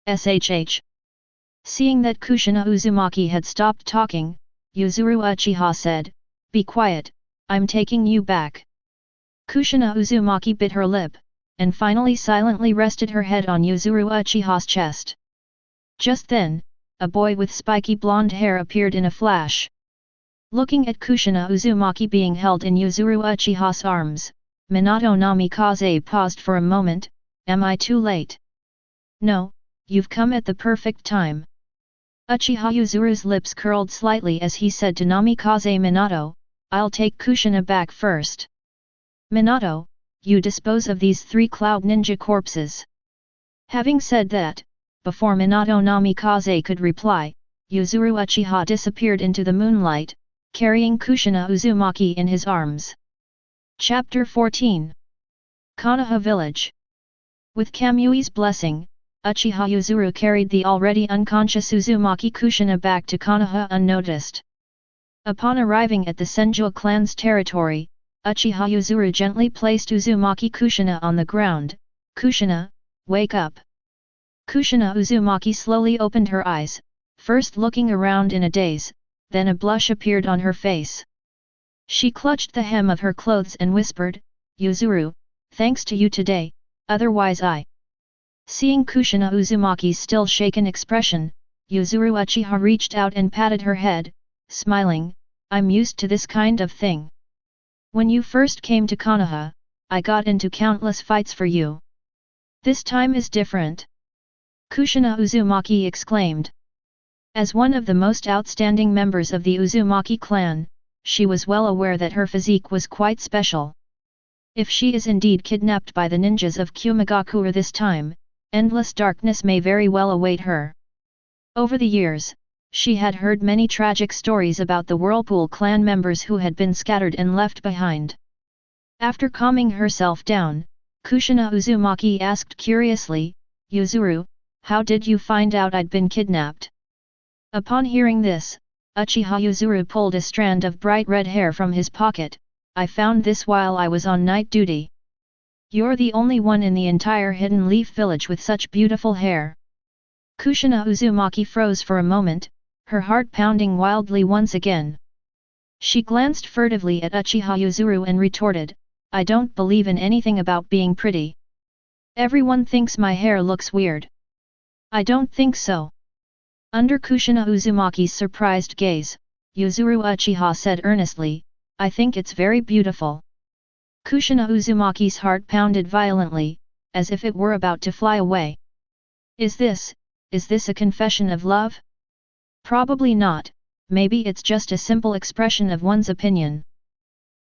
SHH! Seeing that Kushina Uzumaki had stopped talking, Yuzuru Uchiha said, be quiet, I'm taking you back. Kushina Uzumaki bit her lip, and finally silently rested her head on Yuzuru Uchiha's chest. Just then, a boy with spiky blonde hair appeared in a flash. Looking at Kushina Uzumaki being held in Yuzuru Uchiha's arms, Minato Namikaze paused for a moment, am I too late? No, you've come at the perfect time. Uchiha Yuzuru's lips curled slightly as he said to Namikaze Minato, I'll take Kushina back first. Minato, you dispose of these 3 cloud ninja corpses. Having said that, before Minato Namikaze could reply, Yuzuru Uchiha disappeared into the moonlight, carrying Kushina Uzumaki in his arms. Chapter 14 Konoha Village. With Kamui's blessing, Uchiha Yuzuru carried the already unconscious Uzumaki Kushina back to Konoha unnoticed. Upon arriving at the Senju clan's territory, Uchiha Yuzuru gently placed Uzumaki Kushina on the ground. Kushina, wake up! Kushina Uzumaki slowly opened her eyes, first looking around in a daze, then a blush appeared on her face. She clutched the hem of her clothes and whispered, Yuzuru, thanks to you today, otherwise I. Seeing Kushina Uzumaki's still shaken expression, Yuzuru Uchiha reached out and patted her head, smiling, I'm used to this kind of thing. When you first came to Konoha, I got into countless fights for you. This time is different. Kushina Uzumaki exclaimed. As one of the most outstanding members of the Uzumaki clan, she was well aware that her physique was quite special. If she is indeed kidnapped by the ninjas of Kumogakure this time, endless darkness may very well await her. Over the years, she had heard many tragic stories about the Whirlpool clan members who had been scattered and left behind. After calming herself down, Kushina Uzumaki asked curiously, Yuzuru, how did you find out I'd been kidnapped? Upon hearing this, Uchiha Yuzuru pulled a strand of bright red hair from his pocket, I found this while I was on night duty. You're the only one in the entire Hidden Leaf village with such beautiful hair. Kushina Uzumaki froze for a moment, her heart pounding wildly once again. She glanced furtively at Uchiha Yuzuru and retorted, I don't believe in anything about being pretty. Everyone thinks my hair looks weird. I don't think so. Under Kushina Uzumaki's surprised gaze, Yuzuru Uchiha said earnestly, I think it's very beautiful. Kushina Uzumaki's heart pounded violently, as if it were about to fly away. Is this is this a confession of love? Probably not, maybe it's just a simple expression of one's opinion.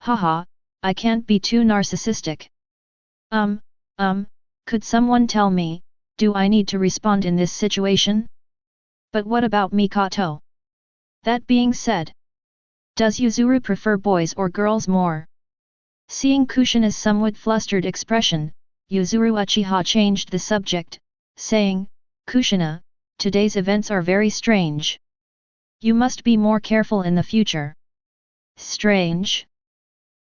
Haha, I can't be too narcissistic. Could someone tell me, do I need to respond in this situation? But what about Mikoto? That being said, does Yuzuru prefer boys or girls more? Seeing Kushina's somewhat flustered expression, Yuzuru Uchiha changed the subject, saying, Kushina, today's events are very strange. You must be more careful in the future. Strange?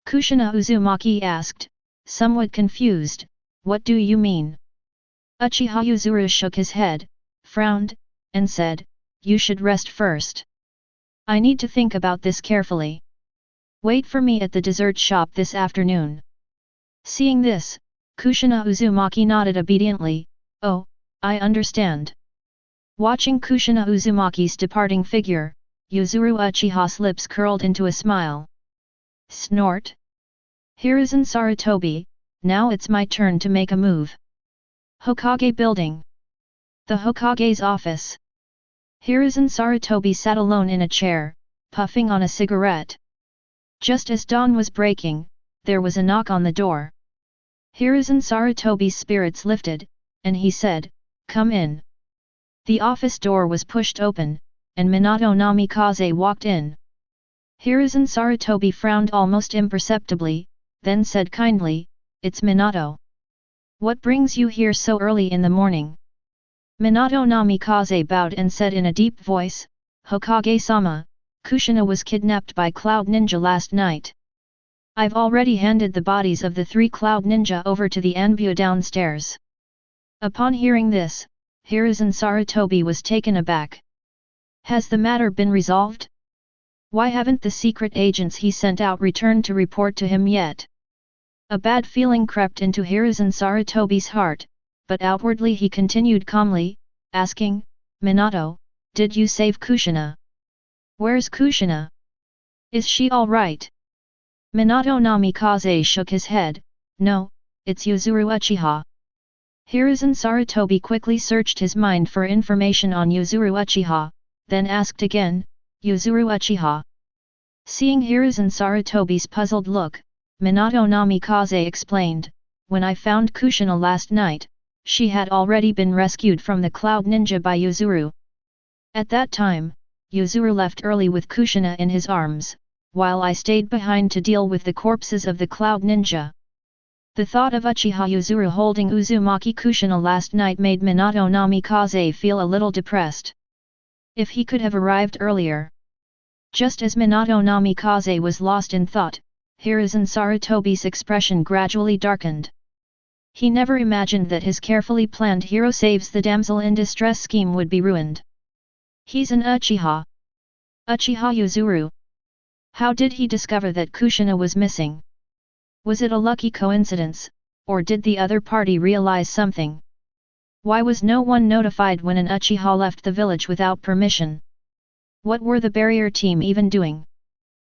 Kushina Uzumaki asked, somewhat confused, what do you mean? Uchiha Yuzuru shook his head, frowned, and said, you should rest first. I need to think about this carefully. Wait for me at the dessert shop this afternoon. Seeing this, Kushina Uzumaki nodded obediently, oh, I understand. Watching Kushina Uzumaki's departing figure, Yuzuru Uchiha's lips curled into a smile. Snort. Hiruzen Sarutobi, now it's my turn to make a move. Hokage Building. The Hokage's office. Hiruzen Sarutobi sat alone in a chair, puffing on a cigarette. Just as dawn was breaking, there was a knock on the door. Hiruzen Sarutobi's spirits lifted, and he said, come in. The office door was pushed open, and Minato Namikaze walked in. Hiruzen Sarutobi frowned almost imperceptibly, then said kindly, it's Minato. What brings you here so early in the morning? Minato Namikaze bowed and said in a deep voice, Hokage-sama, Kushina was kidnapped by Cloud Ninja last night. I've already handed the bodies of the 3 Cloud Ninja over to the Anbu downstairs. Upon hearing this, Hiruzen Sarutobi was taken aback. Has the matter been resolved? Why haven't the secret agents he sent out returned to report to him yet? A bad feeling crept into Hiruzen Sarutobi's heart, but outwardly he continued calmly, asking, Minato, did you save Kushina? Where's Kushina? Is she all right? Minato Namikaze shook his head, no, it's Yuzuru Uchiha. Hiruzen Sarutobi quickly searched his mind for information on Yuzuru Uchiha, then asked again, Yuzuru Uchiha. Seeing Hiruzen Sarutobi's puzzled look, Minato Namikaze explained, when I found Kushina last night, she had already been rescued from the Cloud Ninja by Yuzuru. At that time, Yuzuru left early with Kushina in his arms, while I stayed behind to deal with the corpses of the Cloud Ninja. The thought of Uchiha Yuzuru holding Uzumaki Kushina last night made Minato Namikaze feel a little depressed. If he could have arrived earlier. Just as Minato Namikaze was lost in thought, Hiruzen Sarutobi's expression gradually darkened. He never imagined that his carefully planned hero saves the damsel in distress scheme would be ruined. He's an Uchiha. Uchiha Yuzuru. How did he discover that Kushina was missing? Was it a lucky coincidence, or did the other party realize something? Why was no one notified when an Uchiha left the village without permission? What were the barrier team even doing?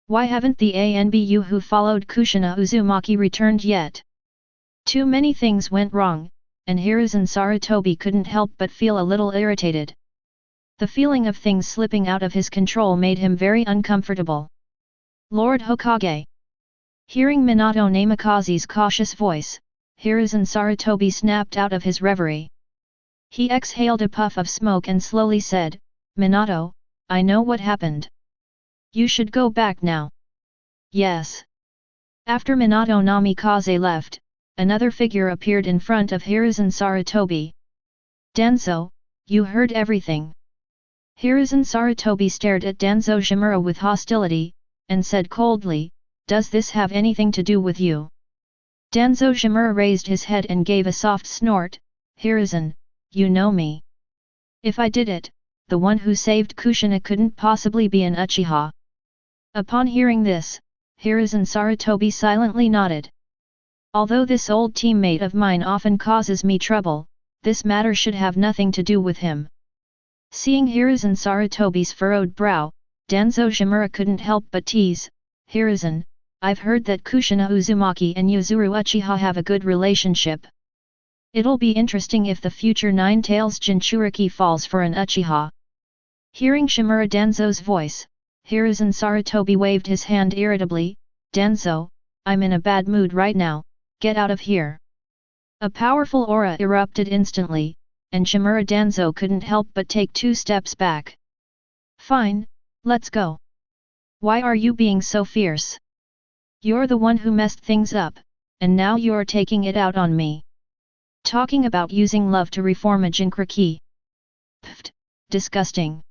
Why haven't the ANBU who followed Kushina Uzumaki returned yet? Too many things went wrong, and Hiruzen Sarutobi couldn't help but feel a little irritated. The feeling of things slipping out of his control made him very uncomfortable. Lord Hokage. Hearing Minato Namikaze's cautious voice, Hiruzen Sarutobi snapped out of his reverie. He exhaled a puff of smoke and slowly said, Minato, I know what happened. You should go back now. Yes. After Minato Namikaze left, another figure appeared in front of Hiruzen Sarutobi. Danzo, you heard everything. Hiruzen Sarutobi stared at Danzo Shimura with hostility, and said coldly, does this have anything to do with you? Danzo Shimura raised his head and gave a soft snort, Hiruzen, you know me. If I did it, the one who saved Kushina couldn't possibly be an Uchiha. Upon hearing this, Hiruzen Sarutobi silently nodded. Although this old teammate of mine often causes me trouble, this matter should have nothing to do with him. Seeing Hiruzen Sarutobi's furrowed brow, Danzo Shimura couldn't help but tease, Hiruzen, I've heard that Kushina Uzumaki and Yuzuru Uchiha have a good relationship. It'll be interesting if the future Nine Tails Jinchuriki falls for an Uchiha. Hearing Shimura Danzo's voice, Hiruzen Sarutobi waved his hand irritably. Danzo, I'm in a bad mood right now, get out of here. A powerful aura erupted instantly, and Shimura Danzo couldn't help but take 2 steps back. Fine, let's go. Why are you being so fierce? You're the one who messed things up, and now you're taking it out on me. Talking about using love to reform a Jinchuriki. Pfft, disgusting.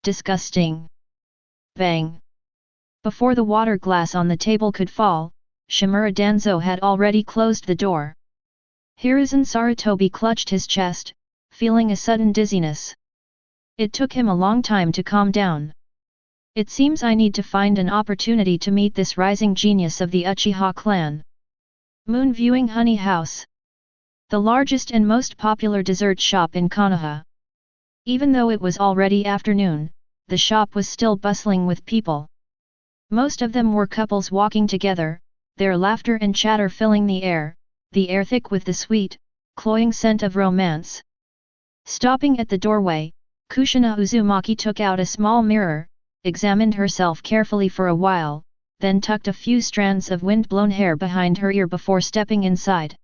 Disgusting. Bang. Before the water glass on the table could fall, Shimura Danzo had already closed the door. Hiruzen Sarutobi clutched his chest, feeling a sudden dizziness. It took him a long time to calm down. It seems I need to find an opportunity to meet this rising genius of the Uchiha clan. Moon Viewing Honey House. The largest and most popular dessert shop in Konoha. Even though it was already afternoon, the shop was still bustling with people. Most of them were couples walking together, their laughter and chatter filling the air thick with the sweet, cloying scent of romance. Stopping at the doorway, Kushina Uzumaki took out a small mirror, examined herself carefully for a while, then tucked a few strands of wind-blown hair behind her ear before stepping inside.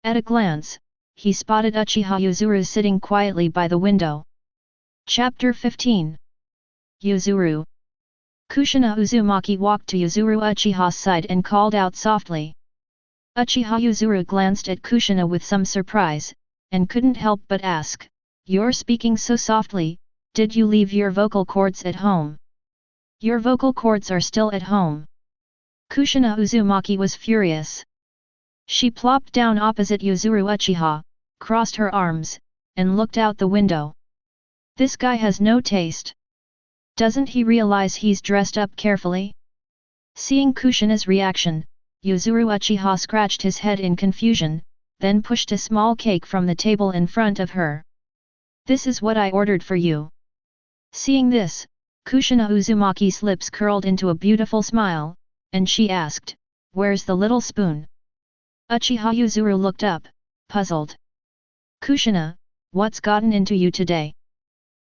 At a glance, he spotted Uchiha Yuzuru sitting quietly by the window. Chapter 15. Yuzuru. Kushina Uzumaki walked to Yuzuru Uchiha's side and called out softly. Uchiha Yuzuru glanced at Kushina with some surprise, and couldn't help but ask, "You're speaking so softly, did you leave your vocal cords at home?" "Your vocal cords are still at home." Kushina Uzumaki was furious. She plopped down opposite Yuzuru Uchiha, crossed her arms, and looked out the window. This guy has no taste. Doesn't he realize he's dressed up carefully? Seeing Kushina's reaction, Yuzuru Uchiha scratched his head in confusion, then pushed a small cake from the table in front of her. "This is what I ordered for you." Seeing this, Kushina Uzumaki's lips curled into a beautiful smile, and she asked, "Where's the little spoon?" Uchiha Yuzuru looked up, puzzled. "Kushina, what's gotten into you today?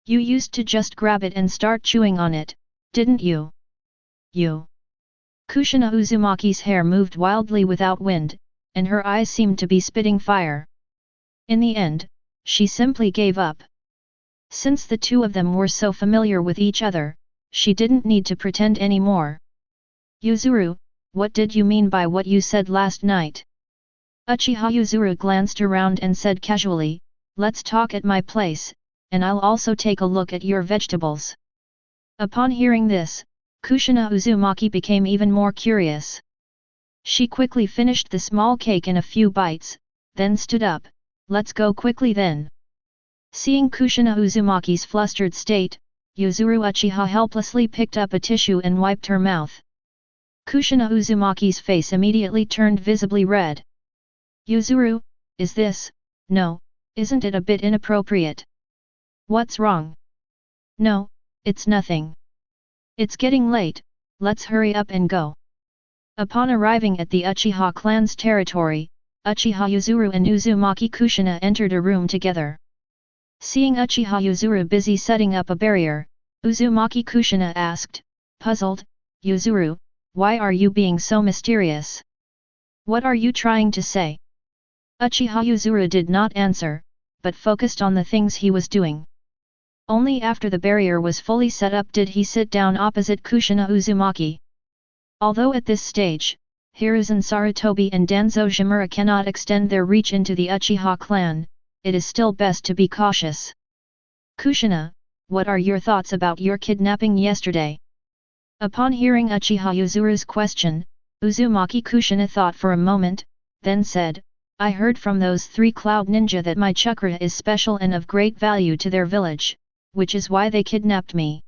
You used to just grab it and start chewing on it, didn't you?" "You?" Kushina Uzumaki's hair moved wildly without wind, and her eyes seemed to be spitting fire. In the end, she simply gave up. Since the two of them were so familiar with each other, she didn't need to pretend anymore. "Yuzuru, what did you mean by what you said last night?" Uchiha Yuzuru glanced around and said casually, "Let's talk at my place, and I'll also take a look at your vegetables." Upon hearing this, Kushina Uzumaki became even more curious. She quickly finished the small cake in a few bites, then stood up, "Let's go quickly then." Seeing Kushina Uzumaki's flustered state, Yuzuru Uchiha helplessly picked up a tissue and wiped her mouth. Kushina Uzumaki's face immediately turned visibly red. "Yuzuru, is this, no, isn't it a bit inappropriate? What's wrong?" "No, it's nothing. It's getting late, let's hurry up and go." Upon arriving at the Uchiha clan's territory, Uchiha Yuzuru and Uzumaki Kushina entered a room together. Seeing Uchiha Yuzuru busy setting up a barrier, Uzumaki Kushina asked, puzzled, "Yuzuru, why are you being so mysterious? What are you trying to say?" Uchiha Yuzuru did not answer, but focused on the things he was doing. Only after the barrier was fully set up did he sit down opposite Kushina Uzumaki. Although at this stage, Hiruzen Sarutobi and Danzo Shimura cannot extend their reach into the Uchiha clan, it is still best to be cautious. "Kushina, what are your thoughts about your kidnapping yesterday?" Upon hearing Uchiha Yuzuru's question, Uzumaki Kushina thought for a moment, then said, "I heard from those 3 cloud ninja that my chakra is special and of great value to their village, which is why they kidnapped me."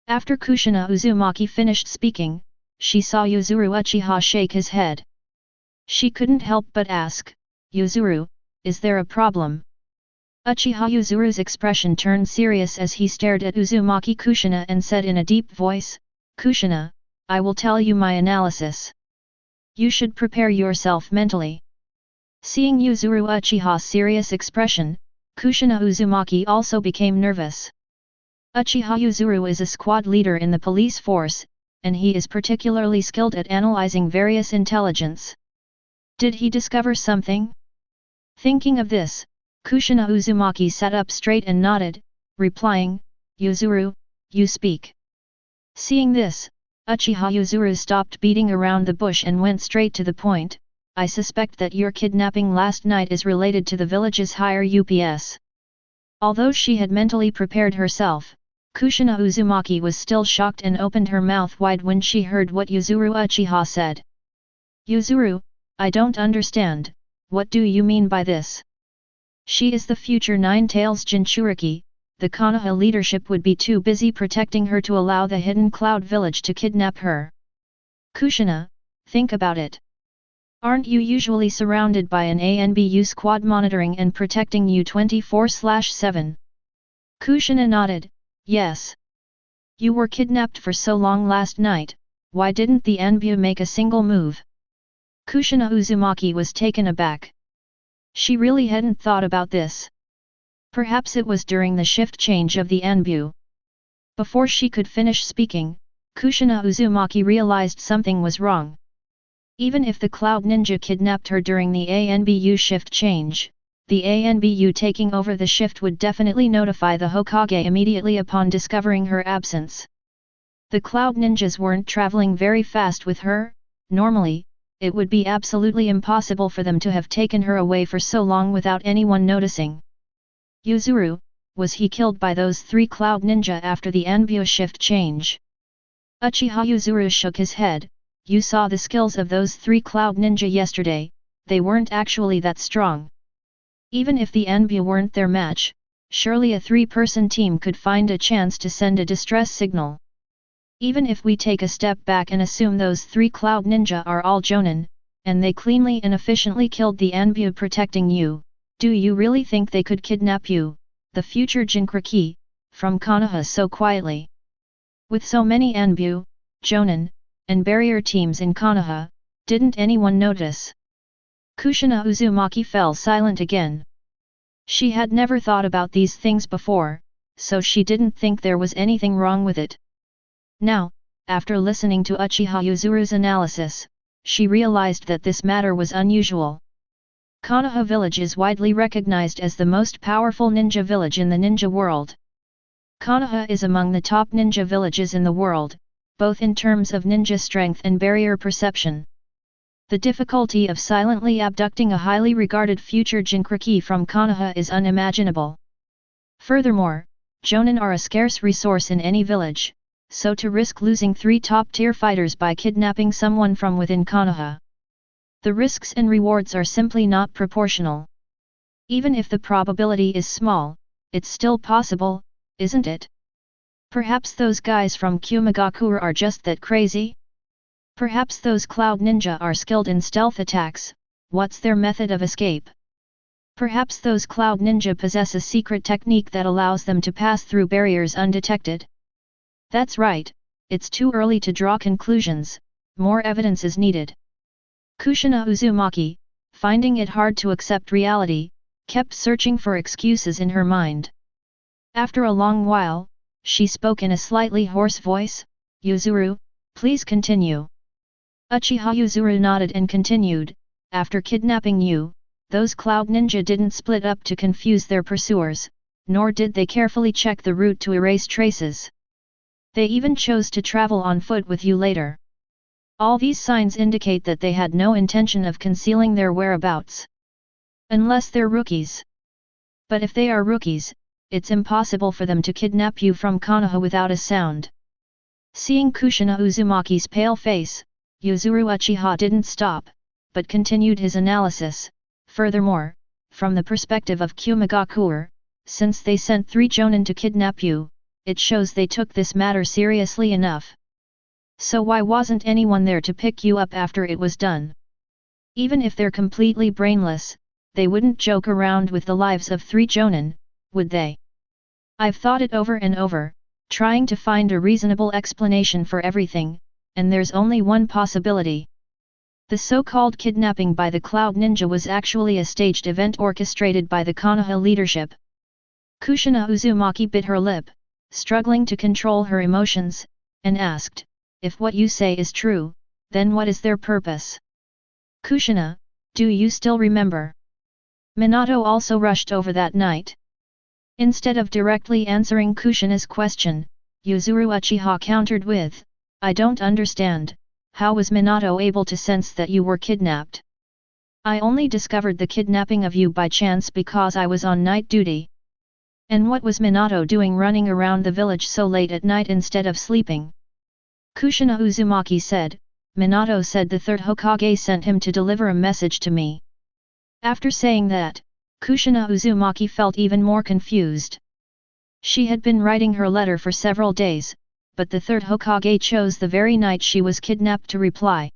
After Kushina Uzumaki finished speaking, she saw Yuzuru Uchiha shake his head. She couldn't help but ask, "Yuzuru, is there a problem?" Uchiha Yuzuru's expression turned serious as he stared at Uzumaki Kushina and said in a deep voice, "Kushina, I will tell you my analysis. You should prepare yourself mentally." Seeing Yuzuru Uchiha's serious expression, Kushina Uzumaki also became nervous. Uchiha Yuzuru is a squad leader in the police force, and he is particularly skilled at analyzing various intelligence. Did he discover something? Thinking of this, Kushina Uzumaki sat up straight and nodded, replying, "Yuzuru, you speak." Seeing this, Uchiha Yuzuru stopped beating around the bush and went straight to the point. "I suspect that your kidnapping last night is related to the village's higher UPS." Although she had mentally prepared herself, Kushina Uzumaki was still shocked and opened her mouth wide when she heard what Yuzuru Uchiha said. "Yuzuru, I don't understand, what do you mean by this?" She is the future Nine-Tails Jinchuriki. The Konoha leadership would be too busy protecting her to allow the hidden Cloud Village to kidnap her. Kushina, think about it. Aren't you usually surrounded by an ANBU squad monitoring and protecting you 24/7? Kushina nodded, yes. You were kidnapped for so long last night, why didn't the ANBU make a single move? Kushina Uzumaki was taken aback. She really hadn't thought about this. Perhaps it was during the shift change of the ANBU. Before she could finish speaking, Kushina Uzumaki realized something was wrong. Even if the Cloud Ninja kidnapped her during the ANBU shift change, the ANBU taking over the shift would definitely notify the Hokage immediately upon discovering her absence. The Cloud Ninjas weren't traveling very fast with her. Normally, it would be absolutely impossible for them to have taken her away for so long without anyone noticing. Yuzuru, was he killed by those 3 Cloud Ninja after the ANBU shift change? Uchiha Yuzuru shook his head. You saw the skills of those 3 Cloud Ninja yesterday, they weren't actually that strong. Even if the ANBU weren't their match, surely a 3-person team could find a chance to send a distress signal. Even if we take a step back and assume those 3 Cloud Ninja are all Jonin, and they cleanly and efficiently killed the ANBU protecting you, do you really think they could kidnap you, the future Jinchuriki, from Konoha so quietly? With so many ANBU, Jonin, and barrier teams in Konoha, didn't anyone notice? Kushina Uzumaki fell silent again. She had never thought about these things before, so she didn't think there was anything wrong with it. Now, after listening to Uchiha Yuzuru's analysis, she realized that this matter was unusual. Konoha village is widely recognized as the most powerful ninja village in the ninja world. Konoha is among the top ninja villages in the world, both in terms of ninja strength and barrier perception. The difficulty of silently abducting a highly regarded future Jinchuriki from Konoha is unimaginable. Furthermore, Jonin are a scarce resource in any village, so to risk losing 3 top-tier fighters by kidnapping someone from within Konoha. The risks and rewards are simply not proportional. Even if the probability is small, it's still possible, isn't it? Perhaps those guys from Kumogakure are just that crazy? Perhaps those Cloud Ninja are skilled in stealth attacks. What's their method of escape? Perhaps those Cloud Ninja possess a secret technique that allows them to pass through barriers undetected. That's right, it's too early to draw conclusions, more evidence is needed. Kushina Uzumaki, finding it hard to accept reality, kept searching for excuses in her mind. After a long while, she spoke in a slightly hoarse voice, "Yuzuru, please continue." Uchiha Yuzuru nodded and continued, "After kidnapping you, those Cloud Ninja didn't split up to confuse their pursuers, nor did they carefully check the route to erase traces. They even chose to travel on foot with you later. All these signs indicate that they had no intention of concealing their whereabouts. Unless they're rookies. But if they are rookies, it's impossible for them to kidnap you from Konoha without a sound." Seeing Kushina Uzumaki's pale face, Yuzuru Uchiha didn't stop, but continued his analysis. Furthermore, from the perspective of Kumogakure, since they sent 3 Jonin to kidnap you, it shows they took this matter seriously enough. So why wasn't anyone there to pick you up after it was done? Even if they're completely brainless, they wouldn't joke around with the lives of 3 Jonin, would they? I've thought it over and over, trying to find a reasonable explanation for everything, and there's only one possibility. The so-called kidnapping by the Cloud Ninja was actually a staged event orchestrated by the Konoha leadership. Kushina Uzumaki bit her lip, struggling to control her emotions, and asked, "If what you say is true, then what is their purpose?" "Kushina, do you still remember?" Minato also rushed over that night. Instead of directly answering Kushina's question, Yuzuru Uchiha countered with, "I don't understand, how was Minato able to sense that you were kidnapped? I only discovered the kidnapping of you by chance because I was on night duty. And what was Minato doing running around the village so late at night instead of sleeping?" Kushina Uzumaki said, "Minato said the third Hokage sent him to deliver a message to me." After saying that, Kushina Uzumaki felt even more confused. She had been writing her letter for several days, but the third Hokage chose the very night she was kidnapped to reply.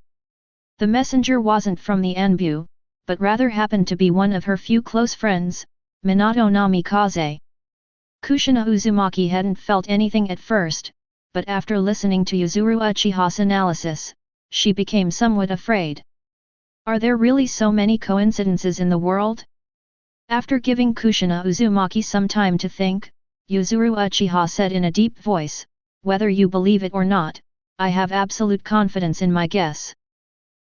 The messenger wasn't from the Anbu, but rather happened to be one of her few close friends, Minato Namikaze. Kushina Uzumaki hadn't felt anything at first, but after listening to Yuzuru Uchiha's analysis, she became somewhat afraid. Are there really so many coincidences in the world? After giving Kushina Uzumaki some time to think, Yuzuru Uchiha said in a deep voice, "Whether you believe it or not, I have absolute confidence in my guess.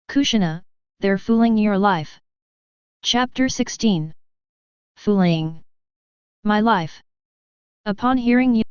Kushina, they're fooling your life." Chapter 16. Fooling my life. Upon hearing